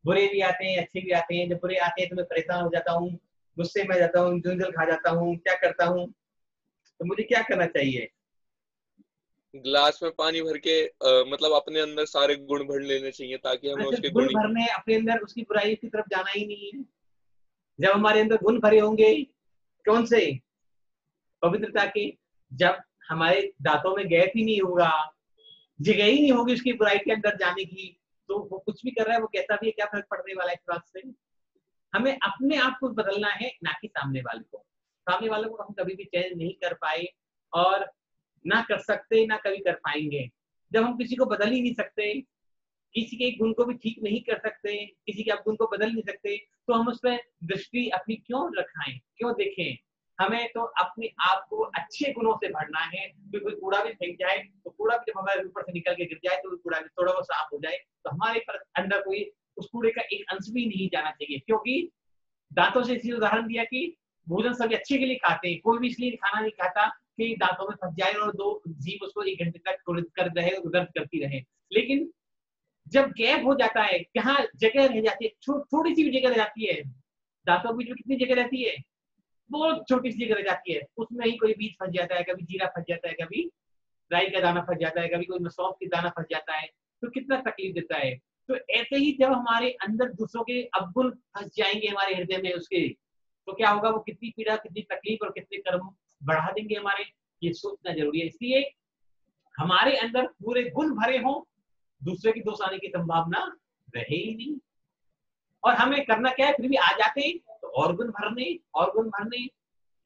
बुरे भी आते हैं, अच्छे भी आते हैं। जब बुरे आते हैं तो मैं परेशान हो जाता हूँ, गुस्से में जाता हूँ, जंजल खा जाता हूँ, क्या करता हूँ, तो मुझे क्या करना चाहिए? ग्लास में पानी भर के मतलब अपने अंदर सारे गुण भर लेने चाहिए ताकि हमें उसके गुण भरने अपने अंदर, उसकी बुराई की तरफ जाना ही नहीं है। जब हमारे अंदर गुण भरे होंगे, कौन से? पवित्रता के। जब हमारे दांतों में गैस ही नहीं होगा, जगह ही नहीं होगी उसकी बुराई के अंदर जाने की, तो वो कुछ भी कर रहा है, वो कैसा भी है, क्या फर्क पड़ने वाला है इस बात से? हमें अपने आप को बदलना है, ना कि सामने वाले को। सामने वाले को हम कभी भी चेंज नहीं कर पाए और ना कर सकते, ना कभी कर पाएंगे। जब हम किसी को बदल ही नहीं सकते, किसी के गुण को भी ठीक नहीं कर सकते, किसी के अवगुण को बदल नहीं सकते, तो हम उस पर दृष्टि अपनी क्यों रखाएं, क्यों देखें? हमें तो अपने आप को अच्छे गुणों से भरना है। कोई कूड़ा भी फेंक जाए तो कूड़ा भी जब हमारे ऊपर से निकल के गिर जाए तो कूड़ा भी थोड़ा बहुत साफ हो जाए, तो हमारे अंदर कोई उस कूड़े का एक अंश भी नहीं जाना चाहिए। क्योंकि दांतों से इसी उदाहरण दिया कि भोजन सभी अच्छे के लिए खाते हैं, कोई भी इसलिए खाना नहीं खाता कि दांतों में फंस जाए और 2 जीभ उसको 1 घंटे तक कर रहे, दर्द करती रहे। लेकिन जब गैप हो जाता है, कहाँ जगह रह जाती है, थोड़ी सी भी जगह रह जाती है, दांतों के बीच में कितनी जगह रहती है? बहुत छोटी सी जगह रह जाती है, उसमें ही कोई बीज फंस जाता है, कभी जीरा फंस जाता है, कभी राई का दाना फंस जाता है, कभी कोई सौंफ की दाना फंस जाता है, तो कितना तकलीफ देता है। तो ऐसे ही जब हमारे अंदर दूसरों के अवगुण फंस जाएंगे हमारे हृदय में उसके, तो क्या होगा? वो कितनी पीड़ा, कितनी तकलीफ और कितने कर्म बढ़ा देंगे हमारे, ये सोचना जरूरी है। इसलिए हमारे अंदर पूरे गुण भरे हों, दूसरे की दोष आने की संभावना रहे ही नहीं। और हमें करना क्या है? फिर भी आ जाते तो और गुण भरने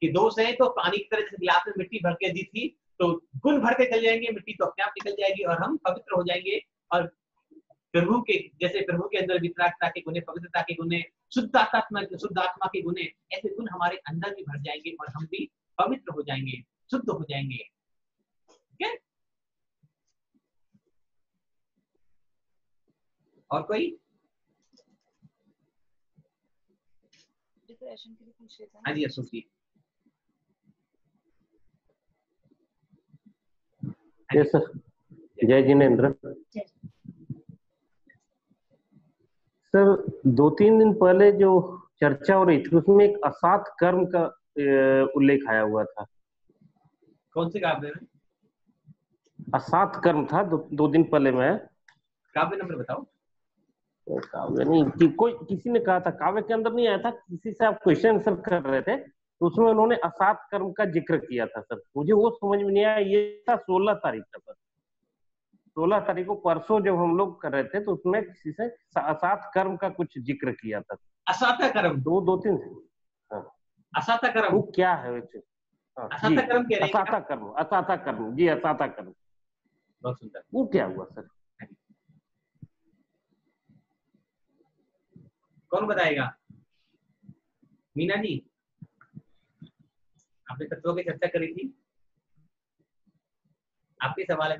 कि दोष है तो पानी की तरह, जैसे गिलास में मिट्टी भर के दी थी, तो गुण भरते चल जाएंगे, मिट्टी तो अपने आप निकल जाएगी और हम पवित्र हो जाएंगे। और प्रभु के जैसे प्रभु के अंदर वितरागता के गुण, पवित्रता के गुण, शुद्ध आत्मा के गुण, ऐसे गुण हमारे अंदर भी भर जाएंगे और हम भी पवित्र हो जाएंगे, शुद्ध हो जाएंगे। ठीक है? और कोई? हाँ जी अशोक जी। यस सर, जय जिनेन्द्र सर। 2-3 दिन पहले जो चर्चा हो रही थी उसमें एक असात कर्म का उल्लेख आया हुआ था। कौन से काव्य में? असात कर्म था 2 दिन पहले में। काव्य नंबर बताओ। काव्य नहीं कि कोई किसी ने कहा था, काव्य के अंदर नहीं आया था, किसी से आप क्वेश्चन आंसर कर रहे थे तो उसमें उन्होंने असात कर्म का जिक्र किया था सर। मुझे वो समझ में नहीं आया। ये था 16 तारीख का सर। 16 तारीख को परसों जब हम लोग कर रहे थे तो उसमें किसी से असात कर्म का कुछ जिक्र किया था। असाता कर्म? 2-3 असाता कर्म वो क्या है वैसे? असाता कर्म कह रहे हैं? असाता कर्म जी, असाता कर्म। बहुत सुंदर। वो क्या हुआ सर? कौन बताएगा? मीना जी, आपने तत्वों की चर्चा करी थी, आपके सवाल है।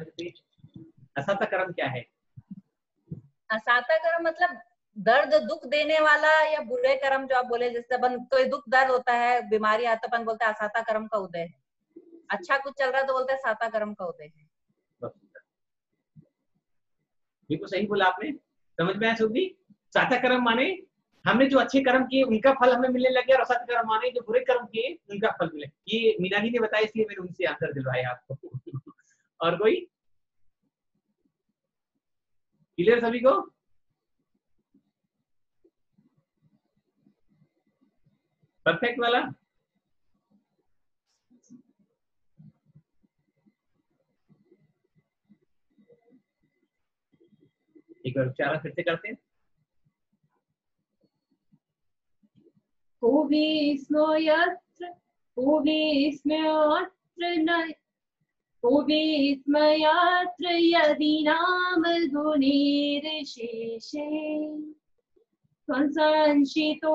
असाता कर्म क्या है? असाता कर्म मतलब दर्द दुख देने वाला या बुरे कर्म, जो आप बोले, जैसे अपन कोई दुख दर्द होता है, बीमारी आता है, अपन बोलते हैं असाता कर्म का उदय है। अच्छा कुछ चल रहा है तो बोलते हैं साता कर्म का उदय है। बिल्कुल सही बोला आपने, समझ में आया सुखी? साता कर्म माने हमने जो अच्छे कर्म किए उनका फल हमें मिलने लग गया, और असाता कर्म माने जो बुरे कर्म किए उनका फल मिले। ये मीना जी ने बताया, इसलिए मैंने उनसे आंसर दिलवाया आपको। और कोई क्लियर सभी को? परफेक्ट वाला? एक बार उच्चारण फिर से करते हैं। भुवि स्म यत्र यदि नाम गुणैर्शेषे त्वंसंशितो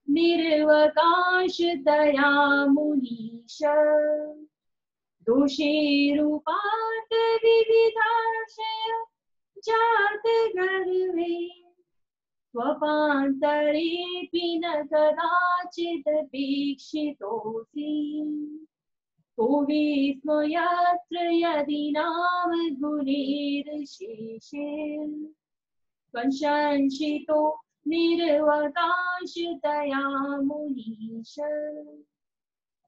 निर्वकाशतया मुनीश दोषैरुपात विविधाशय जात गर्वे स्वपान्तरेऽपि न कदाचिदपेक्षितोऽसि भुवि स्म यत्र यदि नाम गुणैर्शेषे त्वंसंशितो निर्वकाशतया मुनीश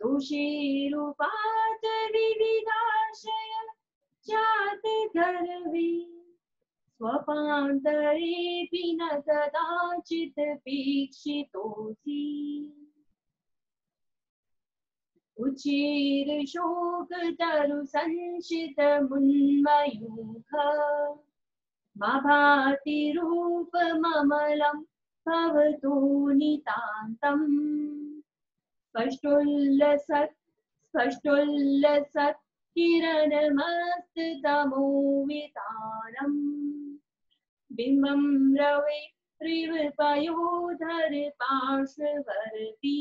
दोषैरुपात विविधाशय जात गर्वे स्वपान्तरेऽपि न कदाचिदपेक्षितोऽसि उचिरशोकतरुसंशितमुन्मयूख मा भाति रूपममलं भवतो नितान्तम् स्पष्टोल्लसत् किरणमस्ततमोवितानम् बिम्बं रवे त्रिवपयोधर पार्श्ववर्ती।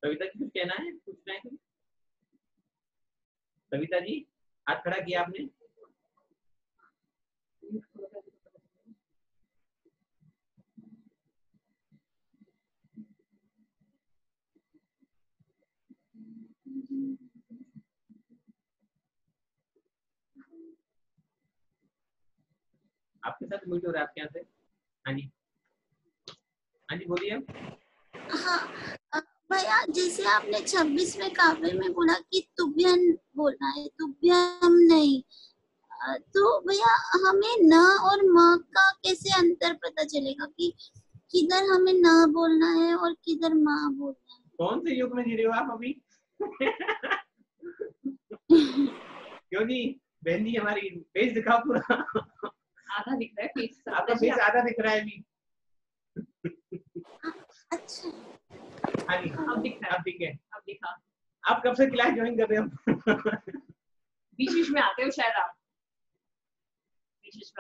कविता जी कुछ कहना है, पूछना है? कविता जी हाथ खड़ा किया आपने। आपके साथ मीट हो रहा है आपके यहाँ से? हाँ जी, हाँ जी बोलिए। हाँ भैया, जैसे आपने 26वें काव्य में बोला कि तुभ्यन बोलना है, तुभ्यम नहीं, तो भैया हमें न और म का कैसे अंतर पता चलेगा कि किधर हमें न बोलना है और किधर माँ बोलना है? कौन से युग में जी रहे हो आप अभी? क्यों जी बहन जी, हमारी फेस दिखाओ पूरा। आधा दिख रहा है फेस, आपका फेस आधा दिख रहा है अभी। अच्छा, हाँ जी, अब दिख रहा है, अब ठीक है। अब दिखा। आप कब से क्लास ज्वाइन कर रहे हो? बीच में आते हो शायद आप,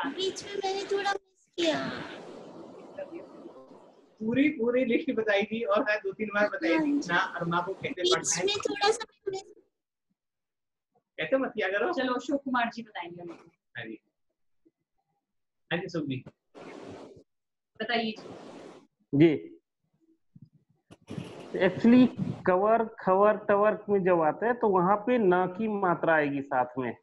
बीच में मैंने थोड़ा मिस किया। पूरी लिस्ट बताई थी और 2-3 बार बताई थी ना, और माँ को कैसे पढ़ना है। बीच में थोड़ा सा मिस। कैसे मत किया करो। चलो अशोक कुमार जी बताएंगे हमको। हाँ जी, हाँ जी सुख जी बताइए जी। एक्चुअली कवर खवर टवर में जब आते हैं तो वहां पे न की मात्रा आएगी साथ में,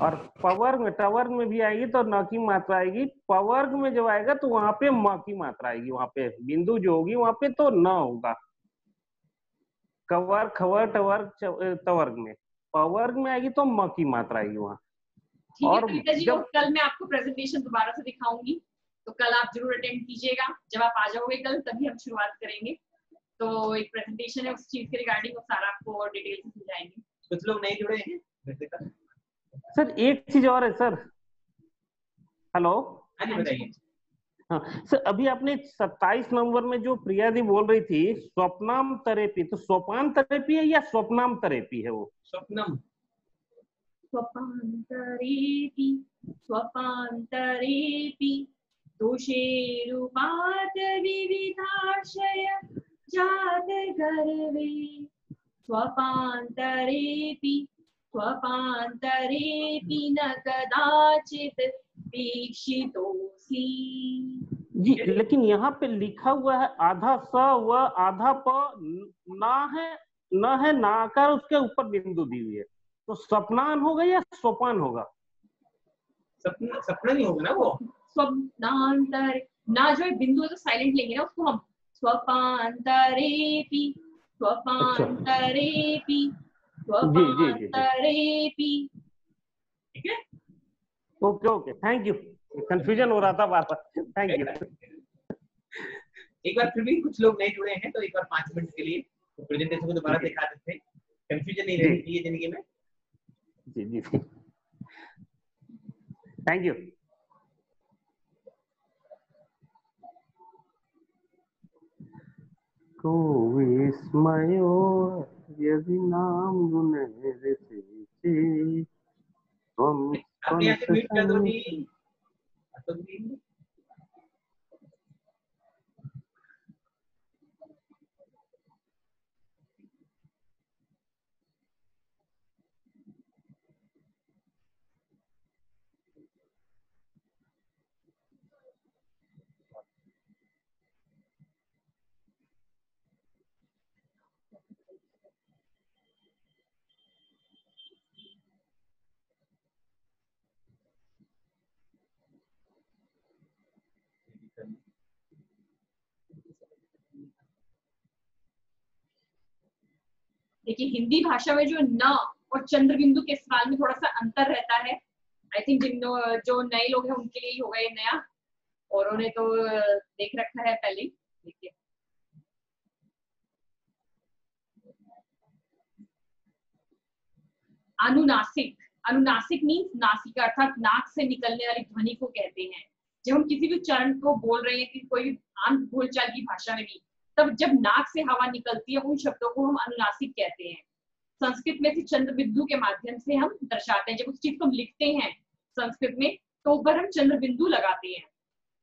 और पवर्ग में टवर्ग में भी आएगी तो न की मात्रा आएगी। पवर्ग में जब आएगा तो वहां पे म की मात्रा आएगी, वहां पे बिंदु जो होगी वहां पे तो न होगा। कवर खवर टवर्ग तवर्ग में, पवर्ग में आएगी तो म की मात्रा आएगी वहां। ठीक है कविता जी, और कल मैं आपको प्रेजेंटेशन दोबारा से दिखाऊंगी, तो कल आप जरूर अटेंड कीजिएगा। जब आप आ जाओगे कल तभी हम शुरुआत करेंगे। तो एक प्रेजेंटेशन है उस चीज के रिगार्डिंग, वो सारा आपको और डिटेल से समझाएंगे। कुछ लोग नहीं जुड़े हैं सर। एक चीज और है सर। हेलो, हाँ जी बताइए। हाँ सर, अभी आपने 27 नंबर में जो प्रिया दी बोल रही थी स्वप्नाम तरेपी, तो सोपान तेरेपी है या स्वप्नाम तेरेपी है वो? स्वप्नम। स्वपान्तरेऽपि स्वपान्तरेऽपि दोषेरुपात विविधाशय जात गर्वे स्वपान्तरेऽपि स्वपान्तरेऽपि न कदाचित् वीक्षितोऽसि। जी, लेकिन यहाँ पे लिखा हुआ है आधा स व आधा प, ना है नाकार, उसके ऊपर बिंदु दी हुई है, तो स्वप्नान होगा या सोपान होगा? सपना नहीं होगा ना वो। स्वप्नांतर ना जो है बिंदु है तो साइलेंट लेंगे ना उसको हम। स्वपान्तरेऽपि स्वपान्तरेऽपि स्वपान्तरेऽपि। ठीक है, okay okay, thank you, confusion हो रहा था बार बार, थैंक यू। एक बार फिर भी कुछ लोग नहीं जुड़े हैं तो एक बार 5 मिनट के लिए प्रेजेंटेशन को दोबारा दिखा देते हैं, कंफ्यूजन नहीं रहनी चाहिए जिंदगी में। जी जी, थैंक यू। को विस्मयो यदि नाम गुणेर सेचे त्वं अपने यहाँ से म्यूट कर दो जी। देखिए हिंदी भाषा में जो न और चंद्र बिंदु के सवाल में थोड़ा सा अंतर रहता है। आई थिंक जो नए लोग हैं उनके लिए ही होगा ये नया, और उन्हें तो देख रखा है पहले। देखिए अनुनासिक, अनुनासिक मीन्स नासिका अर्थात नाक से निकलने वाली ध्वनि को कहते हैं। जब हम किसी भी उच्चारण को बोल रहे हैं कि कोई भी आम बोलचाल की भाषा में भी, तब जब नाक से हवा निकलती है उन शब्दों को हम अनुनासिक कहते हैं। संस्कृत में से चंद्र बिंदु के माध्यम से हम दर्शाते हैं। जब उस चीज को हम लिखते हैं संस्कृत में तो ऊपर हम चंद्र बिंदु लगाते हैं।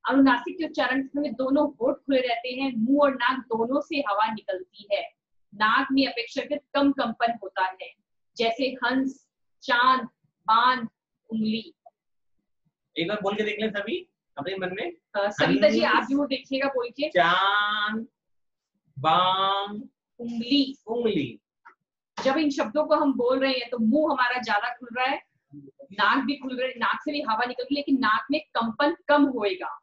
अनुनासिक के उच्चारण में दोनों होठ खुले रहते हैं, मुंह और नाक दोनों से हवा निकलती है। नाक में अपेक्षाकृत कम कंपन होता है, जैसे हंस, चांद, बांध, उंगली। एक बार बोल के देख लें सभी अपने मन में। सविता जी आप भी वो देखिएगा बोल के। चांद, बांध, उंगली। उंगली। जब इन शब्दों को हम बोल रहे हैं तो मुंह हमारा ज्यादा खुल रहा है, नाक भी खुल रही है, नाक से भी हवा निकल रही है, लेकिन नाक में कंपन कम होएगा।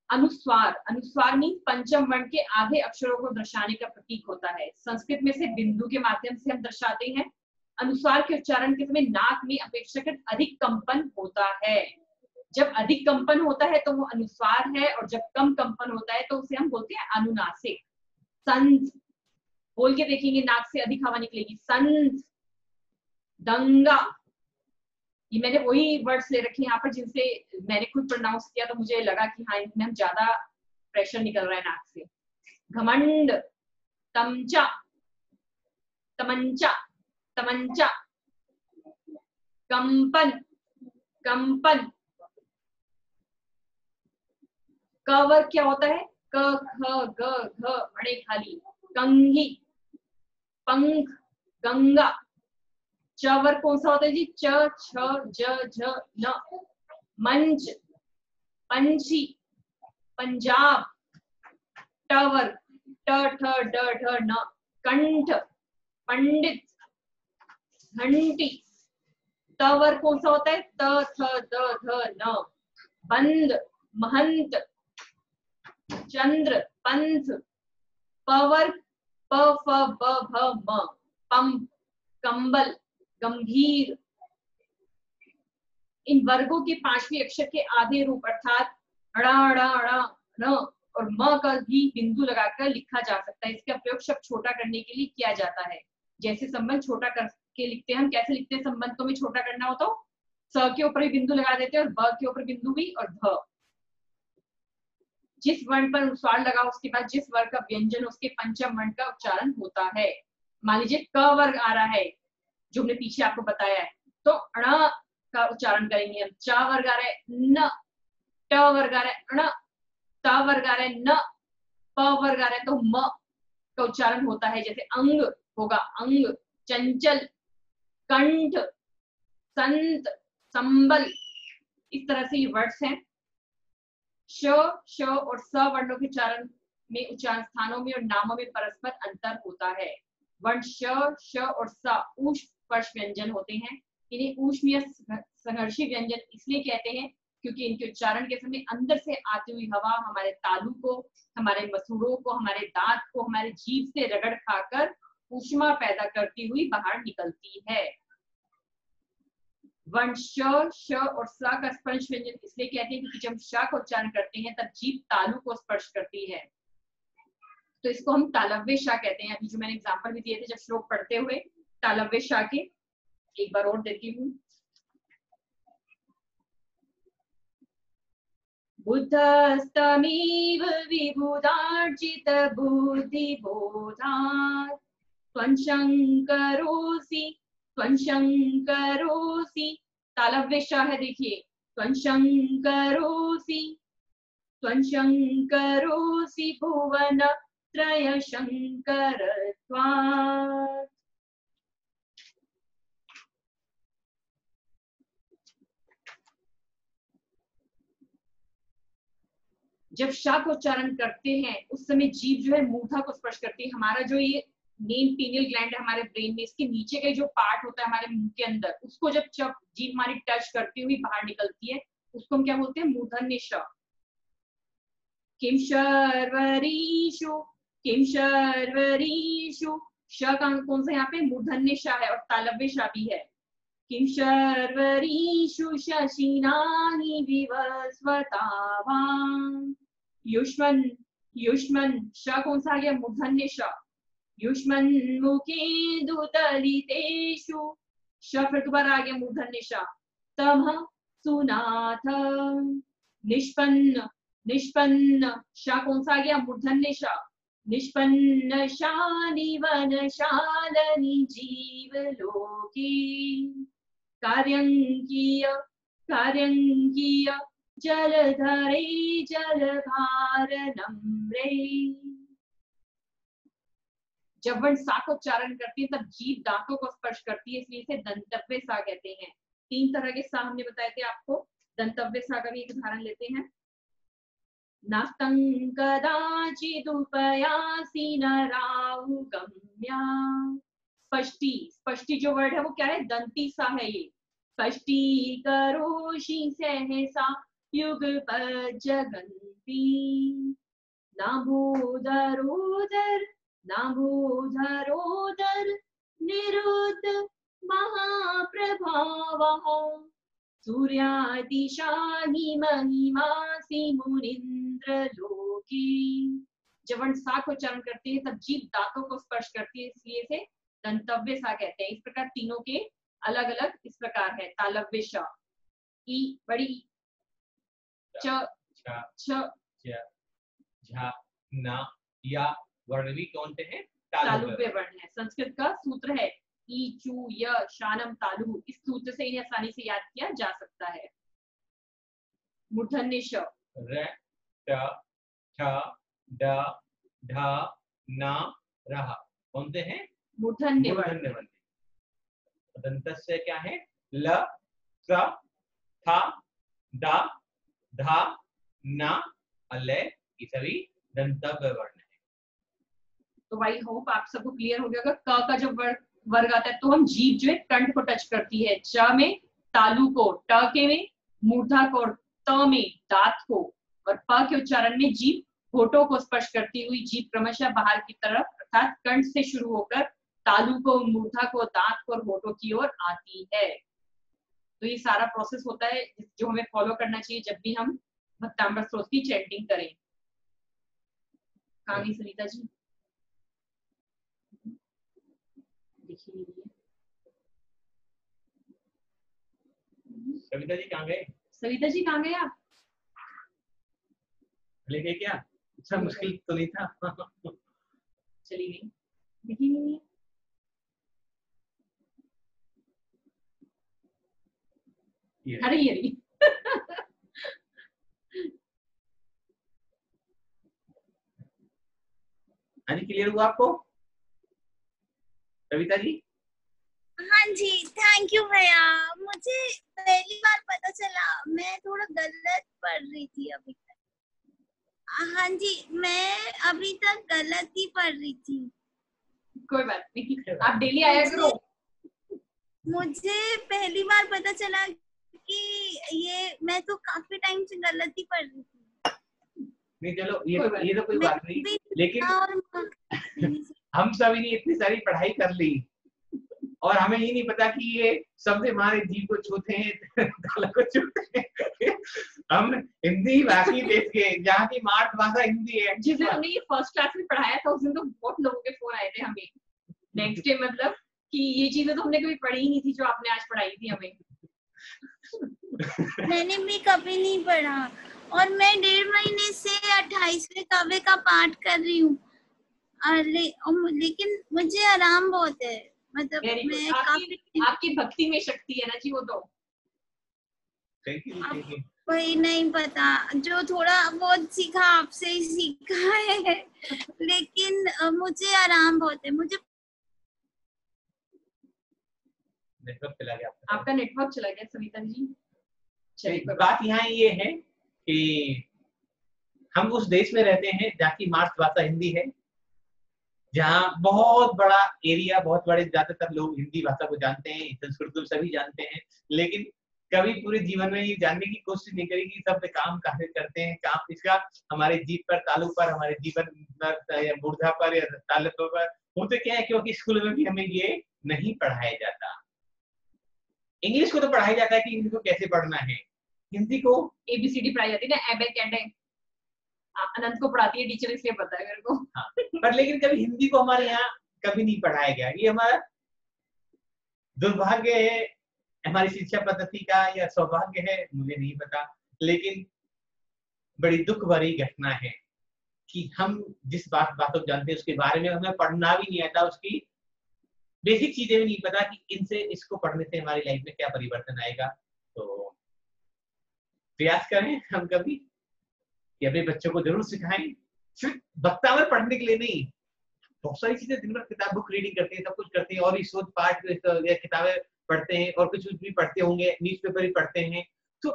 अनुस्वार, अनुस्वार मीन पंचम वर्ण के आधे अक्षरों को दर्शाने का प्रतीक होता है। संस्कृत में से बिंदु के माध्यम से हम दर्शाते हैं। अनुस्वार के उच्चारण के समय नाक में अपेक्षाकृत अधिक कंपन होता है। जब अधिक कंपन होता है तो वो अनुस्वार है, और जब कम कंपन होता है तो उसे हम बोलते हैं अनुनासिक। संत बोल के देखेंगे, नाक से अधिक हवा निकलेगी। संत, दंगा, ये मैंने वही वर्ड्स ले रखे हैं यहाँ पर जिनसे मैंने खुद प्रोनाउंस किया तो मुझे लगा कि हाँ इनमें ज्यादा प्रेशर निकल रहा है नाक से। घमंड, तमचा, तमंचा, तमंचा। कंपन, कंपन। कवर क्या होता है? क, ख, ग, घ, बड़े खाली। कंघी, पंख, गंगा। चवर कौन सा होता है जी? च, छ, ज, झ, न। मंच, पंछी, पंजाब। टवर, ट, ठ, ड, ढ, न। कंठ, पंडित, घंटी। तवर कौन सा होता है? त, थ, द, ध, न। बंद, महंत। चंद्र, पंथ। पवर, प, फ, ब, भ, म। पंप, कंबल, गंभीर। इन वर्गों के पांचवें अक्षर के आधे रूप अर्थात ण, ण, ण, न और म का भी बिंदु लगाकर लिखा जा सकता है। इसका प्रयोग शब्द छोटा करने के लिए किया जाता है। जैसे संबंध छोटा करके लिखते हैं, हम कैसे लिखते हैं? संबंध को में छोटा करना हो तो स के ऊपर भी बिंदु लगा देते हैं और ब के ऊपर बिंदु भी और ध। जिस वर्ण पर अनुस्वार लगा उसके बाद जिस वर्ग का व्यंजन उसके पंचम वर्ण का उच्चारण होता है। मान लीजिए क वर्ग आ रहा है जो हमने पीछे आपको बताया है, तो अण का उच्चारण करेंगे हम। च वर्ग आ रहा है न, ट वर्ग आ रहा है अण, त वर्ग आ रहा है न, प वर्ग आ रहा है तो म का उच्चारण होता है। जैसे अंग होगा अंग, चंचल, कंठ, संत, संबल, इस तरह से ये वर्ड्स हैं। श, श और स वर्णों के उच्चारण में उच्चारण स्थानों में और नामों में परस्पर अंतर होता है। वर्ण श, श और स ऊष्म स्पर्श व्यंजन होते हैं। इन्हें ऊष्म या संघर्षी व्यंजन इसलिए कहते हैं क्योंकि इनके उच्चारण के समय अंदर से आती हुई हवा हमारे तालु को, हमारे मसूड़ों को, हमारे दांत को, हमारे जीभ से रगड़ खाकर ऊष्मा पैदा करती हुई बाहर निकलती है। वर्ण श, श और स का स्पर्श व्यंजन इसलिए कहते हैं क्योंकि जब श का उच्चारण करते हैं तब जीभ तालु को स्पर्श करती है, तो इसको हम तालव्य श कहते हैं। अभी जो मैंने एग्जांपल भी दिए थे जब श्लोक पढ़ते हुए तालव्य श के, एक बार और देती हूँ। बुद्धस्तमेव विबुधार्जित बुद्धि बोधात् त्वं शंकरोसि तालव्य श है, देखिए त्वं शंकरोसि भुवन त्रय शंकरत्वात्। जब श को उच्चारण करते हैं उस समय जीभ जो है मूर्धा को स्पर्श करती है। हमारा जो ये मेन पीनियल ग्लैंड है हमारे ब्रेन में, इसके नीचे का जो पार्ट होता है हमारे मुंह के अंदर, उसको जब जीभ हमारी टच करती हुई बाहर निकलती है उसको हम क्या बोलते हैं? मूर्धन्य श। किम शर्वरीषु श का कौन सा यहाँ पे? मूर्धन्य श है और तालव्य श भी है। किम शर्वरीषु शशिनानि विवस्वतावान् युष्मन् श कौन सा आ गया? मूर्धन्य श। युष्मन्मुखे दुतलितेषु श फिर दोबारा आ गया मूर्धन्य श। तमः सुनाथ निष्पन्न श कौन सा आ गया? मूर्धन्य श। निष्पन्न शानि वनशालनि जीवलोके कार्यंकीय जलधरे जलधारनम्रे। जब वर्ण सा को उच्चारण करती है तब जीभ दांतों को स्पर्श करती है, इसलिए इसे दंतव्य सा कहते हैं। 3 तरह के सा हमने बताए थे आपको। दंतव्य सा का भी एक उदाहरण लेते हैं। नास्तं कदाचिदुपयासि नराहुगम्या। स्पष्टी जो वर्ड है वो क्या है? दंती सा है ये। स्पष्टी करोषि सहसा युगपज्जगन्ति नाभूधरोदर निरुद्ध महाप्रभावः सूर्यातिशाही महिमासि मुनीन्द्र लोकी। जब वर्ण सा को उच्चारण करते हैं तब जीभ दांतों को स्पर्श करती है, इसलिए इसे दंतव्य सा कहते हैं। इस प्रकार तीनों के अलग अलग इस प्रकार है। तालव्य श, ई बड़ी, च, छ, झा, ना, या वर्ण भी कौन से हैं? तालुव्य वर्ण है। संस्कृत का सूत्र है ई चू य शानम तालु। इस सूत्र से इन्हें आसानी से याद किया जा सकता है। मूर्धन्य श, र, ट, ठ, ड, ढ, न, रह कौन से हैं? मूर्धन्य वर्ण। दंतस्य क्या है? ल, स, थ, द, ध, न, अले, ये सभी दंतव्य वर्ण है। तो आई होप आप सबको क्लियर हो गया होगा। क का जब वर्ग आता है तो हम जीभ जो है कंठ को टच करती है, च में तालु को, ट के में मूर्धा को, और त में दांत को, और प के उच्चारण में जीभ होठों को स्पर्श करती हुई जीभ क्रमशः बाहर की तरफ अर्थात कंठ से शुरू होकर तालु को, मूर्धा को, दांत को और होठों की ओर आती है। तो ये सारा प्रोसेस होता है जो हमें फॉलो करना चाहिए जब भी हम भक्ताम्बर स्तोत्र की चैंटिंग करें। कहानी सुनीता जी देखिए। सविता जी कहाँ गए? सविता जी कहाँ गए आप? ले गए क्या? अच्छा, मुश्किल तो नहीं था। चली गई, दिखी नहीं। हरी हरी। हाँ जी, क्लियर हुआ आपको कविता जी? हाँ जी, थैंक यू भैया। मुझे पहली बार पता चला, मैं थोड़ा गलत पढ़ रही थी अभी तक। हाँ जी, मैं अभी तक गलत ही पढ़ रही थी। कोई बात नहीं, आप डेली आया करो। मुझे पहली बार पता चला कि ये मैं तो काफी टाइम से गलत ही पढ़ रही थी। नहीं चलो, ये तो कोई बात नहीं, लेकिन हम सभी ने इतनी सारी पढ़ाई कर ली और हमें ये नहीं पता कि ये शब्द हमारे जीव को छूते हैं, ताला को छूते हैं। हम हिंदी भाषी देश के, जहाँ की मातृभाषा हिंदी है। जिस दिन हमने ये फर्स्ट क्लास में पढ़ाया था उस दिन तो बहुत लोगों के फोन आए थे हमें नेक्स्ट डे, मतलब कि ये चीजें तो हमने कभी पढ़ी ही नहीं थी जो आपने आज पढ़ाई थी हमें। मैंने भी कभी नहीं पढ़ा और मैं 1.5 महीने से 28वें काव्य का पाठ कर रही हूँ, लेकिन मुझे आराम बहुत है। मतलब मैं आपकी भक्ति में शक्ति है ना जी, वो तो वही नहीं पता, जो थोड़ा बहुत सीखा आपसे ही सीखा है, लेकिन मुझे आराम बहुत है। मुझे नेटवर्क चला गया आपका नेटवर्क चला गया सविता जी। बात यहाँ ये है कि हम उस देश में रहते हैं जहाँ की मातृभाषा हिंदी है, जहाँ बहुत बड़ा एरिया, बहुत बड़े ज्यादातर लोग हिंदी भाषा को जानते हैं, संस्कृत को सभी जानते हैं, लेकिन कभी पूरे जीवन में ये जानने की कोशिश नहीं करी कि सब काम कैसे करते हैं, काम इसका हमारे जीव पर, तालु पर, हमारे जीवन या मूर्धा पर या तालुक पर होते क्या है, क्योंकि स्कूल में भी हमें ये नहीं पढ़ाया जाता। इंग्लिश को तो पढ़ाया जाता है कि इंग्लिश को कैसे पढ़ना है, हिंदी को ABCD पढ़ाई जाती है ना, एबे कैडे अनंत को पढ़ाती है टीचर, इसलिए पता है मेरे को। हाँ, पर लेकिन कभी हिंदी को हमारे यहाँ कभी नहीं पढ़ाया गया। ये हमारा दुर्भाग्य है हमारी शिक्षा पद्धति का या सौभाग्य है, मुझे नहीं पता, लेकिन बड़ी दुख भरी घटना है कि हम जिस बातों को जानते हैं उसके बारे में हमें पढ़ना भी नहीं आता, उसकी बेसिक चीजें भी नहीं पता कि इनसे, इसको पढ़ने से हमारी लाइफ में क्या परिवर्तन आएगा। तो प्रयास करें हम कभी कि अपने बच्चों को जरूर सिखाएं, सिर्फ वक्तावर पढ़ने के लिए नहीं, बहुत सारी चीजें दिन भर किताब बुक रीडिंग करते हैं, सब कुछ करते हैं और शोध पाठ या किताबें पढ़ते हैं और कुछ भी पढ़ते होंगे, न्यूज़पेपर भी पढ़ते हैं। तो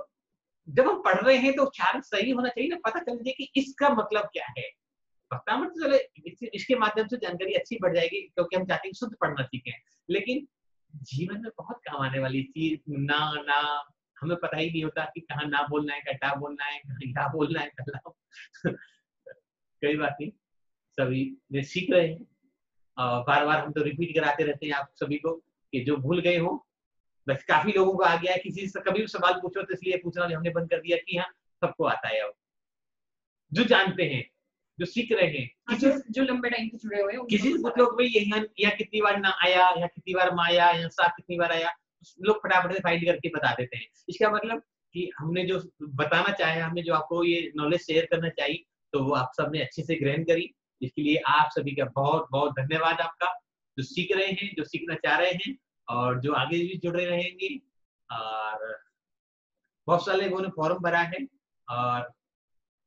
जब हम पढ़ रहे हैं तो उच्चारण सही होना चाहिए ना, पता चल जाए कि इसका मतलब क्या है। वक्तावर तो चले इसके माध्यम से जानकारी अच्छी बढ़ जाएगी, क्योंकि हम चाहते हैं शुद्ध पढ़ना सीखें, लेकिन जीवन में बहुत काम आने वाली चीज ना हमें पता ही नहीं होता कि कहाँ ना बोलना है, कटा बोलना है, कहाँ बोलना है, कोई बात नहीं, सभी सीख रहे हैं। बार बार हम तो रिपीट कराते रहते हैं आप सभी को कि जो भूल गए हो, बस काफी लोगों को आ गया है, किसी से कभी भी सवाल पूछो तो इसलिए पूछना हमने बंद कर दिया कि हाँ सबको आता है। अब जो जानते हैं, जो सीख रहे हैं, जो लंबे टाइम से जुड़े हुए हैं, किसी से लोग भाई यहाँ कितनी बार ना आया, यहाँ कितनी बार माया, यहाँ साफ कितनी बार आया, लोग फटाफट से फाइंड करके बता देते हैं। इसका मतलब कि हमने जो बताना चाहे, हमने जो आपको ये नॉलेज शेयर करना चाहिए, तो वो आप सबने अच्छे से ग्रहण करी। इसके लिए आप सभी का बहुत बहुत धन्यवाद आपका, जो सीख रहे हैं, जो सीखना चाह रहे हैं और जो आगे भी जुड़े रहेंगे। और बहुत सारे लोगों ने फॉर्म भरा है और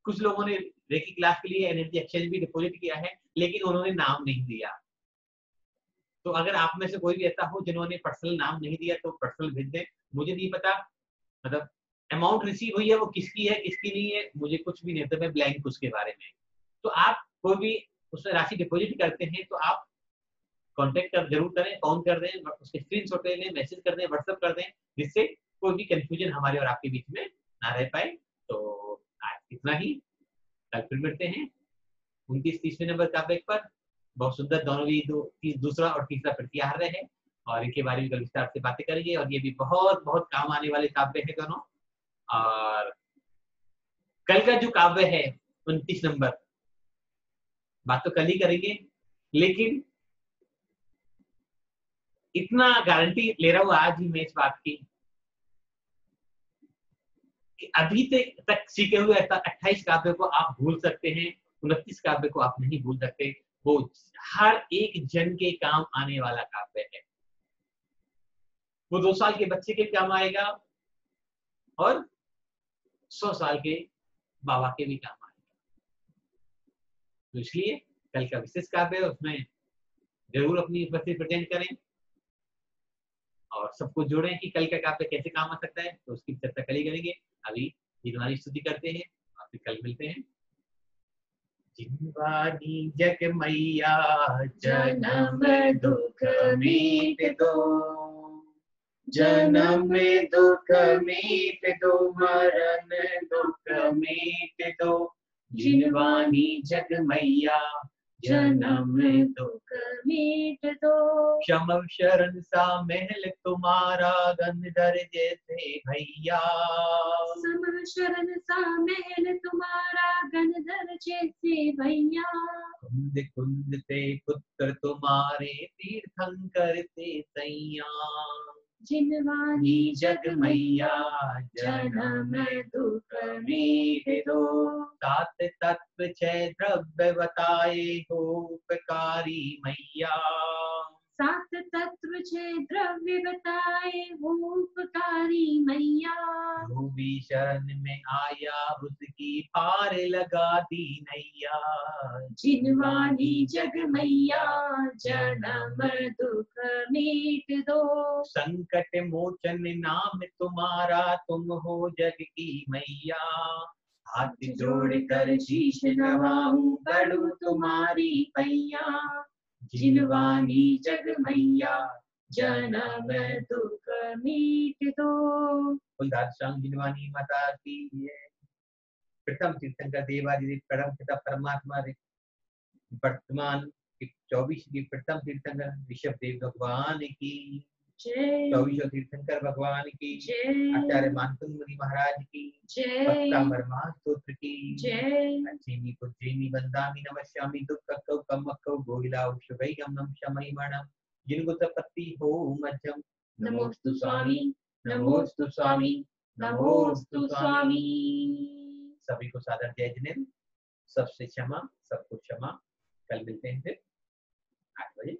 कुछ लोगों ने रेकी क्लास के लिए एनर्जी एक्सचेंज भी डिपॉजिट किया है, लेकिन उन्होंने नाम नहीं दिया। तो अगर आप में से कोई भी ऐसा हो जिन्होंने पर्सनल नाम नहीं दिया तो पर्सनल भेज दें। मुझे नहीं पता मतलब अमाउंट रिसीव हुई है वो किसकी है किसकी नहीं है, मुझे कुछ भी नहीं पता, मैं ब्लैंक उसके बारे में। तो आप कोई भी उसमें राशि डिपॉजिट करते हैं तो आप कांटेक्ट जरूर करें, फोन कर दें, उसके स्क्रीनशॉट ले लें, मैसेज कर दें, व्हाट्सएप कर दें, जिससे कोई भी कंफ्यूजन हमारे और आपके बीच में ना रह पाए। तो आज इतना ही, कल फिर मिलते हैं 29-30वें नंबर काव्य पर। बहुत सुंदर दोनों भी दूसरा और तीसरा प्रतिहार आ रहे हैं और इनके बारे में कल विस्तार से बातें करेंगे और ये भी बहुत बहुत काम आने वाले काव्य है दोनों। और कल का जो काव्य है 29 नंबर, बात तो कल ही करेंगे, लेकिन इतना गारंटी ले रहा हूं आज ही मैं इस बात की कि अभी तक सीखे हुए 28 काव्य को आप भूल सकते हैं, 29 काव्य को आप नहीं भूल सकते। वो हर एक जन के काम आने वाला काव्य है। वो 2 साल के बच्चे के काम आएगा और 100 साल के बाबा के भी काम आएगा। तो इसलिए कल का विशेष काव्य है, उसमें जरूर अपनी उपस्थिति प्रेजेंट करें और सबको जोड़ें कि कल का काव्य कैसे काम आ सकता है। तो उसकी चर्चा कल ही करेंगे। अभी जिनवानी स्तुति करते हैं और फिर कल मिलते हैं। जिनवानी जग मैया जन्म दुख मीट दो, जन्म दुख मीट दो, मरण दुख मीट दो। जिनवानी जग मैया जन्म दुख मीट दो। क्षम शरण सा महल तुम्हारा, गंधर जैसे भैया। सम शरण सा महल तुम्हारा, गंधर जैसे भैया। कुंद कुंद ते पुत्र तुम्हारे, तीर्थंकर ते सैया। जिनवानी जग मैया जन्म दुख मीट दो। सात तत्व 6 द्रव्य बताए हो उपकारी मैया। सात तत्व 6 द्रव्य बताए हो उपकारी मैया। जो भी शरण में आया उसकी पार लगा दी नैया। जिनवानी जग मैया जन्म दुख मीट दो। संकट मोचन नाम तुम्हारा, तुम हो जग की मैया। हाथ जोड़ कर शीश नवाऊं, पढ़ूं तुम्हारी पैया। जिनवानी जग मैया जन्म दुख मीट दो। जिनवानी माता की है। प्रथम तीर्थंकर देवादिदेव परम पिता परमात्मा वर्तमान 24 की प्रथम तीर्थंकर ऋषभ देव भगवान की 24 तीर्थंकर भगवान की, आचार्य मानकुंड मुनि महाराज की, भक्तामर स्तोत्र की, अच्चेमी पुज्जेमी वंदामि नमस्यामि, दुक्कौ कम्मक्कौ गोहिलाउ शुभैगम नम शमै मणम, जिनगुतपत्ति हो मध्यम। नमोस्तु स्वामी, नमोस्तु स्वामी, नमोस्तु स्वामी। सभी को सादर जय जिनेन्द्र। सबसे क्षमा, सबको क्षमा। कल मिलते हैं फिर 8 बजे।